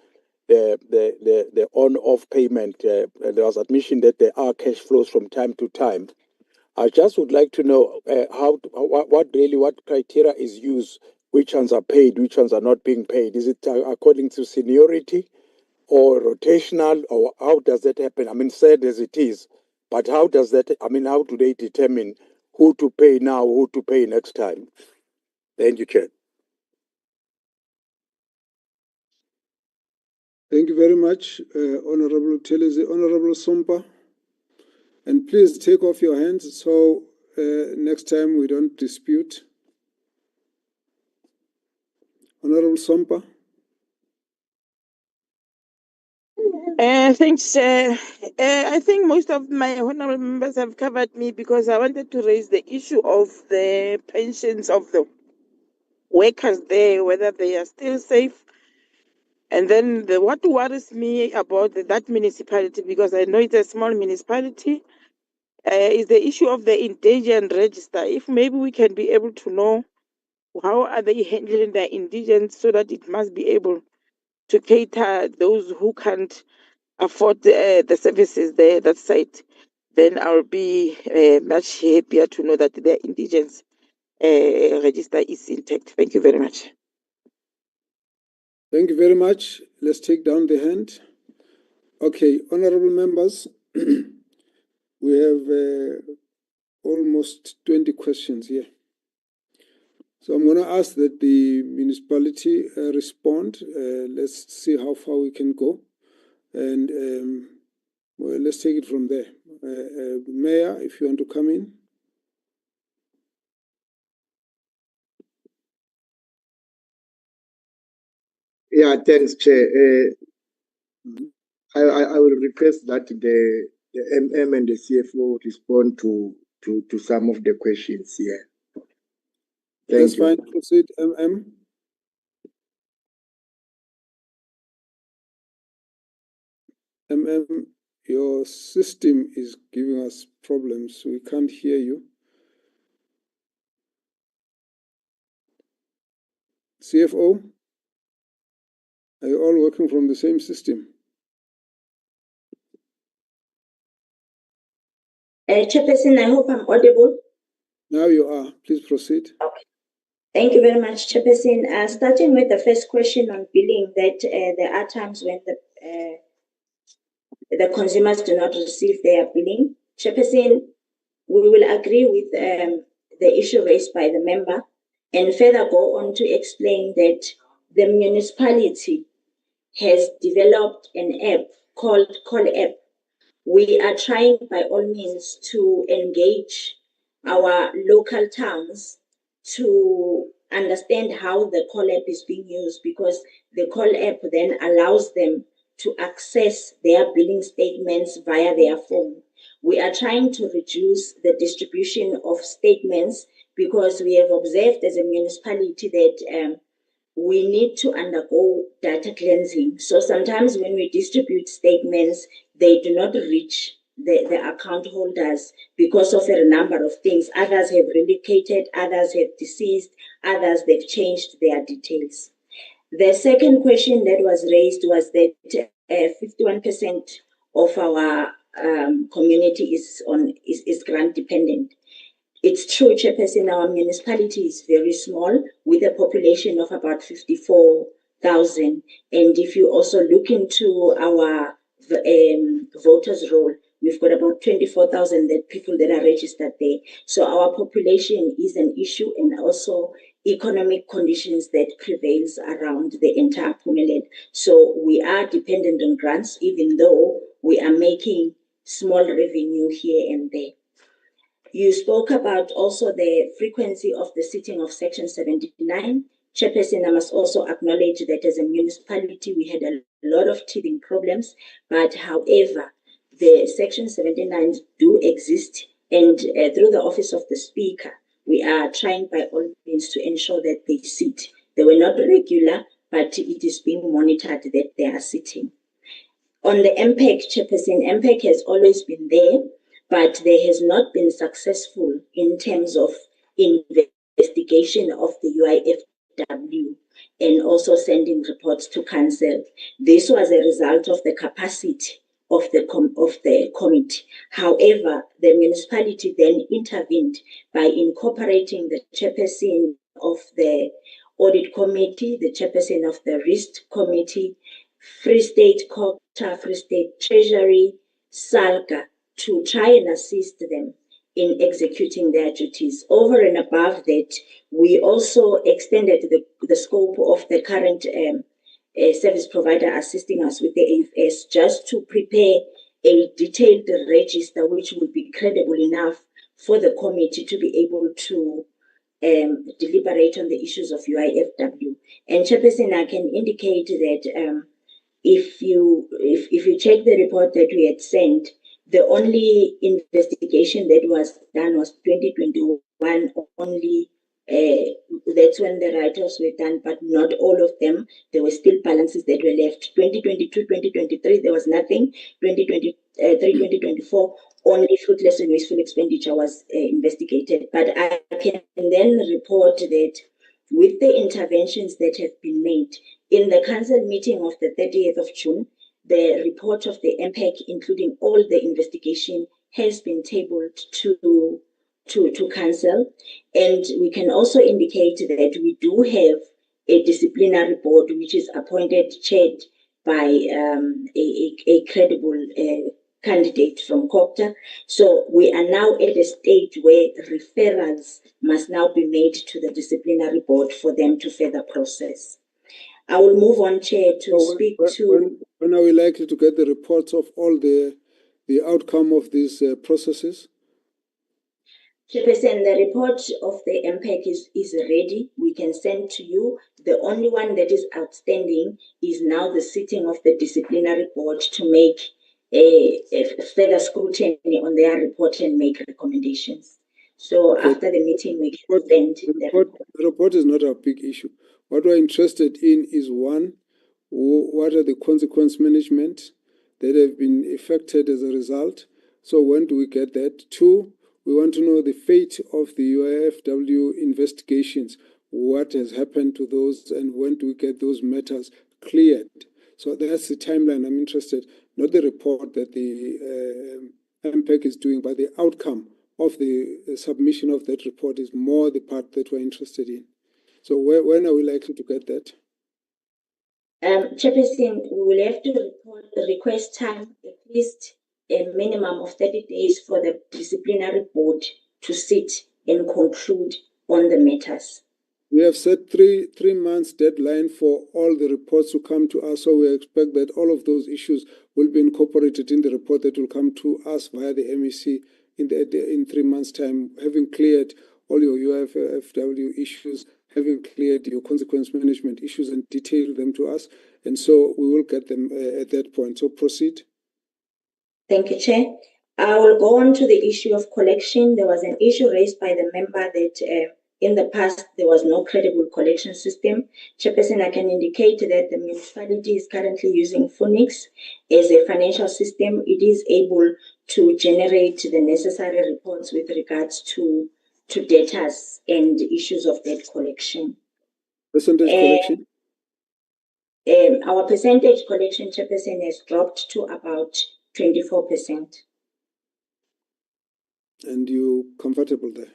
on-off payment. There was admission that there are cash flows from time to time. I just would like to know what criteria is used, which ones are paid, which ones are not being paid. Is it according to seniority or rotational, or how does that happen? I mean, said as it is, but how does that, I mean, how do they determine who to pay now, who to pay next time? Thank you, Chair. Thank you very much, Honorable Buthelezi. Honorable Sompa. And please take off your hands so next time we don't dispute. Honorable Sompa. Thanks. I think most of my honorable members have covered me, because I wanted to raise the issue of the pensions of the workers there, whether they are still safe. And then what worries me about that municipality, because I know it's a small municipality, is the issue of the indigent register. If maybe we can be able to know how are they handling their indigents, so that it must be able to cater those who can't afford the services there, that side, then I'll be much happier to know that the indigents register is intact. Thank you very much. Thank you very much. Let's take down the hand. Okay, honorable members, we have almost 20 questions here. So I'm going to ask that the municipality respond. Let's see how far we can go. And well, let's take it from there. Mayor, if you want to come in. Yeah, thanks, Chair. I will request that the MM and the CFO respond to some of the questions here. That's fine. Proceed, MM. MM, your system is giving us problems. We can't hear you. CFO, are you all working from the same system? Chairperson, I hope I'm audible. Now you are. Please proceed. Okay. Thank you very much, Chairperson. Starting with the first question on billing, that there are times when the consumers do not receive their billing. Chairperson, we will agree with the issue raised by the member and further go on to explain that the municipality has developed an app called Call App. We are trying by all means to engage our local towns to understand how the Call App is being used, because the Call App then allows them to access their billing statements via their phone. We are trying to reduce the distribution of statements because we have observed as a municipality that we need to undergo data cleansing. So sometimes when we distribute statements, they do not reach the account holders because of a number of things. Others have relocated, others have deceased, others they've changed their details. The second question that was raised was that 51% of our community is grant dependent. It's true, Chairperson, our municipality is very small with a population of about 54,000. And if you also look into our voters roll, we've got about 24,000 people that are registered there. So our population is an issue, and also economic conditions that prevails around the entire Pumeland. So we are dependent on grants, even though we are making small revenue here and there. You spoke about also the frequency of the sitting of Section 79. Chairperson, I must also acknowledge that as a municipality, we had a lot of teething problems, but however, the Section 79s do exist, and through the Office of the Speaker, we are trying by all means to ensure that they sit. They were not regular, but it is being monitored that they are sitting. On the MPEC, Chairperson, MPEC has always been there, but there has not been successful in terms of investigation of the UIFW and also sending reports to council. This was a result of the capacity of the committee. However, the municipality then intervened by incorporating the chairperson of the audit committee, the chairperson of the risk committee, Free State Copter, Free State Treasury, SALGA, to try and assist them in executing their duties. Over and above that, we also extended the scope of the current service provider assisting us with the AFS just to prepare a detailed register which would be credible enough for the committee to be able to deliberate on the issues of UIFW. And Chairperson, I can indicate that if you check the report that we had sent, the only investigation that was done was 2021 only. That's when the write-offs were done, but not all of them. There were still balances that were left. 2022, 2023, there was nothing. 2023, 2024, only fruitless and wasteful expenditure was investigated. But I can then report that with the interventions that have been made in the council meeting of the 30th of June, the report of the MPEC, including all the investigation, has been tabled to council. And we can also indicate that we do have a disciplinary board which is appointed, chaired by a credible candidate from COPTA. So we are now at a stage where referrals must now be made to the disciplinary board for them to further process. I will move on, Chair, to speak to... When are we likely to get the reports of all the outcome of these processes? Chairperson, the report of the MPEC is ready. We can send to you. The only one that is outstanding is now the sitting of the disciplinary board to make further scrutiny on their report and make recommendations. So Okay. after the meeting, we can send the report. The report is not a big issue. What we're interested in is one, what are the consequence management that have been affected as a result? So when do we get that? Two, we want to know the fate of the UIFW investigations. What has happened to those and when do we get those matters cleared? So that's the timeline I'm interested, not the report that the MPEC is doing, but the outcome of the submission of that report is more the part that we're interested in. So when are we likely to get that? Chairperson, we will have to request time, at least a minimum of 30 days for the disciplinary board to sit and conclude on the matters. We have set three months deadline for all the reports to come to us, so we expect that all of those issues will be incorporated in the report that will come to us via the MEC in 3 months' time, having cleared all your UIFW issues, having cleared your consequence management issues and detailed them to us. And so we will get them at that point. So proceed. Thank you, Chair. I will go on to the issue of collection. There was an issue raised by the member that in the past there was no credible collection system. Chairperson, I can indicate that the municipality is currently using Phoenix as a financial system. It is able to generate the necessary reports with regards to debtors and issues of debt collection. Percentage collection? Our percentage collection, Chairperson, has dropped to about 24%. And you comfortable there?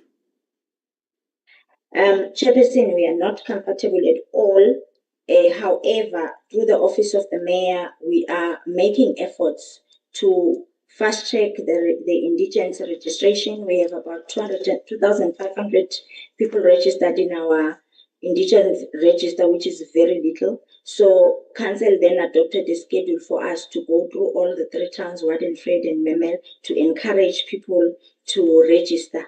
Chairperson, we are not comfortable at all. However, through the Office of the Mayor, we are making efforts to fast track the indigent registration. We have about 2,500 people registered in our indigent register, which is very little. So Council then adopted a schedule for us to go through all the 3 towns, Warden, Fred and Memel, to encourage people to register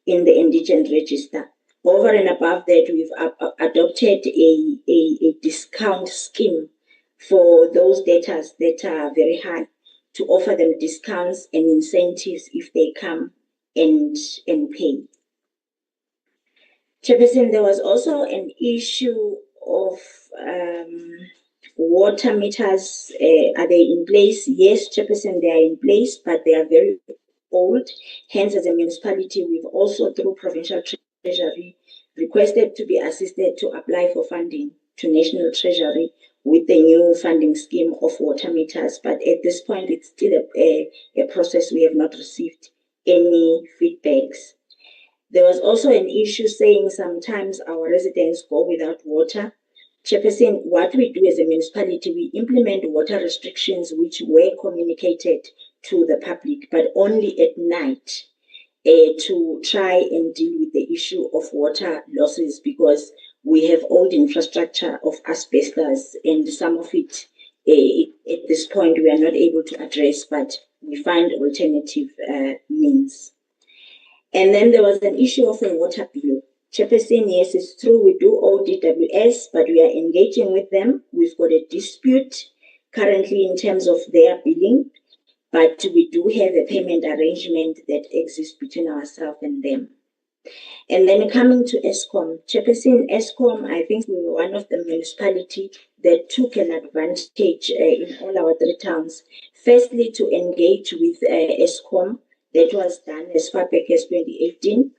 in the indigent register. Over and above that, we've adopted a discount scheme for those debtors that are very high, to offer them discounts and incentives if they come and pay. Chairperson, there was also an issue of water meters. Are they in place? Yes, Chairperson, they are in place, but they are very old. Hence, as a municipality, we've also, through Provincial Treasury, requested to be assisted to apply for funding to National Treasury with the new funding scheme of water meters. But at this point, it's still a process. We have not received any feedbacks. There was also an issue saying sometimes our residents go without water. Chairperson, what we do as a municipality, we implement water restrictions which were communicated to the public, but only at night, to try and deal with the issue of water losses, because we have old infrastructure of asbestos, and some of it, at this point, we are not able to address, but we find alternative means. And then there was an issue of a water bill. Chairperson, yes, it's true, we do owe DWS, but we are engaging with them. We've got a dispute currently in terms of their billing, but we do have a payment arrangement that exists between ourselves and them. And then coming to ESCOM, Chairperson, ESCOM, I think we were one of the municipalities that took an advantage in all our 3 towns. Firstly, to engage with ESCOM. That was done as far back as 2018.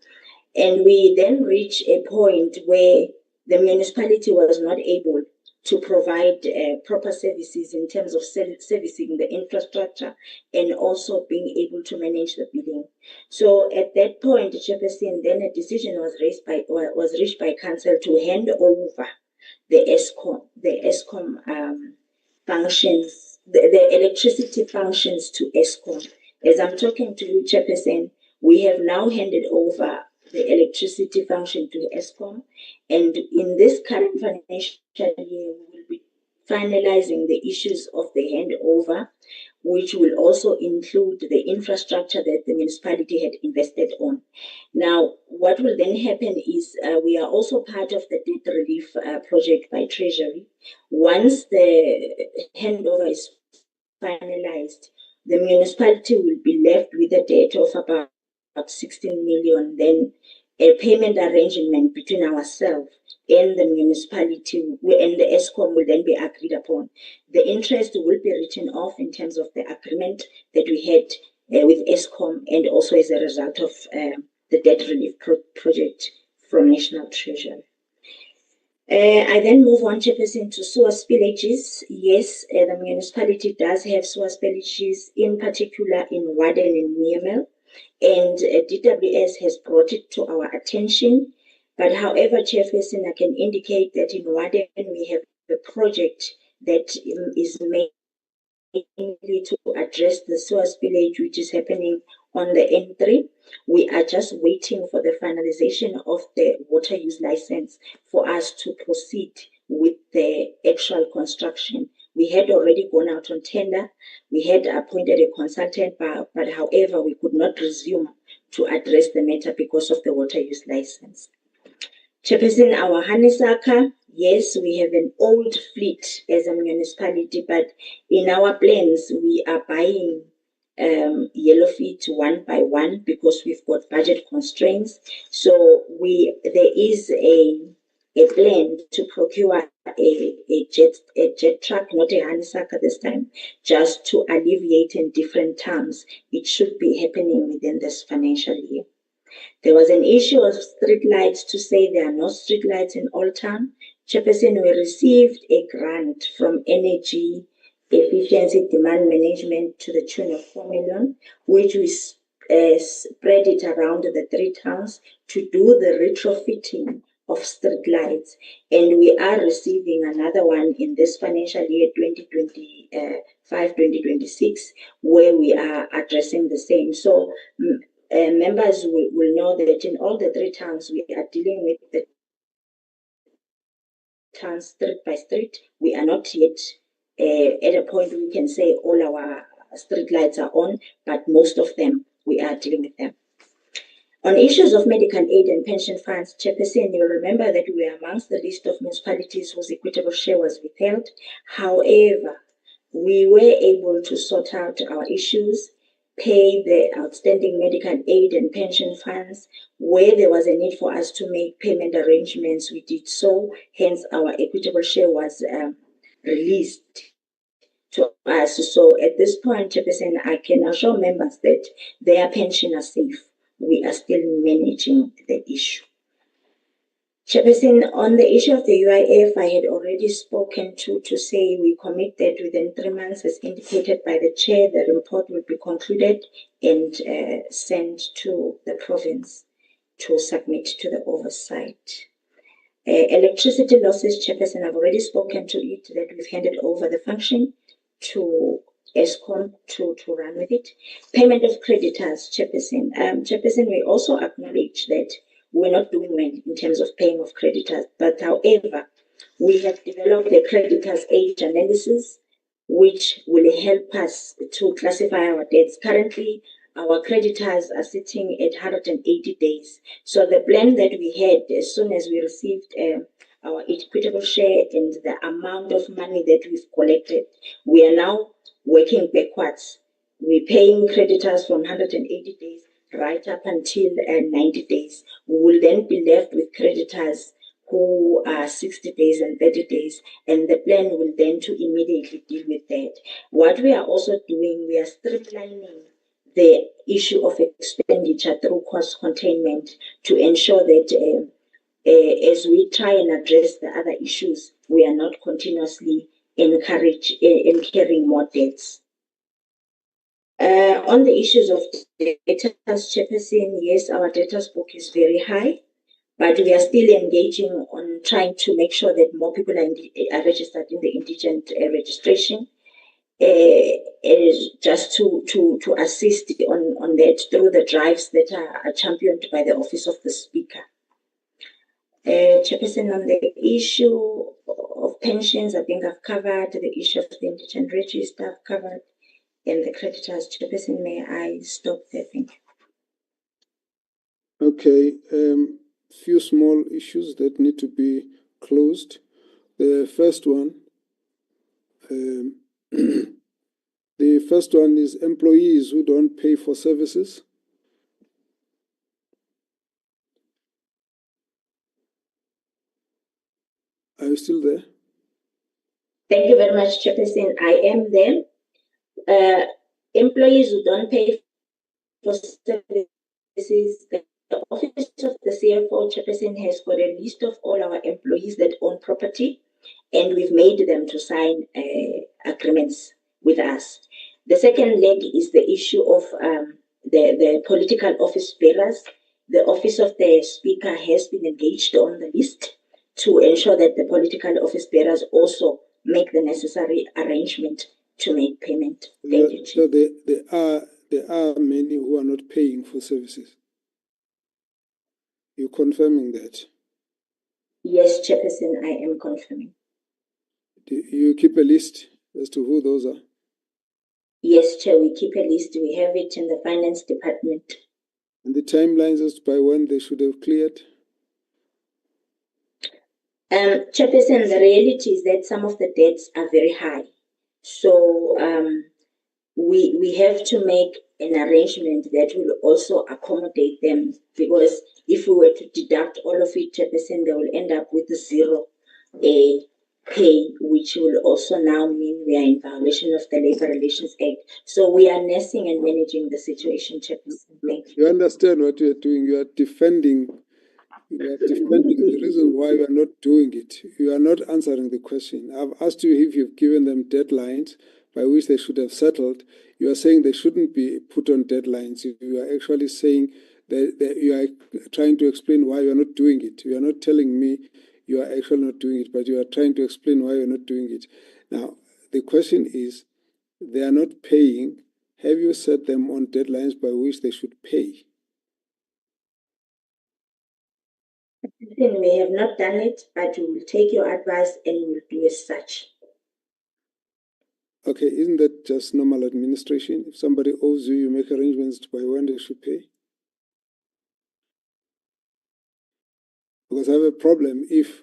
And we then reached a point where the municipality was not able to provide proper services in terms of servicing the infrastructure and also being able to manage the billing. So at that point, Chairperson, then a decision was reached by Council to hand over the ESCOM functions, the electricity functions to ESCOM. As I'm talking to you, Chairperson, we have now handed over the electricity function to ESCOM, and in this current financial year, we will be finalizing the issues of the handover, which will also include the infrastructure that the municipality had invested on. Now, what will then happen is we are also part of the debt relief project by Treasury. Once the handover is finalized, the municipality will be left with a debt of about 16 million. Then a payment arrangement between ourselves and the municipality and the ESCOM will then be agreed upon. The interest will be written off in terms of the agreement that we had with ESCOM, and also as a result of the debt relief project from National Treasury. I then move on, Chairperson, to sewer spillages. Yes, the municipality does have sewer spillages, in particular in Warden and Miamel, and DWS has brought it to our attention. But however, Chairperson, I can indicate that in Warden we have a project that is mainly to address the sewer spillage which is happening on the N3. We are just waiting for the finalization of the water use license for us to proceed with the actual construction. We had already gone out on tender. We had appointed a consultant, but however, we could not resume to address the matter because of the water use license. Chairperson, our Hanisaka, yes, we have an old fleet as a municipality, but in our plans, we are buying yellow feet one by one because we've got budget constraints. So there is a plan to procure a jet truck, not a Hanisaka this time, just to alleviate in different terms. It should be happening within this financial year. There was an issue of street lights to say there are no street lights in Old Town. Chairperson, we received a grant from Energy Efficiency Demand Management to the tune of 4 million, which we spread it around the 3 towns to do the retrofitting of street lights. And we are receiving another one in this financial year, 2025-2026, where we are addressing the same. So members will know that in all the 3 towns, we are dealing with the towns street by street. We are not yet at a point we can say all our street lights are on, but most of them, we are dealing with them. On issues of medical aid and pension funds, Chairperson, you'll remember that we are amongst the list of municipalities whose equitable share was withheld. However, we were able to sort out our issues, pay the outstanding medical aid and pension funds. Where there was a need for us to make payment arrangements, we did so. Hence, our equitable share was released to us. So at this point, Chairperson, I can assure members that their pension are safe. We are still managing the issue. Chairperson, on the issue of the UIF, I had already spoken to say we commit that within 3 months, as indicated by the chair, the report will be concluded and sent to the province to submit to the oversight. Electricity losses, Chairperson, I've already spoken to it, that we've handed over the function to ESCOM to run with it. Payment of creditors, Chairperson. Chairperson, we also acknowledge that we're not doing well in terms of paying of creditors, but however, we have developed a creditors age analysis, which will help us to classify our debts. Currently, our creditors are sitting at 180 days. So the plan that we had as soon as we received our equitable share and the amount of money that we've collected, we are now working backwards. We're paying creditors from 180 days right up until 90 days. We will then be left with creditors who are 60 days and 30 days, and the plan will then to immediately deal with that. What we are also doing, we are streamlining the issue of expenditure through cost containment to ensure that as we try and address the other issues, we are not continuously incurring more debts. On the issues of debtors, Chairperson, yes, our debtors book is very high, but we are still engaging on trying to make sure that more people are registered in the indigent registration. Just to assist on that through the drives that are championed by the Office of the Speaker. Chairperson, on the issue of pensions, I think I've covered. The issue of the indigent register, I've covered. And the creditors, Chairperson, may I stop there? Thank you. Okay, few small issues that need to be closed. The first one, The first one is employees who don't pay for services. Are you still there? Thank you very much, Chairperson. I am there. Employees who don't pay for services, the Office of the CFO Chairperson has got a list of all our employees that own property, and we've made them to sign agreements with us. The second leg is the issue of the political office bearers. The Office of the Speaker has been engaged on the list to ensure that the political office bearers also make the necessary arrangement to make payment. Thank you, Chair. So there are many who are not paying for services. You're confirming that? Yes, Chairperson, I am confirming. Do you keep a list as to who those are? Yes, Chair, we keep a list. We have it in the Finance Department. And the timelines as to by when they should have cleared? Chairperson, the reality is that some of the debts are very high. So we have to make an arrangement that will also accommodate them, because if we were to deduct all of it, Chairperson, they will end up with zero pay, which will also now mean we are in violation of the Labour Relations Act. So we are nursing and managing the situation, Chairperson. Thank you. You understand what you are doing. You are defending the reason why you are not doing it. You are not answering the question. I've asked you if you've given them deadlines by which they should have settled. You are saying they shouldn't be put on deadlines. You are actually saying that you are trying to explain why you are not doing it. You are not telling me you are actually not doing it, but you are trying to explain why you're not doing it. Now, the question is, they are not paying. Have you set them on deadlines by which they should pay? We have not done it, but we will take your advice and we will do as such. Okay, isn't that just normal administration? If somebody owes you, you make arrangements by when they should pay? Because I have a problem if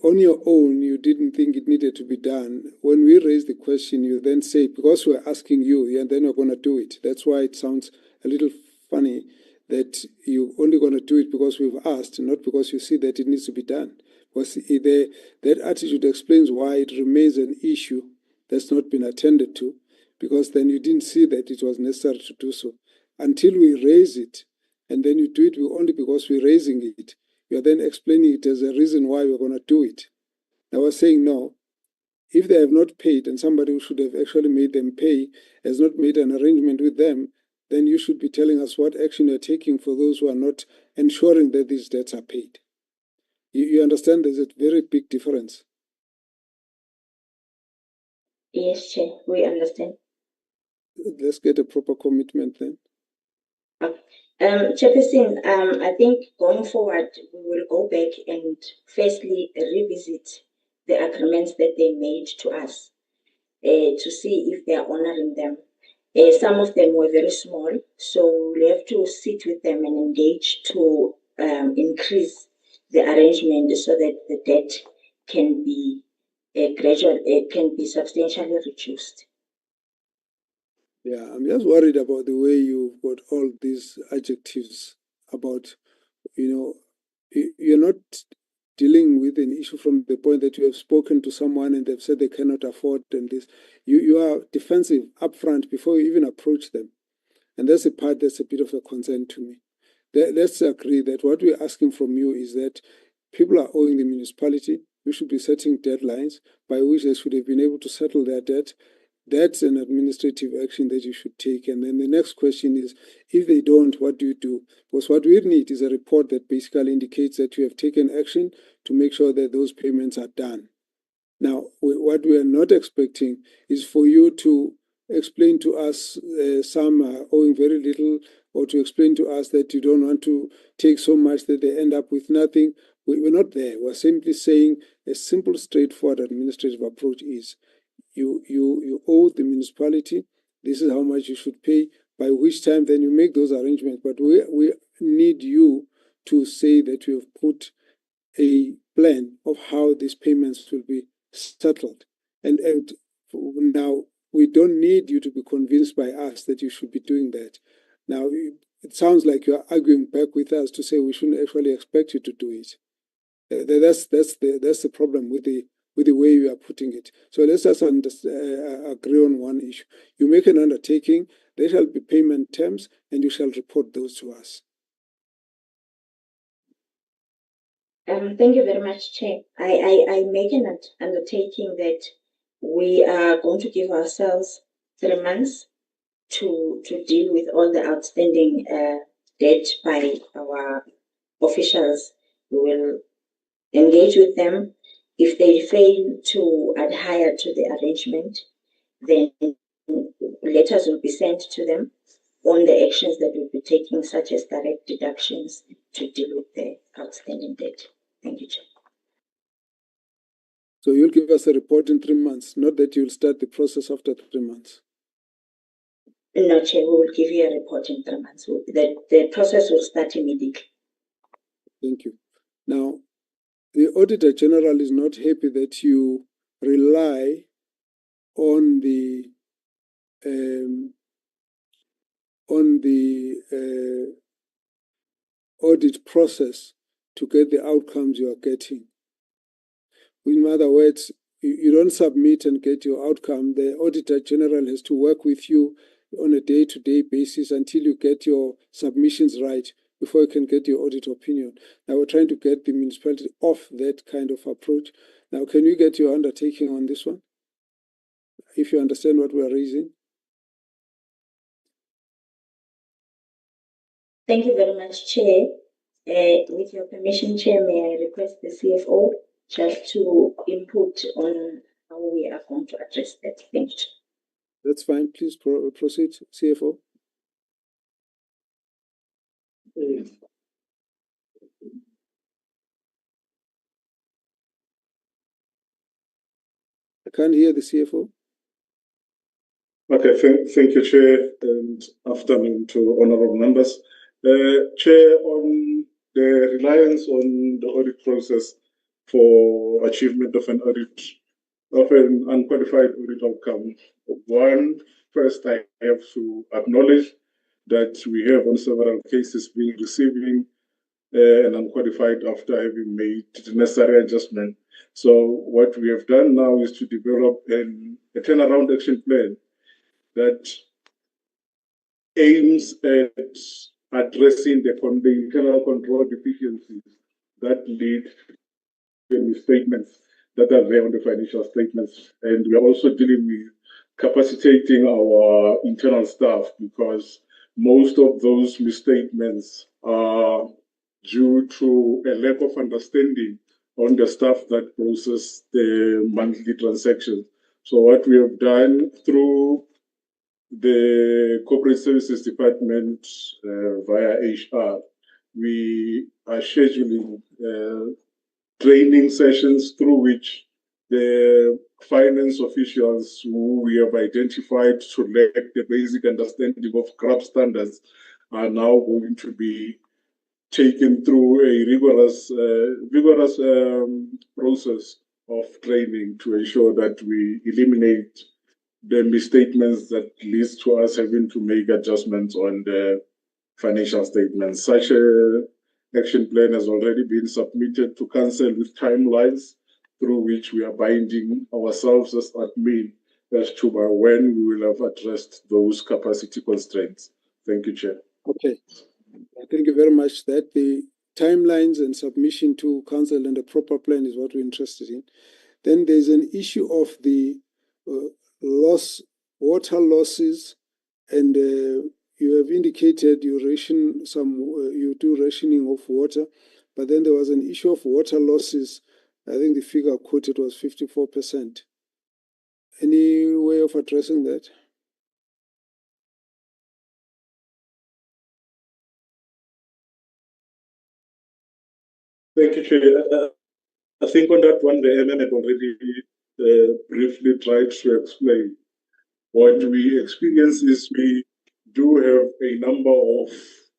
on your own you didn't think it needed to be done. When we raise the question, you then say, because we're asking you, and then we're going to do it. That's why it sounds a little funny that you're only going to do it because we've asked, not because you see that it needs to be done. Because that attitude explains why it remains an issue that's not been attended to, because then you didn't see that it was necessary to do so. Until we raise it, and then you do it only because we're raising it, you are then explaining it as a reason why we're going to do it. I was saying no. If they have not paid and somebody who should have actually made them pay has not made an arrangement with them, then you should be telling us what action you're taking for those who are not ensuring that these debts are paid. You understand there's a very big difference. Yes, Chair, we understand. Let's get a proper commitment then. Chairperson, I think going forward, we will go back and firstly revisit the agreements that they made to us to see if they are honoring them. Some of them were very small, so we have to sit with them and engage to increase the arrangement so that the debt can be can be substantially reduced. Yeah, I'm just worried about the way you've got all these adjectives about, you're not dealing with an issue from the point that you have spoken to someone and they've said they cannot afford and this. You are defensive upfront before you even approach them. And that's the part that's a bit of a concern to me. Let's agree that what we're asking from you is that people are owing the municipality. We should be setting deadlines by which they should have been able to settle their debt. That's an administrative action that you should take. And then the next question is, if they don't, what do you do? Because what we need is a report that basically indicates that you have taken action to make sure that those payments are done. Now, what we are not expecting is for you to explain to us some are owing very little, or to explain to us that you don't want to take so much that they end up with nothing. We're not there. We're simply saying a simple, straightforward administrative approach is you owe the municipality, this is how much you should pay, by which time then you make those arrangements. But we need you to say that you have put a plan of how these payments will be settled. And now we don't need you to be convinced by us that you should be doing that. Now, it sounds like you're arguing back with us to say we shouldn't actually expect you to do it. That's the problem with the way you are putting it. So let's just agree on one issue. You make an undertaking, there shall be payment terms, and you shall report those to us. Thank you very much, Chair. I make an undertaking that we are going to give ourselves 3 months to deal with all the outstanding debt by our officials. We will engage with them. If they fail to adhere to the arrangement, then letters will be sent to them on the actions that we'll be taking, such as direct deductions to deal with the outstanding debt. Thank you, Chair. So you'll give us a report in 3 months, not that you'll start the process after 3 months. No, Chair, we will give you a report in 3 months. The process will start immediately. Thank you. Now, the Auditor General is not happy that you rely on the audit process to get the outcomes you are getting. In other words, you don't submit and get your outcome. The Auditor General has to work with you on a day-to-day basis until you get your submissions right before you can get your audit opinion. Now we're trying to get the municipality off that kind of approach. Now, can you get your undertaking on this one? If you understand what we are raising. Thank you very much, Chair. With your permission, Chair, may I request the CFO just to input on how we are going to address that. Thank you. That's fine. Please proceed, CFO. I can't hear the CFO. Okay, thank you, Chair, and afternoon to honorable members. Chair, on the reliance on the audit process for achievement of an unqualified audit outcome, first I have to acknowledge that we have on several cases been receiving an unqualified after having made the necessary adjustment. So what we have done now is to develop a turnaround action plan that aims at addressing the internal control deficiencies that lead to misstatements that are there on the financial statements. And we are also dealing with capacitating our internal staff because most of those misstatements are due to a lack of understanding on the staff that process the monthly transactions. So what we have done through the Corporate Services Department via HR, we are scheduling training sessions through which the finance officials who we have identified to lack the basic understanding of CRAP standards are now going to be taken through a rigorous process of training to ensure that we eliminate the misstatements that leads to us having to make adjustments on the financial statements. Such a action plan has already been submitted to council with timelines through which we are binding ourselves as admin as to by when we will have addressed those capacity constraints. Thank you, Chair. Okay. Thank you very much. That the timelines and submission to council and the proper plan is what we're interested in. Then there's an issue of the water losses, and you have indicated you do rationing of water, but then there was an issue of water losses. I think the figure quoted was 54%. Any way of addressing that? Thank you, Chair. I think on that one, the MM had already briefly tried to explain. What we experience is we do have a number of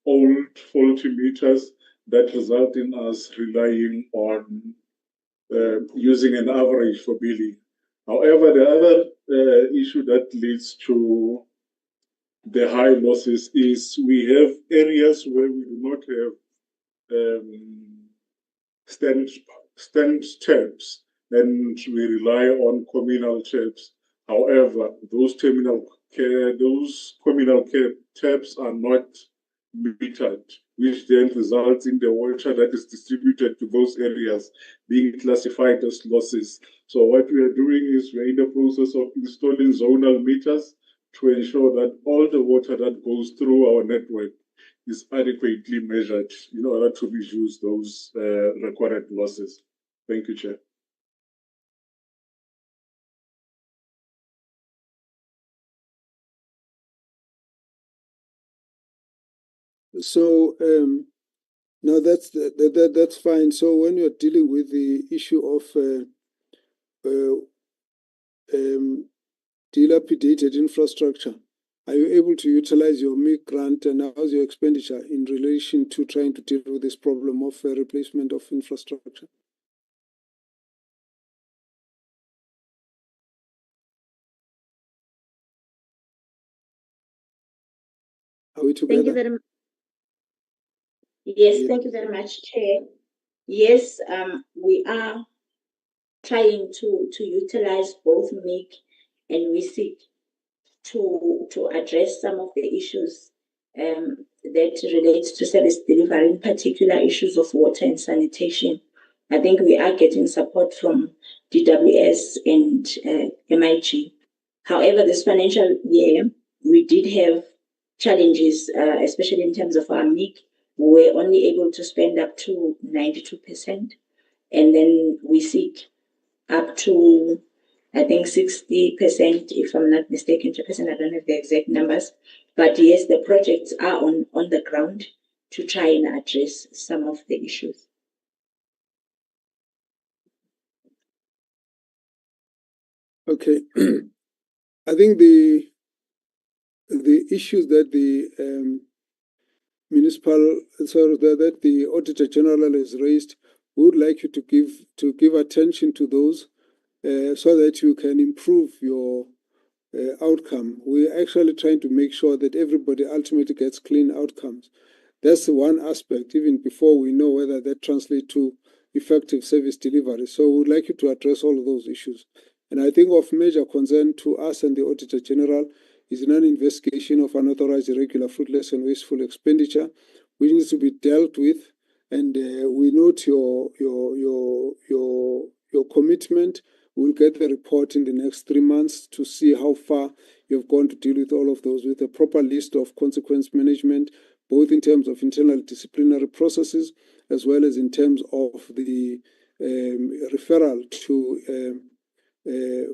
old faulty meters that result in us relying on using an average for billing. However, the other issue that leads to the high losses is we have areas where we do not have stand taps, and we rely on communal taps. However, those communal care taps are not metered, which then results in the water that is distributed to those areas being classified as losses. So what we are doing is we're in the process of installing zonal meters to ensure that all the water that goes through our network is adequately measured in order to reduce those recorded losses. Thank you, Chair. So no, that's fine. So when you're dealing with the issue of dilapidated infrastructure, are you able to utilize your MIC grant, and how's your expenditure in relation to trying to deal with this problem of replacement of infrastructure? Are we together? Thank you very much. Yes, thank you very much, Chair. Yes, we are trying to utilize both MIC and WISIC to address some of the issues that relates to service delivery, in particular issues of water and sanitation. I think we are getting support from DWS and MIG. However, this financial year, we did have challenges, especially in terms of our MIC. We were only able to spend up to 92%, and then we seek up to, I think, 60%, if I'm not mistaken, 2%, I don't have the exact numbers. But yes, the projects are on the ground to try and address some of the issues. Okay. I think the issues that the that the Auditor General has raised, we would like you to give attention to those so that you can improve your outcome. We're actually trying to make sure that everybody ultimately gets clean outcomes. That's one aspect, even before we know whether that translates to effective service delivery. So we would like you to address all of those issues. And I think of major concern to us and the Auditor General is an investigation of unauthorized, irregular, fruitless, and wasteful expenditure, which needs to be dealt with. And we note your commitment. We'll get the report in the next 3 months to see how far you've gone to deal with all of those, with a proper list of consequence management, both in terms of internal disciplinary processes as well as in terms of the referral to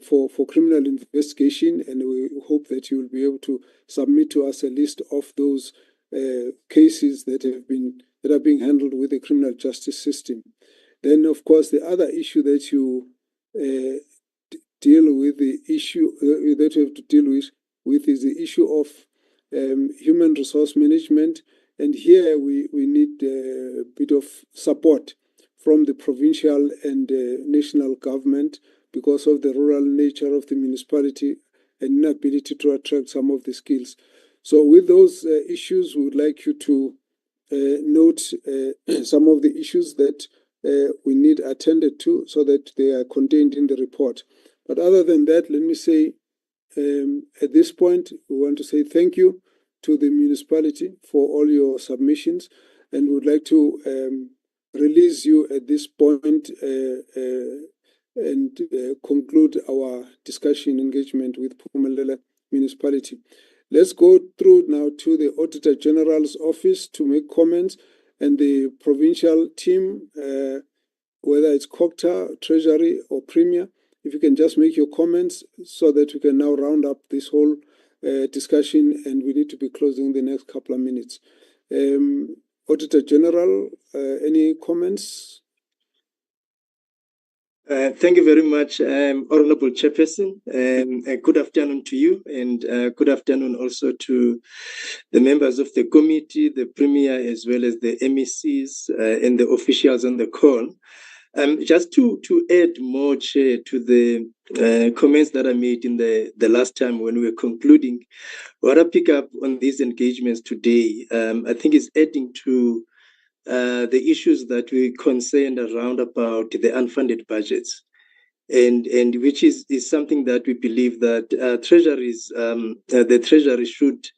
for criminal investigation. And we hope that you will be able to submit to us a list of those cases that are being handled with the criminal justice system. Then, of course, the other issue that you deal with, the issue that you have to deal with is the issue of human resource management. And here we need a bit of support from the provincial and national government because of the rural nature of the municipality and inability to attract some of the skills. So with those issues, we would like you to note some of the issues that we need attended to so that they are contained in the report. But other than that, let me say at this point, we want to say thank you to the municipality for all your submissions, and we would like to release you at this point and conclude our discussion engagement with Phumelela Municipality. Let's go through now to the Auditor General's office to make comments, and the provincial team, whether it's COCTA, Treasury, or Premier, if you can just make your comments so that we can now round up this whole discussion, and we need to be closing the next couple of minutes. Auditor General, any comments? Thank you very much, Honorable Chairperson. Good afternoon to you, and good afternoon also to the members of the committee, the Premier, as well as the MECs and the officials on the call. Just to add more, Chair, to the comments that I made in the last time when we were concluding, what I pick up on these engagements today, I think is adding to the issues that we concerned around about the unfunded budgets, and which is something that we believe that the Treasury should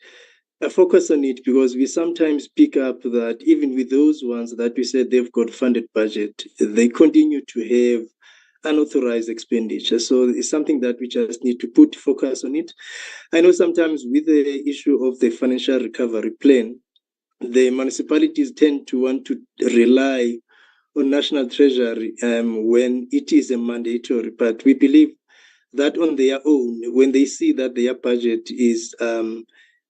focus on it, because we sometimes pick up that even with those ones that we said they've got funded budget, they continue to have unauthorized expenditure. So it's something that we just need to put focus on it. I know sometimes with the issue of the financial recovery plan, the municipalities tend to want to rely on National Treasury when it is a mandatory, but we believe that on their own, when they see that their budget is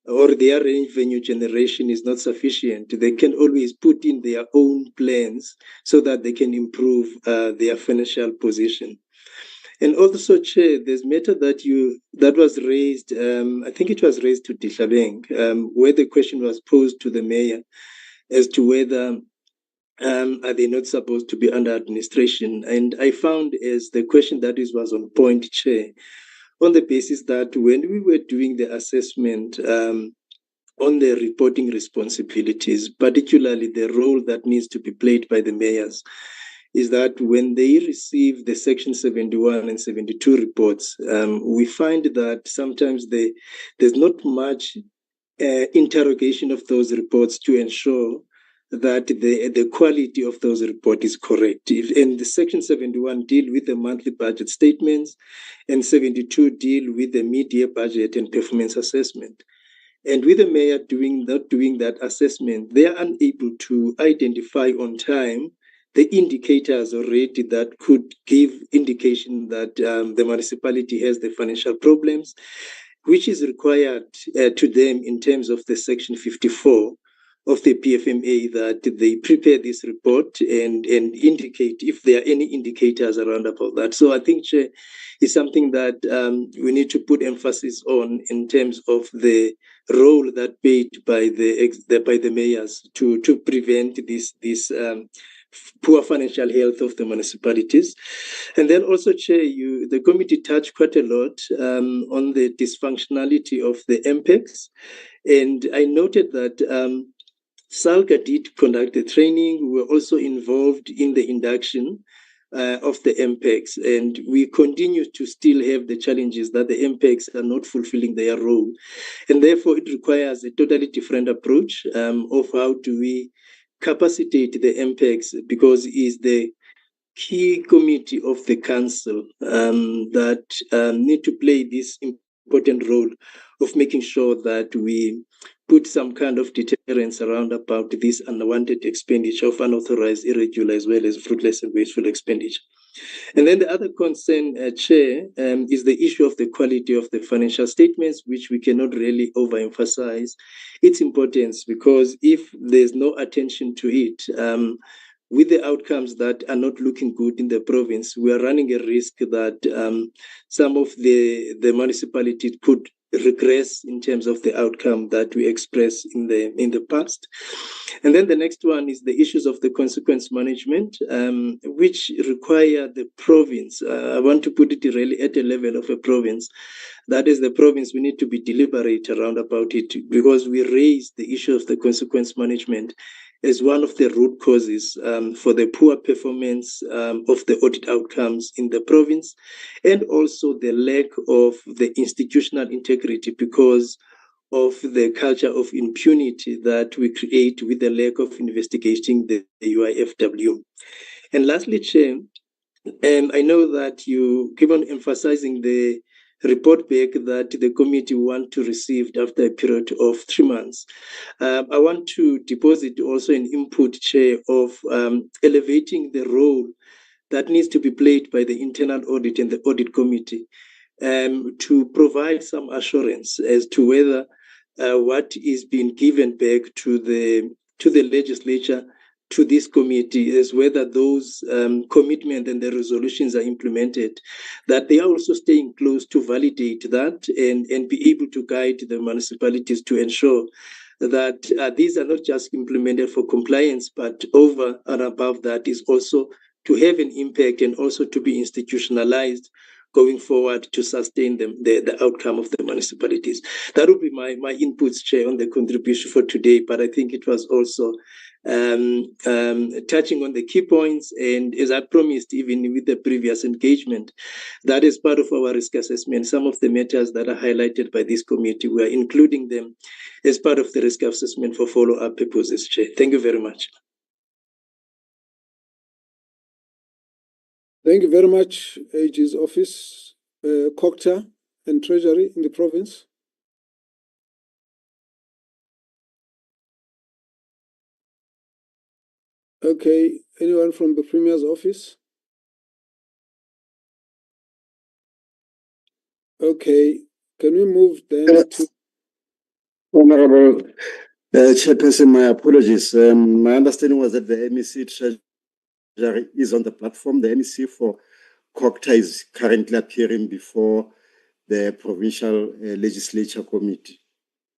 or their revenue generation is not sufficient, they can always put in their own plans so that they can improve their financial position. And also, Chair, there's matter that was raised, I think it was raised to Dishabeng, where the question was posed to the mayor as to whether are they not supposed to be under administration. And I found as the question that was on point, Chair, on the basis that when we were doing the assessment on the reporting responsibilities, particularly the role that needs to be played by the mayors, is that when they receive the Section 71 and 72 reports, we find that sometimes there's not much interrogation of those reports to ensure that the quality of those reports is correct. And the Section 71 deal with the monthly budget statements, and 72 deal with the mid-year budget and performance assessment. And with the mayor not doing that assessment, they are unable to identify on time the indicators already that could give indication that the municipality has the financial problems, which is required to them in terms of the Section 54 of the PFMA, that they prepare this report and indicate if there are any indicators around about that. So I think, Chair, is something that we need to put emphasis on in terms of the role that played by the mayors to prevent this poor financial health of the municipalities. And then also, Chair, the committee touched quite a lot on the dysfunctionality of the MPEX. And I noted that SALGA did conduct a training. We were also involved in the induction of the MPEX, and we continue to still have the challenges that the MPEX are not fulfilling their role. And therefore, it requires a totally different approach of how do we capacitate the MPEX, because it is the key committee of the council that need to play this important role of making sure that we put some kind of deterrence around about this unwanted expenditure of unauthorized, irregular, as well as fruitless and wasteful expenditure. And then the other concern, Chair, is the issue of the quality of the financial statements, which we cannot really overemphasize its importance, because if there's no attention to it, with the outcomes that are not looking good in the province, we are running a risk that some of the municipalities could regress in terms of the outcome that we expressed in the past. And then the next one is the issues of the consequence management, which require the province. I want to put it really at a level of a province. That is the province, we need to be deliberate around about it, because we raised the issue of the consequence management as one of the root causes for the poor performance of the audit outcomes in the province, and also the lack of the institutional integrity because of the culture of impunity that we create with the lack of investigating the UIFW. And lastly, Chair, I know that you keep on emphasizing the report back that the committee want to receive after a period of 3 months. I want to deposit also an input, Chair, of elevating the role that needs to be played by the internal audit and the audit committee to provide some assurance as to whether what is being given back to the legislature, to this committee, is whether those commitments and the resolutions are implemented, that they are also staying close to validate that and be able to guide the municipalities to ensure that these are not just implemented for compliance, but over and above that is also to have an impact and also to be institutionalized going forward to sustain the outcome of the municipalities. That would be my inputs, Chair, on the contribution for today. But I think it was also touching on the key points, and as I promised, even with the previous engagement, that is part of our risk assessment. Some of the matters that are highlighted by this committee, we are including them as part of the risk assessment for follow-up purposes, Chair. Thank you very much. Thank you very much, AG's office, COCTA and Treasury in the province. Okay, anyone from the Premier's office? Okay, can we move then to... Honorable Chairperson, my apologies. My understanding was that the MEC Treasury is on the platform. The MEC for COCTA is currently appearing before the Provincial Legislature Committee.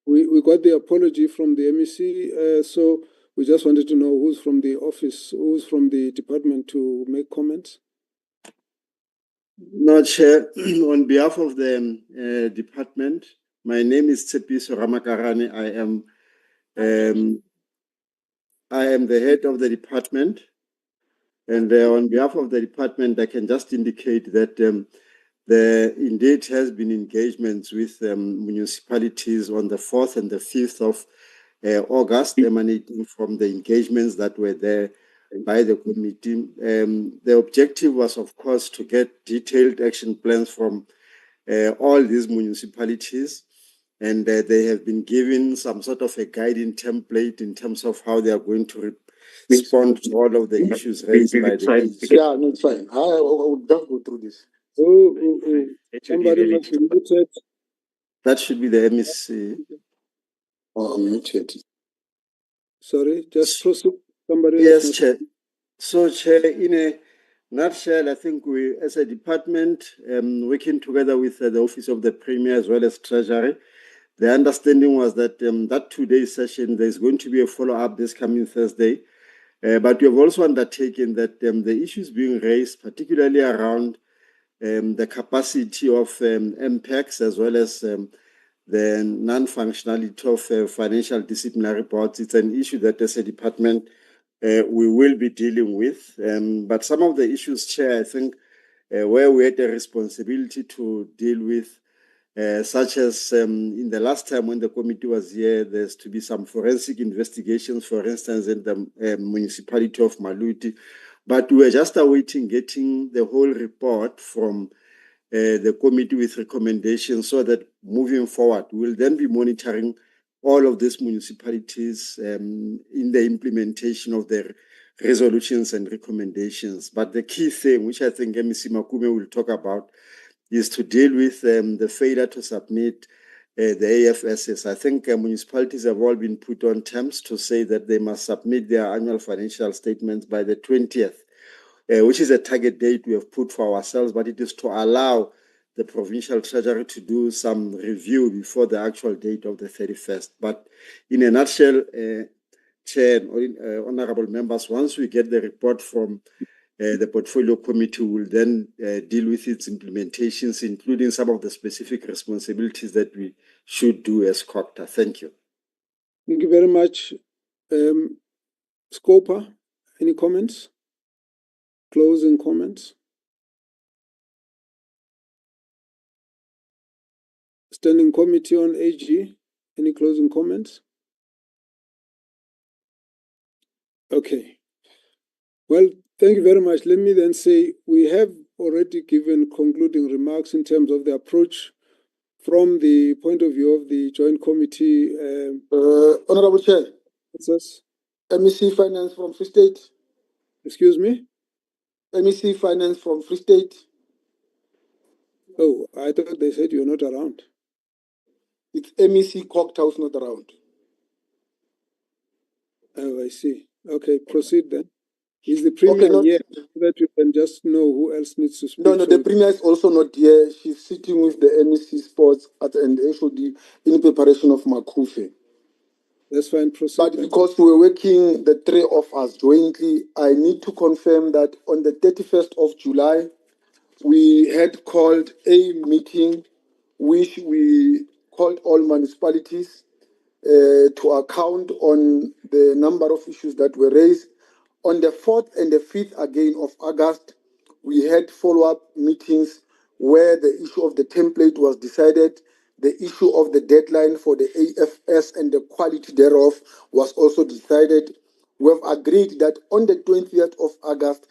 We got the apology from the MEC, so we just wanted to know who's from the office, who's from the department to make comments. No, Chair, on behalf of the department, my name is Tsepiso Ramakarane. I am the head of the department, and on behalf of the department, I can just indicate that there indeed has been engagements with municipalities on the 4th and the 5th of August, emanating from the engagements that were there by the committee. The objective was, of course, to get detailed action plans from all these municipalities, and they have been given some sort of a guiding template in terms of how they are going to respond to all of the issues raised by the... Yeah, no, it's fine. I will just go through this. Somebody must be muted. That should be the MEC. Oh, I'm muted. Sorry, just proceed. Somebody else. Yes, Chair. So, Chair, in a nutshell, I think we, as a department, working together with the Office of the Premier as well as Treasury, the understanding was that that 2-day session, there's going to be a follow-up this coming Thursday. But we have also undertaken that the issues being raised, particularly around the capacity of MPECs as well as the non-functionality of financial disciplinary boards, it's an issue that as a department we will be dealing with. But some of the issues, Chair, I think where we had a responsibility to deal with, such as in the last time when the committee was here, there's to be some forensic investigations, for instance, in the municipality of Maluti. But we were just awaiting getting the whole report from the committee with recommendations so that moving forward, we'll then be monitoring all of these municipalities in the implementation of their resolutions and recommendations. But the key thing, which I think MEC Makume will talk about, is to deal with the failure to submit the AFSs. I think municipalities have all been put on terms to say that they must submit their annual financial statements by the 20th, which is a target date we have put for ourselves, but it is to allow the provincial treasury to do some review before the actual date of the 31st. But in a nutshell, Chair and honorable members, once we get the report from the portfolio committee, will then deal with its implementations, including some of the specific responsibilities that we should do as COCTA. Thank you. Thank you very much. Scopa, any comments? Closing comments? Standing Committee on AG, any closing comments? Okay. Well, thank you very much. Let me then say we have already given concluding remarks in terms of the approach from the point of view of the Joint Committee. Honorable Chair. Yes. MEC Finance from Free State. Excuse me? MEC Finance from Free State. Oh, I thought they said you're not around. It's MEC COCTA who's not around. Oh, I see. Okay, proceed then. Is the Premier here so that you can just know who else needs to speak? No, the Premier is also not here. She's sitting with the MEC Sports and HOD in preparation of Makufe. That's fine, proceed. But because we're working, the three of us jointly, I need to confirm that on the 31st of July, we had called a meeting which we called all municipalities to account on the number of issues that were raised. On the 4th and the 5th again of August, we had follow-up meetings where the issue of the template was decided. The issue of the deadline for the AFS and the quality thereof was also decided. We have agreed that on the 20th of August,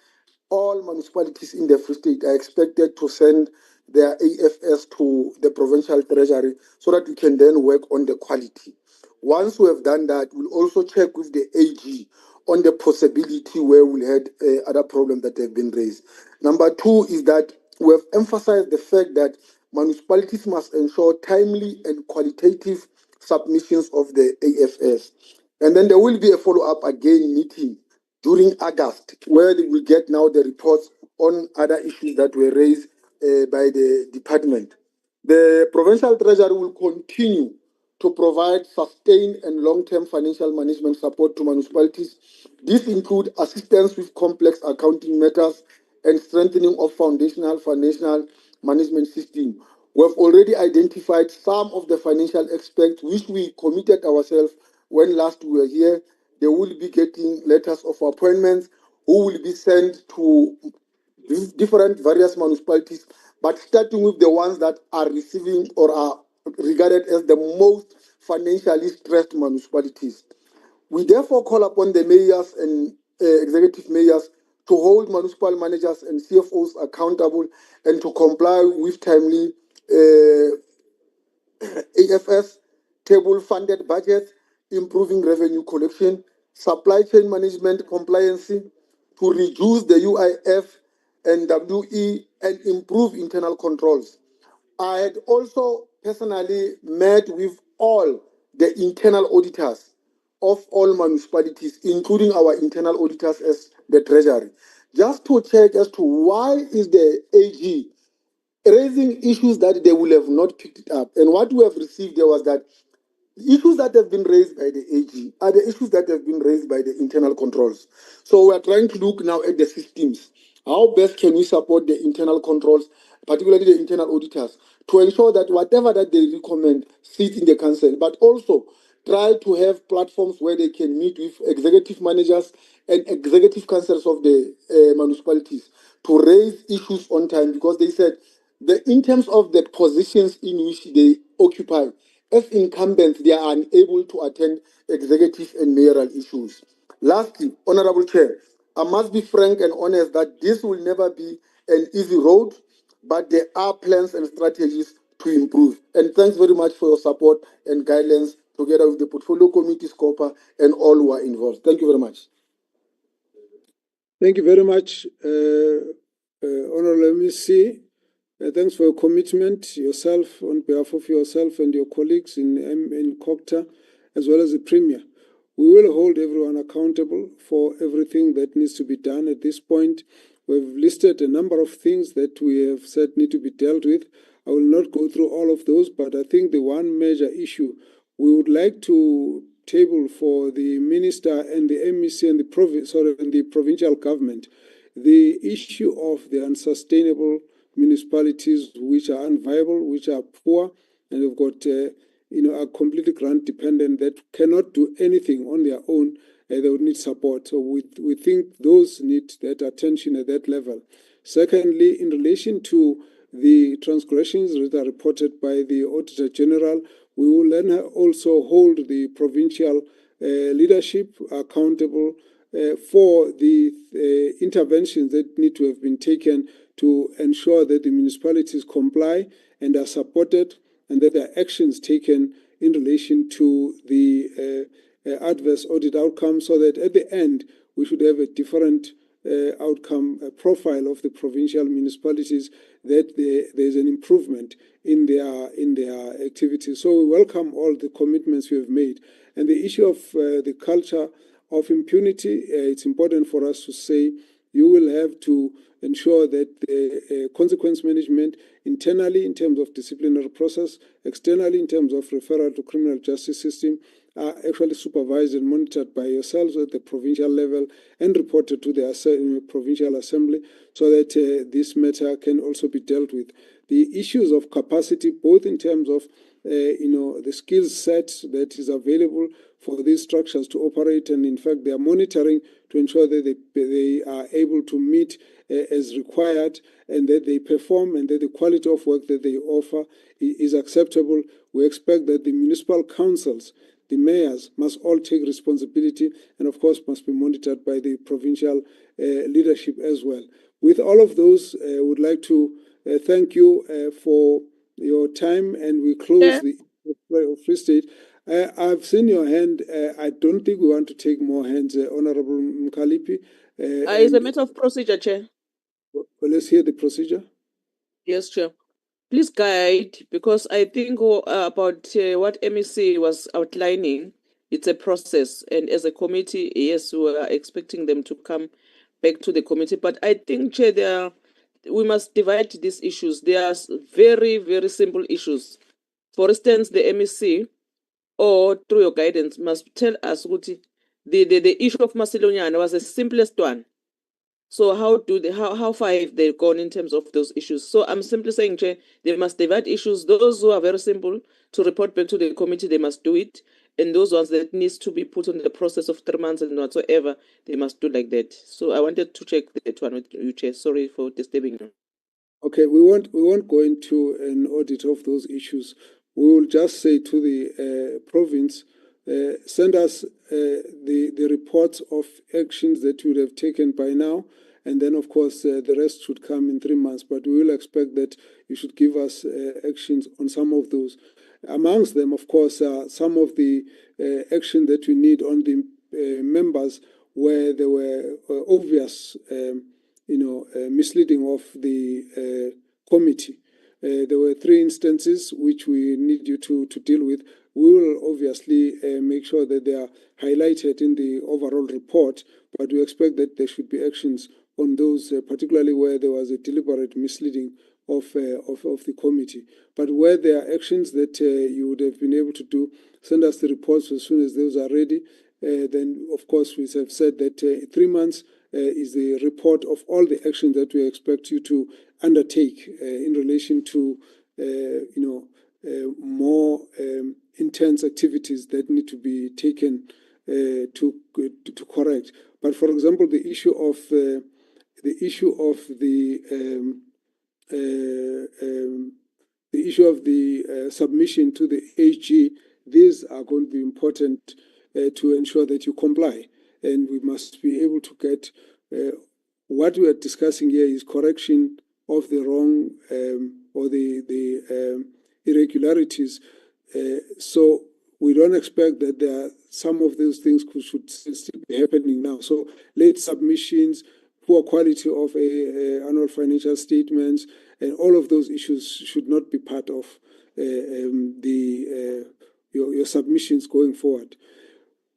all municipalities in the Free State are expected to send their AFS to the provincial treasury so that we can then work on the quality. Once we have done that, we'll also check with the AG on the possibility where we had other problems that have been raised. Number two is that we have emphasized the fact that municipalities must ensure timely and qualitative submissions of the AFS. And then there will be a follow-up again meeting during August, where they will get now the reports on other issues that were raised by the department. The provincial treasury will continue to provide sustained and long-term financial management support to municipalities. This includes assistance with complex accounting matters and strengthening of foundational financial management system. We have already identified some of the financial experts which we committed ourselves when last we were here. They will be getting letters of appointments who will be sent to different various municipalities, but starting with the ones that are receiving or are regarded as the most financially stressed municipalities. We therefore call upon the mayors and executive mayors to hold municipal managers and CFOs accountable and to comply with timely AFS, table-funded budgets, improving revenue collection, supply chain management compliance, to reduce the UIF and WE and improve internal controls. I had also personally met with all the internal auditors of all municipalities, including our internal auditors as the treasury, just to check as to why is the AG raising issues that they will have not picked it up. And what we have received there was that issues that have been raised by the AG are the issues that have been raised by the internal controls. So we are trying to look now at the systems. How best can we support the internal controls, particularly the internal auditors, to ensure that whatever that they recommend sits in the council, but also try to have platforms where they can meet with executive managers and executive councils of the municipalities to raise issues on time, because they said that in terms of the positions in which they occupy, as incumbents, they are unable to attend executive and mayoral issues. Lastly, Honorable Chair, I must be frank and honest that this will never be an easy road, but there are plans and strategies to improve. And thanks very much for your support and guidelines together with the Portfolio Committee, SCOPA, and all who are involved. Thank you very much. Thank you very much, Honorable MEC. Thanks for your commitment, yourself, on behalf of yourself and your colleagues in COCTA, as well as the Premier. We will hold everyone accountable for everything that needs to be done at this point. We've listed a number of things that we have said need to be dealt with. I will not go through all of those, but I think the one major issue we would like to table for the Minister and the MEC and the provincial government, the issue of the unsustainable municipalities which are unviable, which are poor, and they've got are completely grant dependent, that cannot do anything on their own. They would need support. So we think those need that attention at that level. Secondly, in relation to the transgressions that are reported by the Auditor General, we will then also hold the provincial leadership accountable for the interventions that need to have been taken to ensure that the municipalities comply and are supported, and that there are actions taken in relation to the adverse audit outcome, so that at the end we should have a different outcome profile of the provincial municipalities, that there's an improvement in their activities. So we welcome all the commitments we have made. And the issue of the culture of impunity, it's important for us to say you will have to ensure that consequence management internally in terms of disciplinary process, externally in terms of referral to criminal justice system, are actually supervised and monitored by yourselves at the provincial level and reported to the provincial assembly, so that this matter can also be dealt with. The issues of capacity, both in terms of the skill set that is available for these structures to operate, and in fact they are monitoring to ensure that they are able to meet as required, and that they perform, and that the quality of work that they offer is acceptable. We expect that the municipal councils, the mayors, must all take responsibility, and of course must be monitored by the provincial leadership as well. With all of those, I would like to thank you for your time, and we close the Free State. I've seen your hand. I don't think we want to take more hands, Honorable Mkalipi. It's a matter of procedure, Chair. Well, let's hear the procedure. Yes, Chair. Please guide, because I think about what MEC was outlining. It's a process, and as a committee, yes, we are expecting them to come back to the committee. But I think, Chair, we must divide these issues. They are very, very simple issues. For instance, the MEC, or through your guidance, must tell us what the issue of Macedonia was the simplest one. So how far have they gone in terms of those issues? So I'm simply saying, Chair, they must divide issues. Those who are very simple to report back to the committee, they must do it. And those ones that needs to be put on the process of 3 months and whatsoever, they must do like that. So I wanted to check that one with you, Chair. Sorry for disturbing you. Okay, we won't go into an audit of those issues. We will just say to the province, send us the reports of actions that you would have taken by now, and then of course the rest should come in 3 months. But we will expect that you should give us actions on some of those. Amongst them, of course, are some of the action that we need on the members where there were obvious misleading of the committee. There were 3 instances which we need you to deal with. We will obviously make sure that they are highlighted in the overall report, but we expect that there should be actions on those, particularly where there was a deliberate misleading of the committee. But where there are actions that you would have been able to do, send us the reports as soon as those are ready. Then, of course, we have said that 3 months is the report of all the actions that we expect you to undertake in relation to, more intense activities that need to be taken to correct. But for example, the issue of the submission to the AG, these are going to be important to ensure that you comply, and we must be able to get what we are discussing here is correction of the wrong or the irregularities. So we don't expect that there are some of those things should still be happening now. So late submissions, poor quality of annual financial statements, and all of those issues should not be part of your submissions going forward.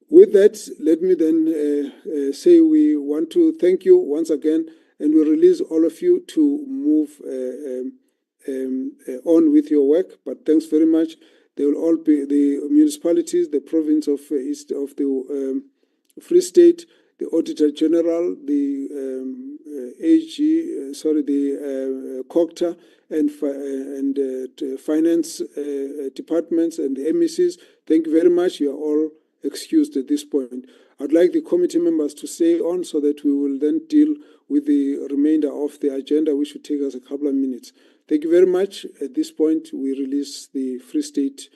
With that, let me then say we want to thank you once again, and we release all of you to move on with your work. But thanks very much. They will all be the municipalities, the province of East of the Free State, the Auditor General, the the COCTA and finance departments and the MECs. Thank you very much. You are all excused at this point. I'd like the committee members to stay on so that we will then deal with the remainder of the agenda, which should take us a couple of minutes. Thank you very much. At this point, we release the Free State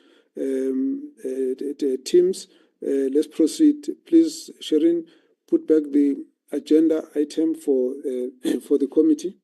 teams. Let's proceed. Please, Sherin, put back the agenda item for the committee.